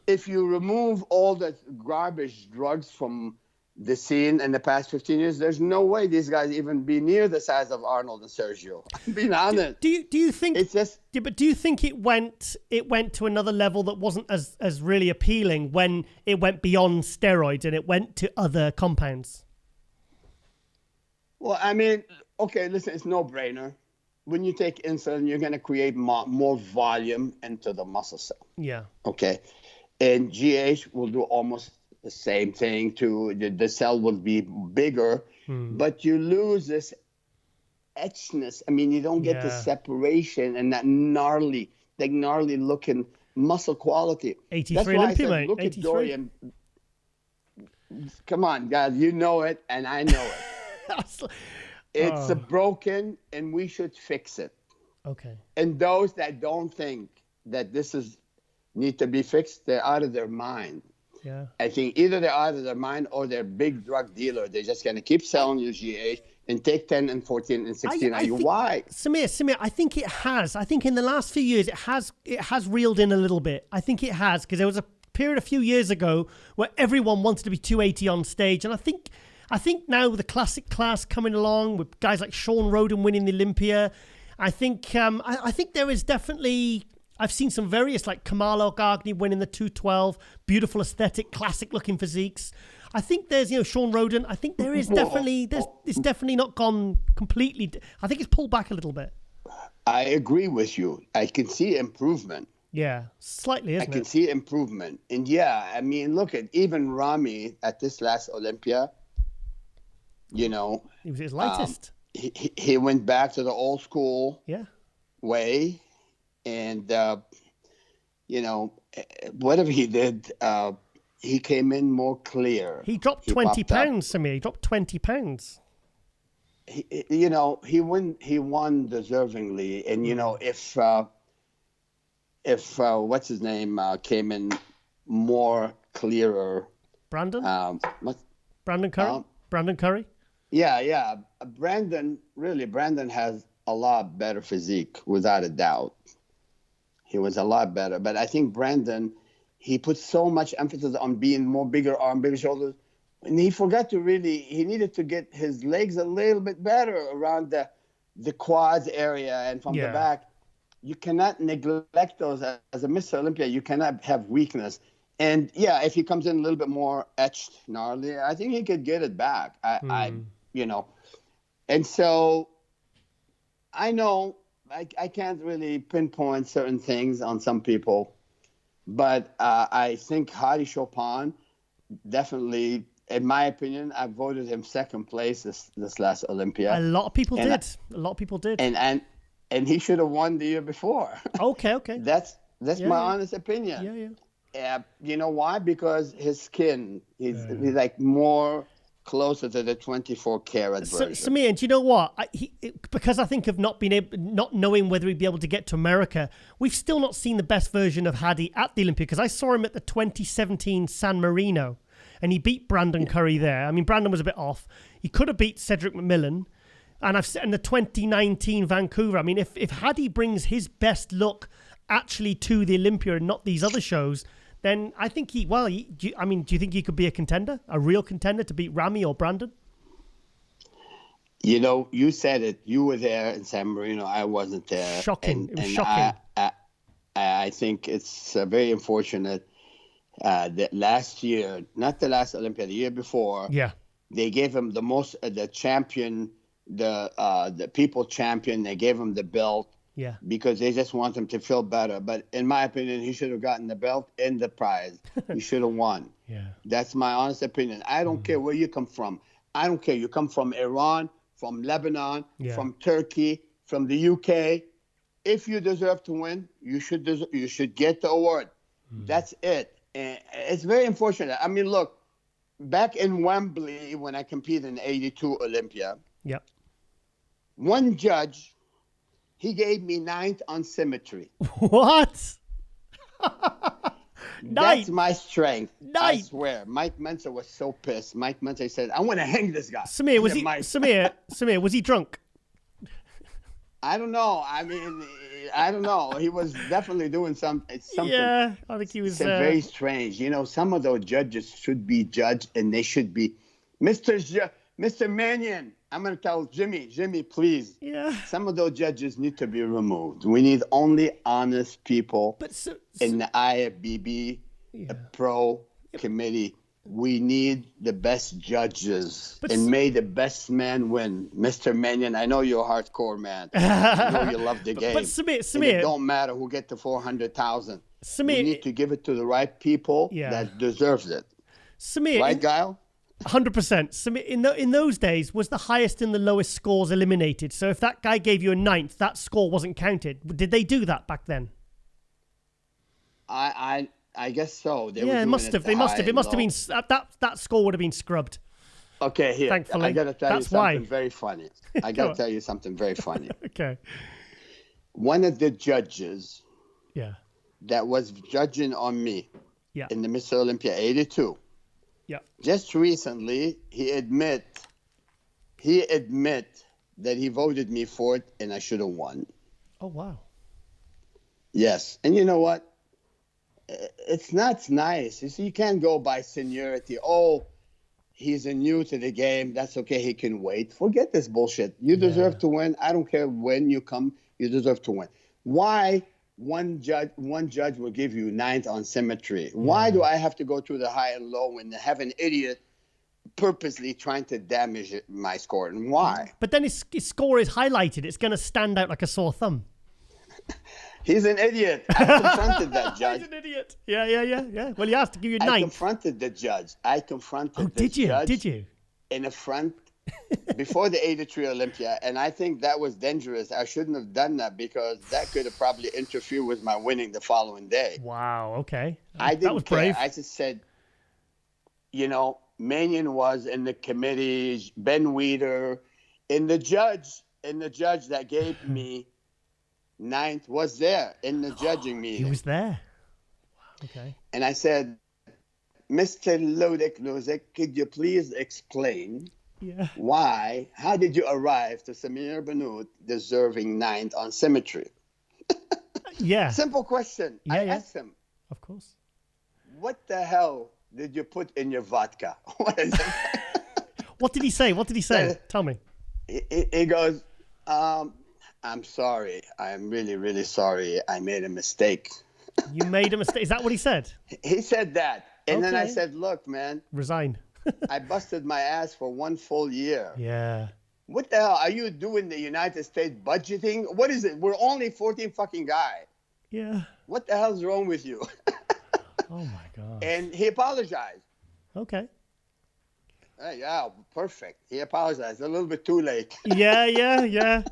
If you remove all the garbage drugs from the scene in the past 15 years, there's no way these guys even be near the size of Arnold and Sergio. I'm being honest. Do you think it's just? Yeah, but do you think it went to another level that wasn't as really appealing when it went beyond steroids and it went to other compounds? Well, I mean, okay, listen, it's no brainer. When you take insulin, you're going to create more volume into the muscle cell. Yeah. Okay. And GH will do almost the same thing too. The cell will be bigger, but you lose this etchness. I mean, you don't get the separation and that gnarly looking muscle quality. 83 That's why Olympia, I said, mate. look 83. at Dorian. Come on, guys, you know it, and I know it. It's broken, and we should fix it. Okay. And those that don't think that this need to be fixed, they're out of their mind. Yeah. I think either they're out of their mind or they're a big drug dealer. They're just going to keep selling you GH and take 10 and 14 and 16. Why? Samir, I think it has. I think in the last few years it has reeled in a little bit. I think it has, because there was a period a few years ago where everyone wanted to be 280 on stage, and I think now with the classic class coming along with guys like Sean Roden winning the Olympia, I think there is definitely. I've seen some various, like Kamalo Gargny winning the 212, beautiful aesthetic, classic looking physiques. I think there's, Sean Roden. I think there is definitely, it's definitely not gone completely. I think it's pulled back a little bit. I agree with you. I can see improvement. Yeah, slightly, isn't it? I can see improvement. And yeah, I mean, look at even Rami at this last Olympia, he was his lightest. He went back to the old school way. And, whatever he did, he came in more clear. He dropped 20 pounds, Samir. He dropped 20 pounds. he won deservingly. And, if what's his name came in more clearer. Brandon? What? Brandon Curry? Brandon Curry? Yeah. Brandon has a lot better physique, without a doubt. He was a lot better. But I think Brandon, he put so much emphasis on being more bigger arm, bigger shoulders. And he forgot he needed to get his legs a little bit better around the quads area and from the back. You cannot neglect those. As a Mr. Olympia, you cannot have weakness. And if he comes in a little bit more etched, gnarly, I think he could get it back. And so I know I can't really pinpoint certain things on some people, but I think Hadi Chopin definitely, in my opinion, I voted him second place this last Olympia. A lot of people did. And he should have won the year before. Okay. That's my honest opinion. Yeah. You know why? Because his skin, he's like more closer to the 24 karat version. Samir, and do you know what? Because I think of not knowing whether he'd be able to get to America, we've still not seen the best version of Hadi at the Olympia, because I saw him at the 2017 San Marino and he beat Brandon Curry there. I mean, Brandon was a bit off. He could have beat Cedric McMillan. And I've said in the 2019 Vancouver, I mean, if Hadi brings his best look actually to the Olympia and not these other shows, then I think do you think he could be a contender, a real contender to beat Ramy or Brandon? You said it. You were there in San Marino. I wasn't there. Shocking. It was shocking. I think it's very unfortunate that last year, not the last Olympia, the year before, they gave him the champion, the people champion. They gave him the belt. Yeah. Because they just want him to feel better. But in my opinion, he should have gotten the belt and the prize. He should have won. Yeah. That's my honest opinion. I don't care where you come from. I don't care. You come from Iran, from Lebanon, from Turkey, from the UK. If you deserve to win, you should get the award. That's it. And it's very unfortunate. I mean, look, back in Wembley when I competed in '82 Olympia, one judge, he gave me 9th on symmetry. What? That's my strength. I swear. Mike Mensa was so pissed. Mike Mensa said, "I want to hang this guy." Samir, was he drunk? I don't know. I mean, I don't know. He was definitely doing something. Yeah, I think he was. It's very strange. Some of those judges should be judged, and they should be, Mr. Mannion. I'm going to tell Jimmy, please. Yeah. Some of those judges need to be removed. We need only honest people in the IFBB, the pro committee. We need the best judges. And may the best man win. Mr. Mannion, I know you're a hardcore man. I know you love the game. But Samir, it don't matter who get the 400,000. Samir, we need to give it to the right people that deserves it. Samir, right, Guile? 100%. In those days, was the highest and the lowest scores eliminated? So if that guy gave you a 9th, that score wasn't counted. Did they do that back then? I guess so. It must have. It must have been that score would have been scrubbed. Okay, here. Thankfully, I got to tell you something very funny. I got to tell you something very funny. Okay. One of the judges, that was judging on me, in the Mr. Olympia '82. Yeah. Just recently, he admit that he voted me for it and I should have won. Oh, wow. Yes. And you know what? It's not nice. You see, you can't go by seniority. Oh, he's new to the game. That's okay. He can wait. Forget this bullshit. You deserve to win. I don't care when you come. You deserve to win. Why? One judge will give you 9th on symmetry. Why do I have to go through the high and low and have an idiot purposely trying to damage my score? And why? But then his score is highlighted. It's going to stand out like a sore thumb. He's an idiot. I confronted that judge. He's an idiot. Yeah. Well, he has to give you 9th. I confronted the judge. Did you? In a front before the '83 Olympia, and I think that was dangerous. I shouldn't have done that because that could have probably interfered with my winning the following day. Wow. Okay. I didn't that was care. brave. I just said, Mannion was in the committee, Ben Weider, And the judge that gave me 9th was there in the judging meeting. He was there. Okay. And I said, Mr. Lodek, could you please explain how did you arrive to Samir Bannout deserving 9th on symmetry? Yeah. Simple question. I asked him. Of course. What the hell did you put in your vodka? What is it? What did he say? Tell me. He goes, I'm sorry. I'm really, really sorry. I made a mistake. You made a mistake. Is that what he said? He said that. And then I said, look, man. Resign. I busted my ass for 1 full year. Yeah. What the hell? Are you doing the United States budgeting? What is it? We're only 14 fucking guys. Yeah. What the hell's wrong with you? Oh, my God. And he apologized. Okay. Yeah, perfect. He apologized. A little bit too late. Yeah.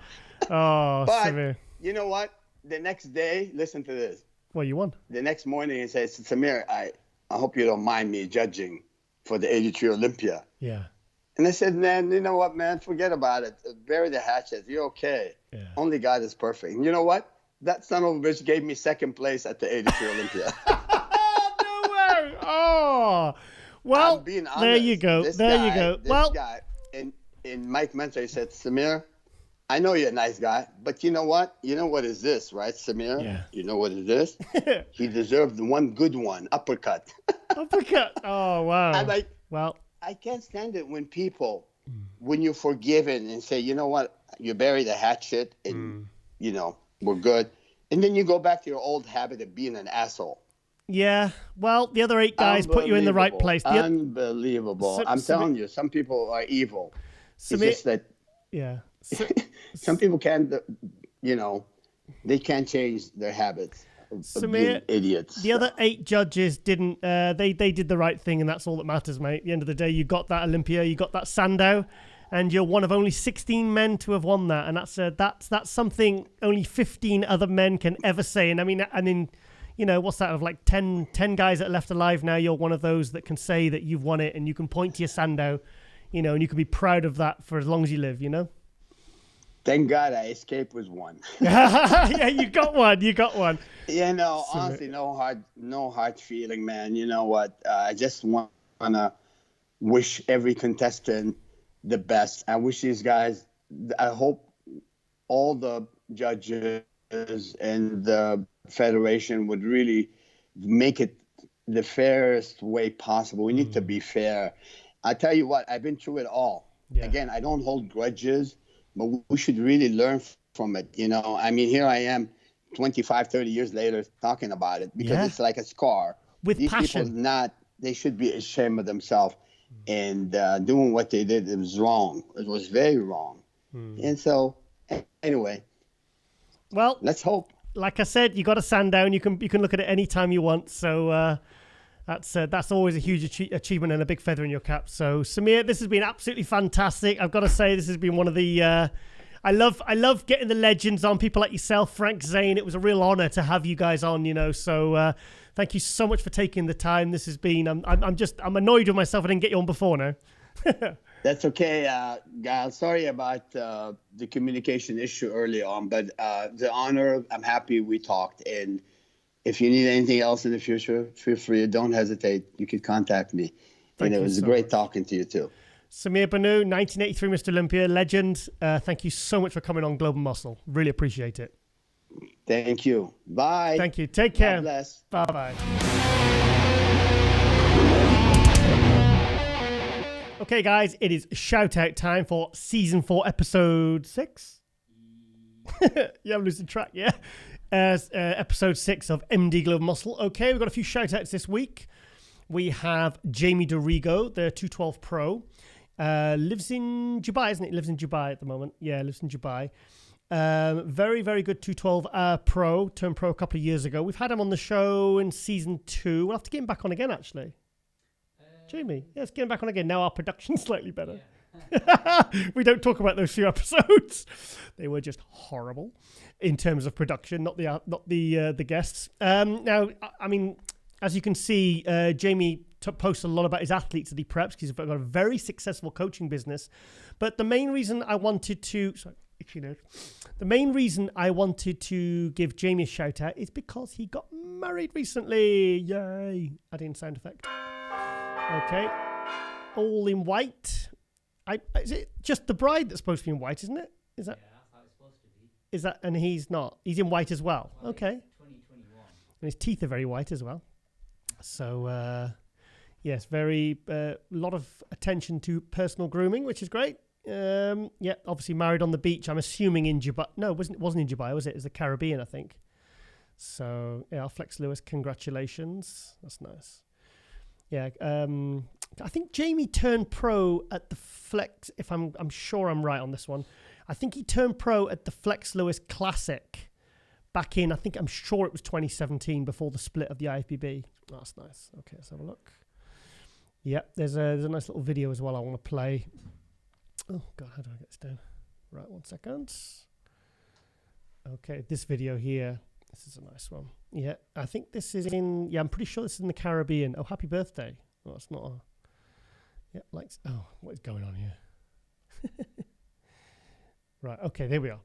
Oh, but Samir. You know what? The next day, listen to this. Well, you won. The next morning, he says, Samir, I hope you don't mind me judging for the 83 Olympia. Yeah. And I said, man, you know what, man? Forget about it. Bury the hatchet. You're okay. Yeah. Only God is perfect. And you know what? That son of a bitch gave me 2nd place at the 83 Olympia. No way. Oh. Well, I'm being honest. There you go. This guy, and Mike Mentor said, Samir, I know you're a nice guy, but you know what? You know what is this, right, Samir? Yeah. You know what is this? He deserved one good one, uppercut. Uppercut. Oh, wow. I'm like, well, I can't stand it when people, when you're forgiven and say, you know what, you bury the hatchet and, you know, we're good. And then you go back to your old habit of being an asshole. Yeah. Well, the other 8 guys put you in the right place. Unbelievable. I'm telling you, some people are evil. It's just that some people can't, you know, they can't change their habits of being idiots. The other 8 judges didn't. They did the right thing, and that's all that matters, mate. At the end of the day, you got that Olympia, you got that Sandow, and you're one of only 16 men to have won that, and that's something only 15 other men can ever say. And I mean, you know, what's that of like 10 guys that are left alive now? You're one of those that can say that you've won it, and you can point to your Sandow, you know, and you can be proud of that for as long as you live, you know? Thank God I escaped with one. Yeah, you got one. You know, honestly, no hard feeling, man. You know what? I just want to wish every contestant the best. I wish these guys, I hope all the judges and the federation would really make it the fairest way possible. We need to be fair. I tell you what, I've been through it all. Yeah. Again, I don't hold grudges, but we should really learn from it. You know, I mean, here I am 25, 30 years later talking about it because it's like a scar. With These passion. people they should be ashamed of themselves and doing what they did. It was wrong. It was very wrong. And so, anyway, well, let's hope. Like I said, you got a Sandown. You can look at it any time you want. So that's always a huge achievement and a big feather in your cap. So Samir, this has been absolutely fantastic. I've got to say, this has been one of the. I love getting the legends on, people like yourself, Frank Zane. It was a real honor to have you guys on. You know, so thank you so much for taking the time. This has been. I'm annoyed with myself. I didn't get you on before now. That's okay, Giles. Sorry about the communication issue early on, but the honor, I'm happy we talked. And if you need anything else in the future, feel free. Don't hesitate. You can contact me. And it was great talking to you, too. Samir Bannout, 1983 Mr. Olympia, legend. Thank you so much for coming on Global Muscle. Really appreciate it. Thank you. Bye. Thank you. Take care. God bless. Bye-bye. Okay, guys, it is shout-out time for Season 4, Episode 6. Yeah, I'm losing track, yeah. Episode 6 of MD Global Muscle. Okay, we've got a few shout-outs this week. We have Jamie Dorigo, the 212 Pro. Lives in Dubai, isn't it? Lives in Dubai at the moment. Yeah, lives in Dubai. Very, very good 212 Pro. Turned pro a couple of years ago. We've had him on the show in Season 2. We'll have to get him back on again, actually. Jamie, let's get him back on again. Now our production's slightly better. Yeah. We don't talk about those few episodes. They were just horrible in terms of production, not the guests. Now, I mean, as you can see, Jamie posts a lot about his athletes that he preps because he's got a very successful coaching business. But the main reason I wanted to, the main reason I wanted to give Jamie a shout out is because he got married recently. Yay! Adding sound effect. Okay, all in white. Is it just the bride that's supposed to be in white, isn't it? Is that? Yeah, that's how it's supposed to be. Is that? And he's not. He's in white as well. Okay. 2021. And his teeth are very white as well. So, yes, very lot of attention to personal grooming, which is great. Yeah, obviously married on the beach. I'm assuming in Dubai. No, it wasn't in Dubai, was it? It was the Caribbean, I think. So, yeah, Flex Lewis, congratulations. That's nice. Yeah, I think Jamie turned pro at the Flex. If I'm sure I'm right on this one. I think he turned pro at the Flex Lewis Classic back in. I'm sure it was 2017 before the split of the IFBB. Oh, that's nice. Okay, let's have a look. Yeah, there's a nice little video as well I want to play. Oh God, how do I get this down? Right, 1 second. Okay, this video here. This is a nice one. Yeah, I think this is in. Yeah, I'm pretty sure this is in the Caribbean. Oh, happy birthday! Oh, it's not. Yeah, lights. Oh, what is going on here? Right. Okay, there we are.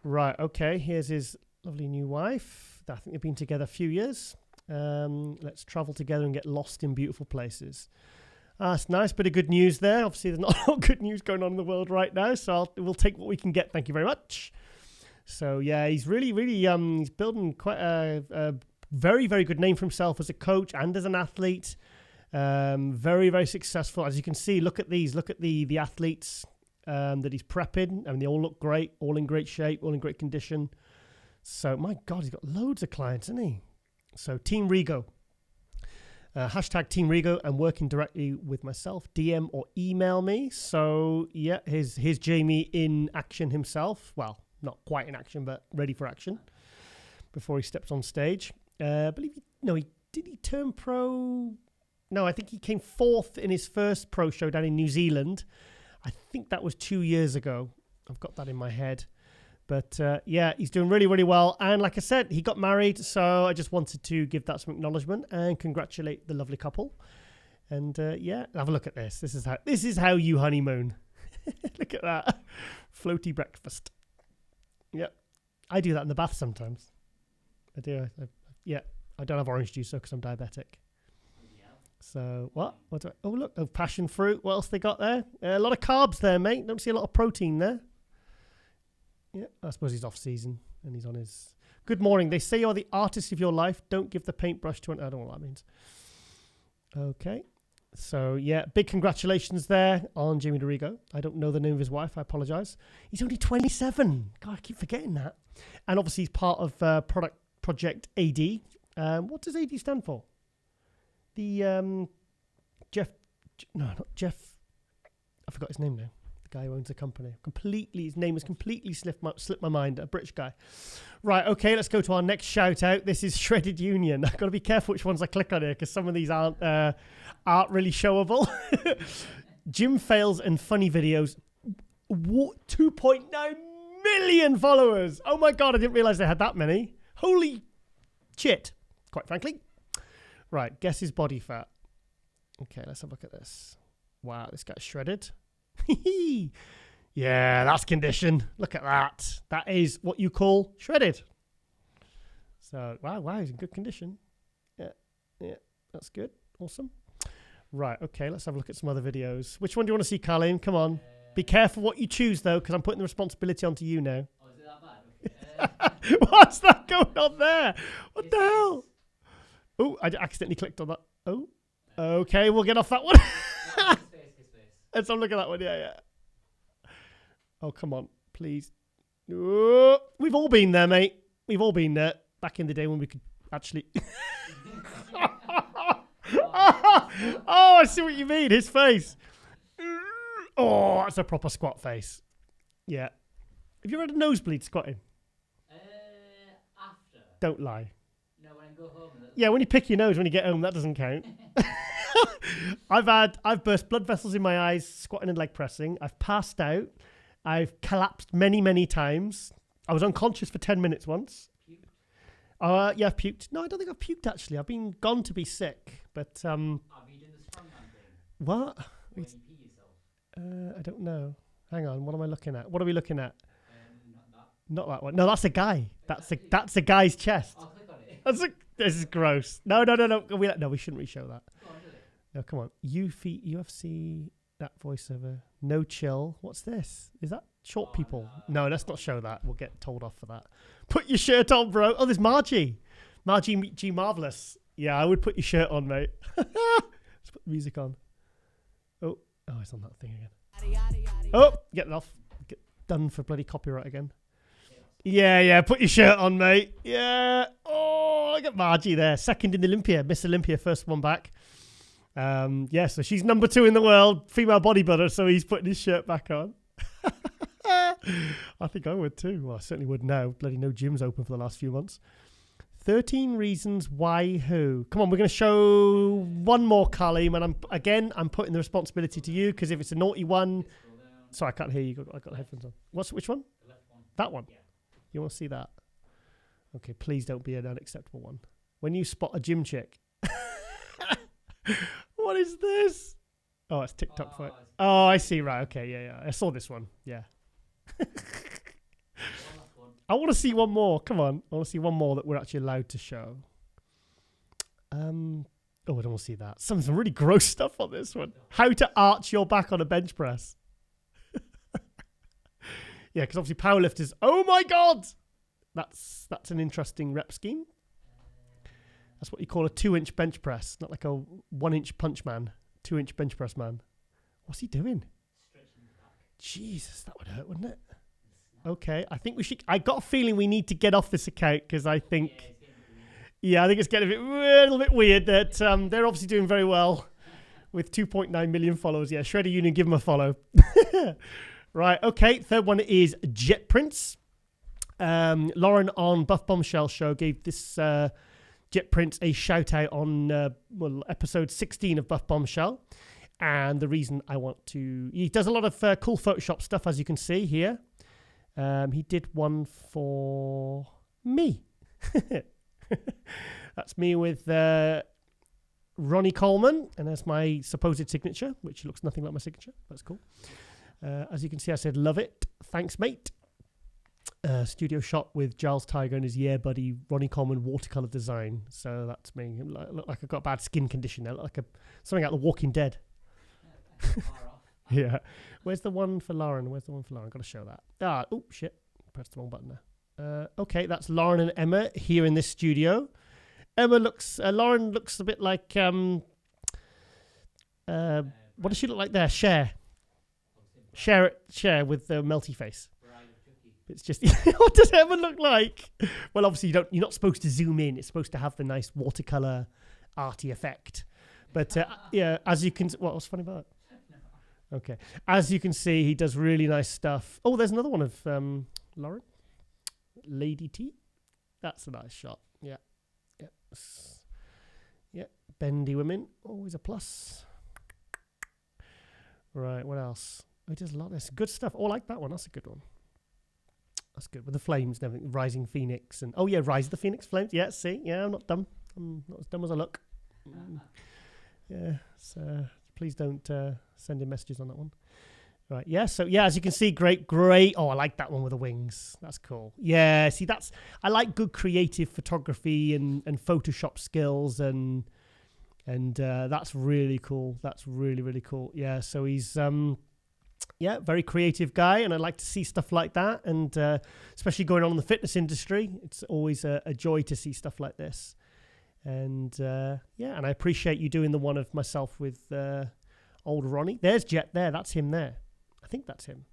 Right. Okay, here's his lovely new wife. I think they've been together a few years. Let's travel together and get lost in beautiful places. That's nice. Bit of good news there. Obviously, there's not a lot of good news going on in the world right now, so we'll take what we can get. Thank you very much. So, yeah, he's really, he's building quite a very, very good name for himself as a coach and as an athlete. Very, very successful. As you can see, look at these. Look at the athletes that he's prepping. I mean, they all look great, all in great shape, all in great condition. So, my God, he's got loads of clients, hasn't he? So, Team Rigo. Hashtag Team Rigo. I'm working directly with myself. DM or email me. So, yeah, here's Jamie in action himself. Well, not quite in action, but ready for action before he steps on stage. I believe did he turn pro? No, I think he came fourth in his first pro show down in New Zealand. I think that was 2 years ago. I've got that in my head. But, yeah, he's doing really, really well. And like I said, he got married. So I just wanted to give that some acknowledgement and congratulate the lovely couple. And, yeah, have a look at this. This is how you honeymoon. Look at that. Floaty breakfast. Yep. I do that in the bath sometimes. I do. I don't have orange juice, though, because I'm diabetic. So, what? Oh, look. Oh, passion fruit. What else they got there? A lot of carbs there, mate. Don't see a lot of protein there. Yeah, I suppose he's off season and he's on his... Good morning. They say you're the artist of your life. Don't give the paintbrush to an... I don't know what that means. Okay. So, yeah, big congratulations there on Jamie DeRigo. I don't know the name of his wife. I apologise. He's only 27. God, I keep forgetting that. And obviously he's part of Project AD. What does AD stand for? The Jeff... No, not Jeff... I forgot his name now. The guy who owns the company. His name has completely slipped my mind. A British guy. Right, okay, let's go to our next shout out. This is Shredded Union. I've got to be careful which ones I click on here because some of these aren't really showable. Gym fails and funny videos. 2.9 million followers. Oh my God, I didn't realize they had that many. Holy shit, quite frankly. Right, guess his body fat. Okay, let's have a look at this. Wow, this guy's shredded. Yeah, that's condition. Look at that. That is what you call shredded. So, wow, he's in good condition. Yeah, that's good. Awesome. Right, okay, let's have a look at some other videos. Which one do you want to see, Colin? Come on. Be careful what you choose, though, because I'm putting the responsibility onto you now. Oh, is it that bad? Okay. What's that going on there? What the hell? Oh, I accidentally clicked on that. Oh, okay, we'll get off that one. His face. Let's have a look at that one. Yeah. Oh, come on, please. Oh, we've all been there, mate. We've all been there back in the day when we could actually... Oh, I see what you mean. His face. Oh, that's a proper squat face. Yeah. Have you ever had a nosebleed squatting? After. Don't lie. No, when I go home. Yeah, when you pick your nose when you get home, that doesn't count. I've burst blood vessels in my eyes squatting and leg pressing. I've passed out. I've collapsed many, many times. I was unconscious for 10 minutes once. Puked? Yeah, I've puked. No, I don't think I've puked actually. I've been gone to be sick, but Have you done What? When you pee yourself. I don't know. Hang on. What am I looking at? What are we looking at? Not that. Not that one. No, that's a guy. That's a guy's chest. I'll click on it. This is gross. No. We shouldn't re-show that. Go on, do it. No, come on. UFC, that voiceover. No chill. What's this? Is that short people? No, let's not show that. We'll get told off for that. Put your shirt on, bro. Oh, there's Margie. Margie G. Marvelous. Yeah, I would put your shirt on, mate. Let's put the music on. Oh, it's on that thing again. Oh, get it off. Get done for bloody copyright again. Yeah. Put your shirt on, mate. Yeah. Oh, I got Margie there. Second in Olympia. Miss Olympia, first one back. So she's number 2 in the world, female bodybuilder, so he's putting his shirt back on. I think I would too. Well, I certainly would now. Bloody no gym's open for the last few months. 13 reasons why who. Come on, we're going to show one more, Kaleem, and I'm putting the responsibility to you, because if it's a naughty one... Sorry, I can't hear you. I got the headphones on. Which one? The left one. That one? Yeah. You want to see that? Okay, please don't be an unacceptable one. When you spot a gym chick... What is this? Oh, it's TikTok for it. Oh, I see. Right. Okay. Yeah. I saw this one. Yeah. I want to see one more. Come on. I want to see one more that we're actually allowed to show. I don't want to see that. Some really gross stuff on this one. How to arch your back on a bench press. Yeah, because obviously powerlifters. Oh my God. That's an interesting rep scheme. That's what you call a 2-inch bench press, not like a 1-inch punch man. 2-inch bench press man. What's he doing? Jesus, that would hurt, wouldn't it? Okay, I think we should. I got a feeling we need to get off this account, because I think, I think it's getting a little bit weird that they're obviously doing very well with 2.9 million followers. Yeah, Shredder Union, give them a follow. Right. Okay. Third one is Jet Prince. Lauren on Buff Bombshell show gave this. Jet Prince a shout out on episode 16 of Buff Bombshell, and the reason I want to, he does a lot of cool Photoshop stuff, as you can see here. He did one for me. That's me with Ronnie Coleman, and that's my supposed signature, which looks nothing like my signature. That's cool. As you can see, I said love it, thanks mate. Studio shot with Giles Tiger and his buddy Ronnie Coleman watercolor design. So that's me. Look like I've got a bad skin condition there. Look like something out of The Walking Dead. Yeah. Where's the one for Lauren? I've got to show that. Oh shit! Pressed the wrong button there. Okay, that's Lauren and Emma here in this studio. Lauren looks a bit like what does she look like there? Cher with the melty face. It's just, what does Emma look like? Well, obviously you're not supposed to zoom in. It's supposed to have the nice watercolor arty effect. But as you can, what was funny about it? Okay, as you can see, he does really nice stuff. Oh, there's another one of Lauren, Lady T. That's a nice shot. Yeah. Bendy women, always a plus. Right, what else? Oh, he does a lot of this good stuff. Oh, I like that one. That's a good one. That's good, with the flames and everything. Rising Phoenix and Rise of the Phoenix Flames. Yeah, see, I'm not dumb. I'm not as dumb as I look. So please don't send in messages on that one. Right, so as you can see, great. Oh, I like that one with the wings. That's cool. Yeah, see, I like good creative photography and Photoshop skills, and that's really cool. That's really, really cool. Yeah, so he's very creative guy, and I like to see stuff like that, and especially going on in the fitness industry, it's always a joy to see stuff like this. And and I appreciate you doing the one of myself with old Ronnie. There's Jet there. That's him there. I think that's him.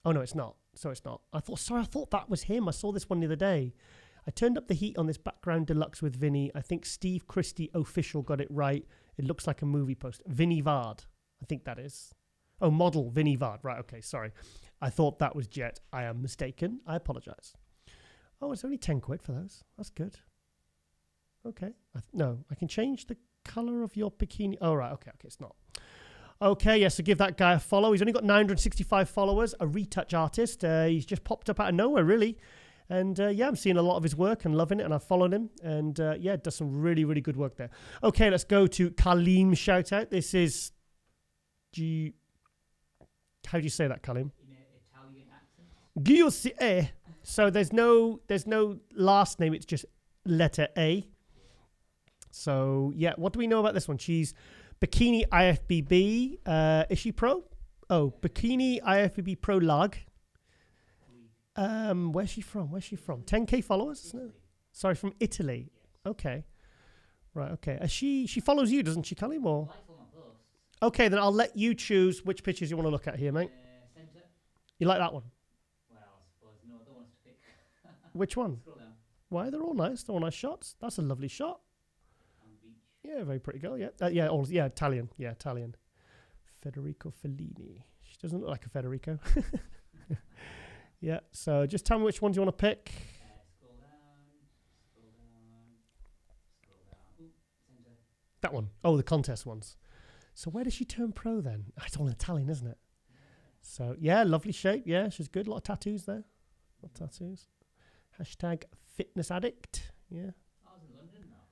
Oh no, it's not. So it's not. I thought that was him. I saw this one the other day. I turned up the heat on this background deluxe with Vinny. I think Steve Christie official got it right. It looks like a movie poster. Vinny Vard. I think that is. Oh, model Vinny Vard. Right, okay, sorry. I thought that was Jet. I am mistaken. I apologize. Oh, it's only 10 quid for those. That's good. Okay. I can change the color of your bikini. Oh, right, okay, it's not. Okay, so give that guy a follow. He's only got 965 followers, a retouch artist. He's just popped up out of nowhere, really. And I'm seeing a lot of his work and loving it, and I've followed him. And does some really, really good work there. Okay, let's go to Kaleem shout out. This is How do you say that, Kalim? In an Italian accent. Giuseppe. So there's no last name. It's just letter A. So yeah, what do we know about this one? She's bikini IFBB. Is she pro? Oh, bikini IFBB pro lag. Where's she from? 10K followers? No. Sorry, from Italy. Okay. Right. Okay. She follows you, doesn't she, Kalim? Or Likes all my posts. okay, then I'll let you choose which pictures you want to look at here, mate. Centre. You like that one? Well, I suppose no, I don't want us to pick. Which one? Scroll down. Why? They're all nice. They're all nice shots. That's a lovely shot. On the beach. Yeah, very pretty girl. Yeah, Italian. Yeah, Italian. Federico Fellini. She doesn't look like a Federico. Yeah. So just tell me which ones you want to pick. Scroll down. Scroll down. Scroll down. Ooh, centre. That one. Oh, the contest ones. So where does she turn pro then? Oh, it's all in Italian, isn't it? So yeah, lovely shape. Yeah, she's good. A lot of tattoos there. A lot of tattoos. Hashtag fitness addict. Yeah. I was in London now.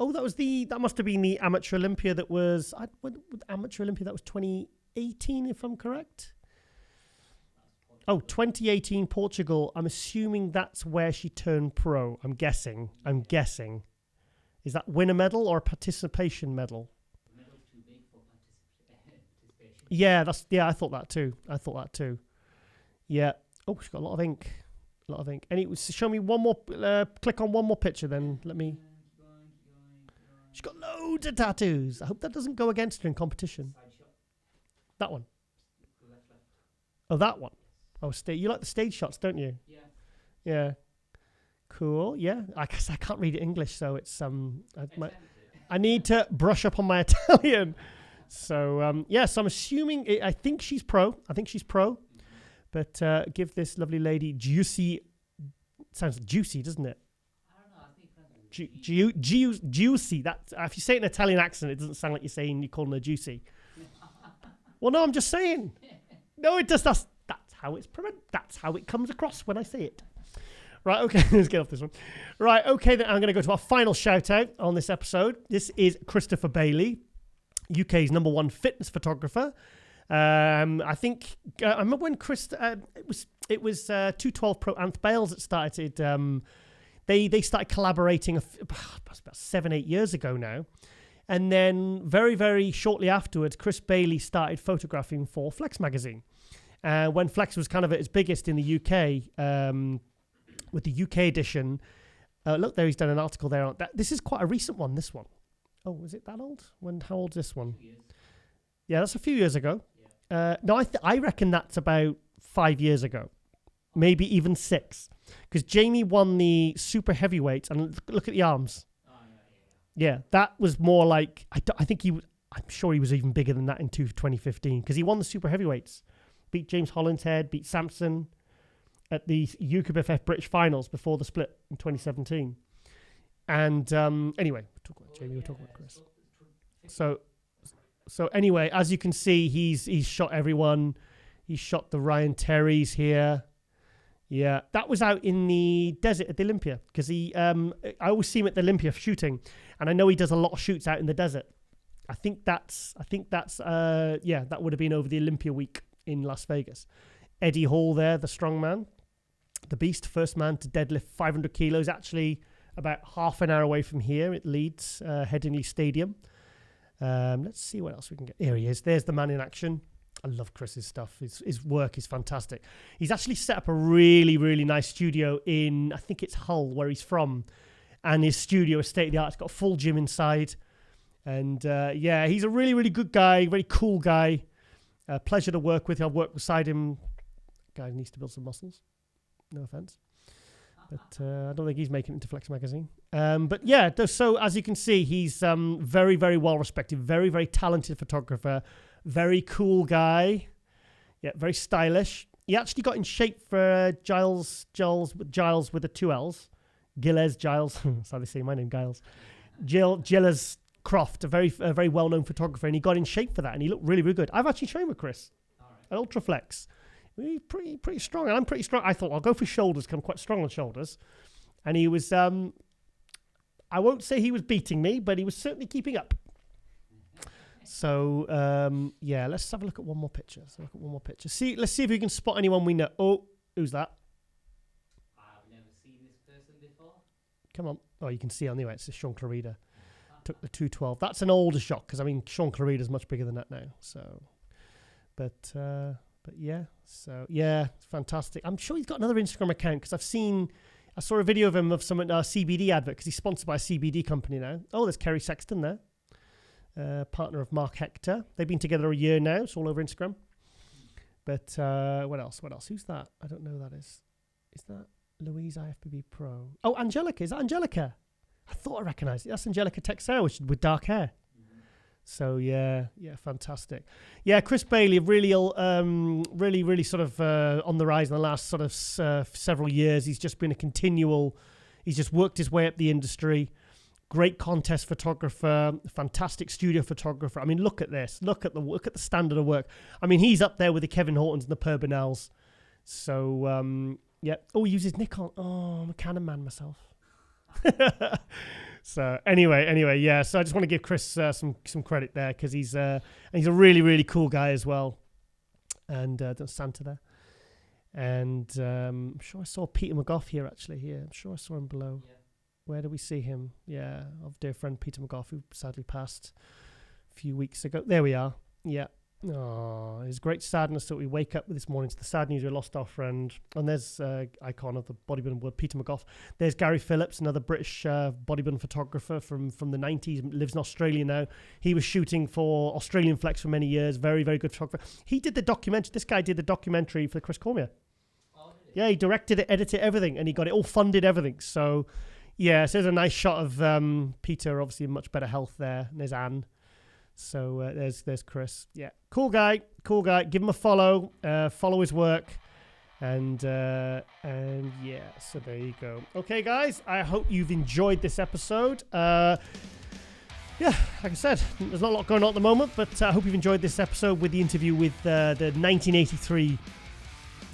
Oh, that must have been the Amateur Olympia that was, with Amateur Olympia, that was 2018, if I'm correct. Oh, 2018 Portugal. I'm assuming that's where she turned pro. I'm guessing. Is that win a medal or a participation medal? The medal's too big for participation. Yeah, I thought that too. Yeah. Oh, she's got a lot of ink. Show me one more, click on one more picture then. Let me. Keep going. She's got loads of tattoos. I hope that doesn't go against her in competition. Side shot. That one. Left. Oh, that one. Oh, you like the stage shots, don't you? Yeah. Yeah. Cool. Yeah. I guess I can't read English, so it's I need to brush up on my Italian. So yes, I'm assuming. I think she's pro. But give this lovely lady juicy. Sounds juicy, doesn't it? I don't know. I think Juicy. That if you say it in an Italian accent, it doesn't sound like you're calling her juicy. Well, no, I'm just saying. No, it does. That's how that's how it comes across when I say it. Right, okay, let's get off this one. Right, okay, then I'm going to go to our final shout out on this episode. This is Christopher Bailey, UK's #1 fitness photographer. I think I remember when Chris. It was 212 Pro Anth Bales that started. They started collaborating about 7-8 years ago now, and then very very shortly afterwards, Chris Bailey started photographing for Flex magazine. When Flex was kind of at its biggest in the UK, with the UK edition. Look there, he's done an article there. This is quite a recent one. This one. Oh, is it that old? How old's this one? 2 years. Yeah, that's a few years ago. No, I reckon that's about 5 years ago, maybe even 6, because Jamie won the super heavyweight, and look at the arms. Oh, Yeah, that was more like I think I'm sure he was even bigger than that in 2015 because he won the super heavyweights, beat James Hollinshead, beat Sampson at the UKBFF British finals before the split in 2017. And anyway, we're talking about Jamie, we're talking about Chris. So anyway, as you can see, he's shot everyone. He shot the Ryan Terrys here. Yeah, that was out in the desert at the Olympia because I always see him at the Olympia shooting, and I know he does a lot of shoots out in the desert. I think that's that would have been over the Olympia week in Las Vegas. Eddie Hall there, the strong man, the beast, first man to deadlift 500 kilos, actually about half an hour away from here at Leeds, Headingley Stadium. Let's see what else we can get. Here he is. There's the man in action. I love Chris's stuff. His work is fantastic. He's actually set up a really, really nice studio in, I think it's Hull, where he's from. And his studio is state-of-the-art. It's got a full gym inside. And yeah, he's a really, really good guy, very cool guy. Pleasure to work with. I've worked beside him. Guy needs to build some muscles. No offense. But I don't think he's making it into Flex magazine. But yeah, so as you can see, he's very, very well respected, very, very talented photographer, very cool guy. Yeah, very stylish. He actually got in shape for Giles with the 2 L's. Giles. That's how they say my name, Giles. Giles Croft, a very well-known photographer, and he got in shape for that, and he looked really, really good. I've actually trained with Chris at Ultraflex. He's pretty strong, and I'm pretty strong. I thought I'll go for shoulders because I'm quite strong on shoulders, and he was. I won't say he was beating me, but he was certainly keeping up. So yeah, let's have a look at one more picture. Let's see if we can spot anyone we know. Oh, who's that? I've never seen this person before. Come on. Oh, you can see anyway. It's Sean Clarida. Took the 212. That's an older shot because I mean Sean Clarida's much bigger than that now. So, but yeah. So yeah, it's fantastic. I'm sure he's got another Instagram account because I saw a video of him of some CBD advert because he's sponsored by a CBD company now. Oh, there's Kerry Sexton there, partner of Mark Hector. They've been together a year now. It's all over Instagram. But what else? Who's that? I don't know who that is. Is that Louise IFBB Pro? Oh, Angelica. Is that Angelica? I thought I recognised it. That's Angelica Texera with dark hair. So yeah, fantastic. Yeah, Chris Bailey really sort of on the rise in the last sort of several years. He's just been he's just worked his way up the industry. Great contest photographer, fantastic studio photographer. I mean, look at this. Look at the standard of work. I mean, he's up there with the Kevin Hortons and the Per Bernals. So yeah. Oh, he uses Nikon. Oh, I'm a Canon man myself. So anyway, yeah. So I just want to give Chris some credit there because he's a really cool guy as well. And there's Santa there, and I'm sure I saw Peter McGough here actually. Here, I'm sure I saw him below. Yeah. Where do we see him? Yeah, our dear friend Peter McGough, who sadly passed a few weeks ago. There we are. Yeah. Oh, it's great sadness that we wake up this morning to the sad news we lost our friend. And there's icon of the bodybuilding world, Peter McGough. There's Gary Phillips, another British bodybuilding photographer from the 90s, lives in Australia now. He was shooting for Australian Flex for many years. Very, very good photographer. He did the documentary. This guy did the documentary for Chris Cormier. Oh, yeah, he directed it, edited everything, and he got it all funded, everything. So, yeah, so there's a nice shot of Peter, obviously in much better health there. And there's Anne. So there's Chris. Yeah, cool guy. Give him a follow. Follow his work, and yeah. So there you go. Okay, guys. I hope you've enjoyed this episode. Yeah, like I said, there's not a lot going on at the moment, but I hope you've enjoyed this episode with the interview with the 1983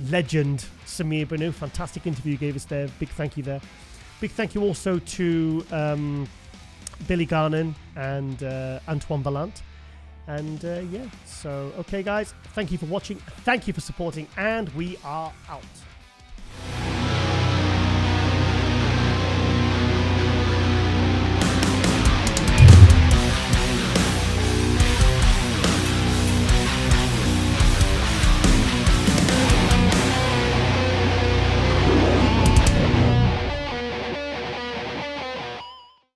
legend Samir Bannout. Fantastic interview you gave us there. Big thank you there. Big thank you also to Billy Garnon and Antoine Vaillant. And yeah, so okay guys, thank you for watching, thank you for supporting, and we are out.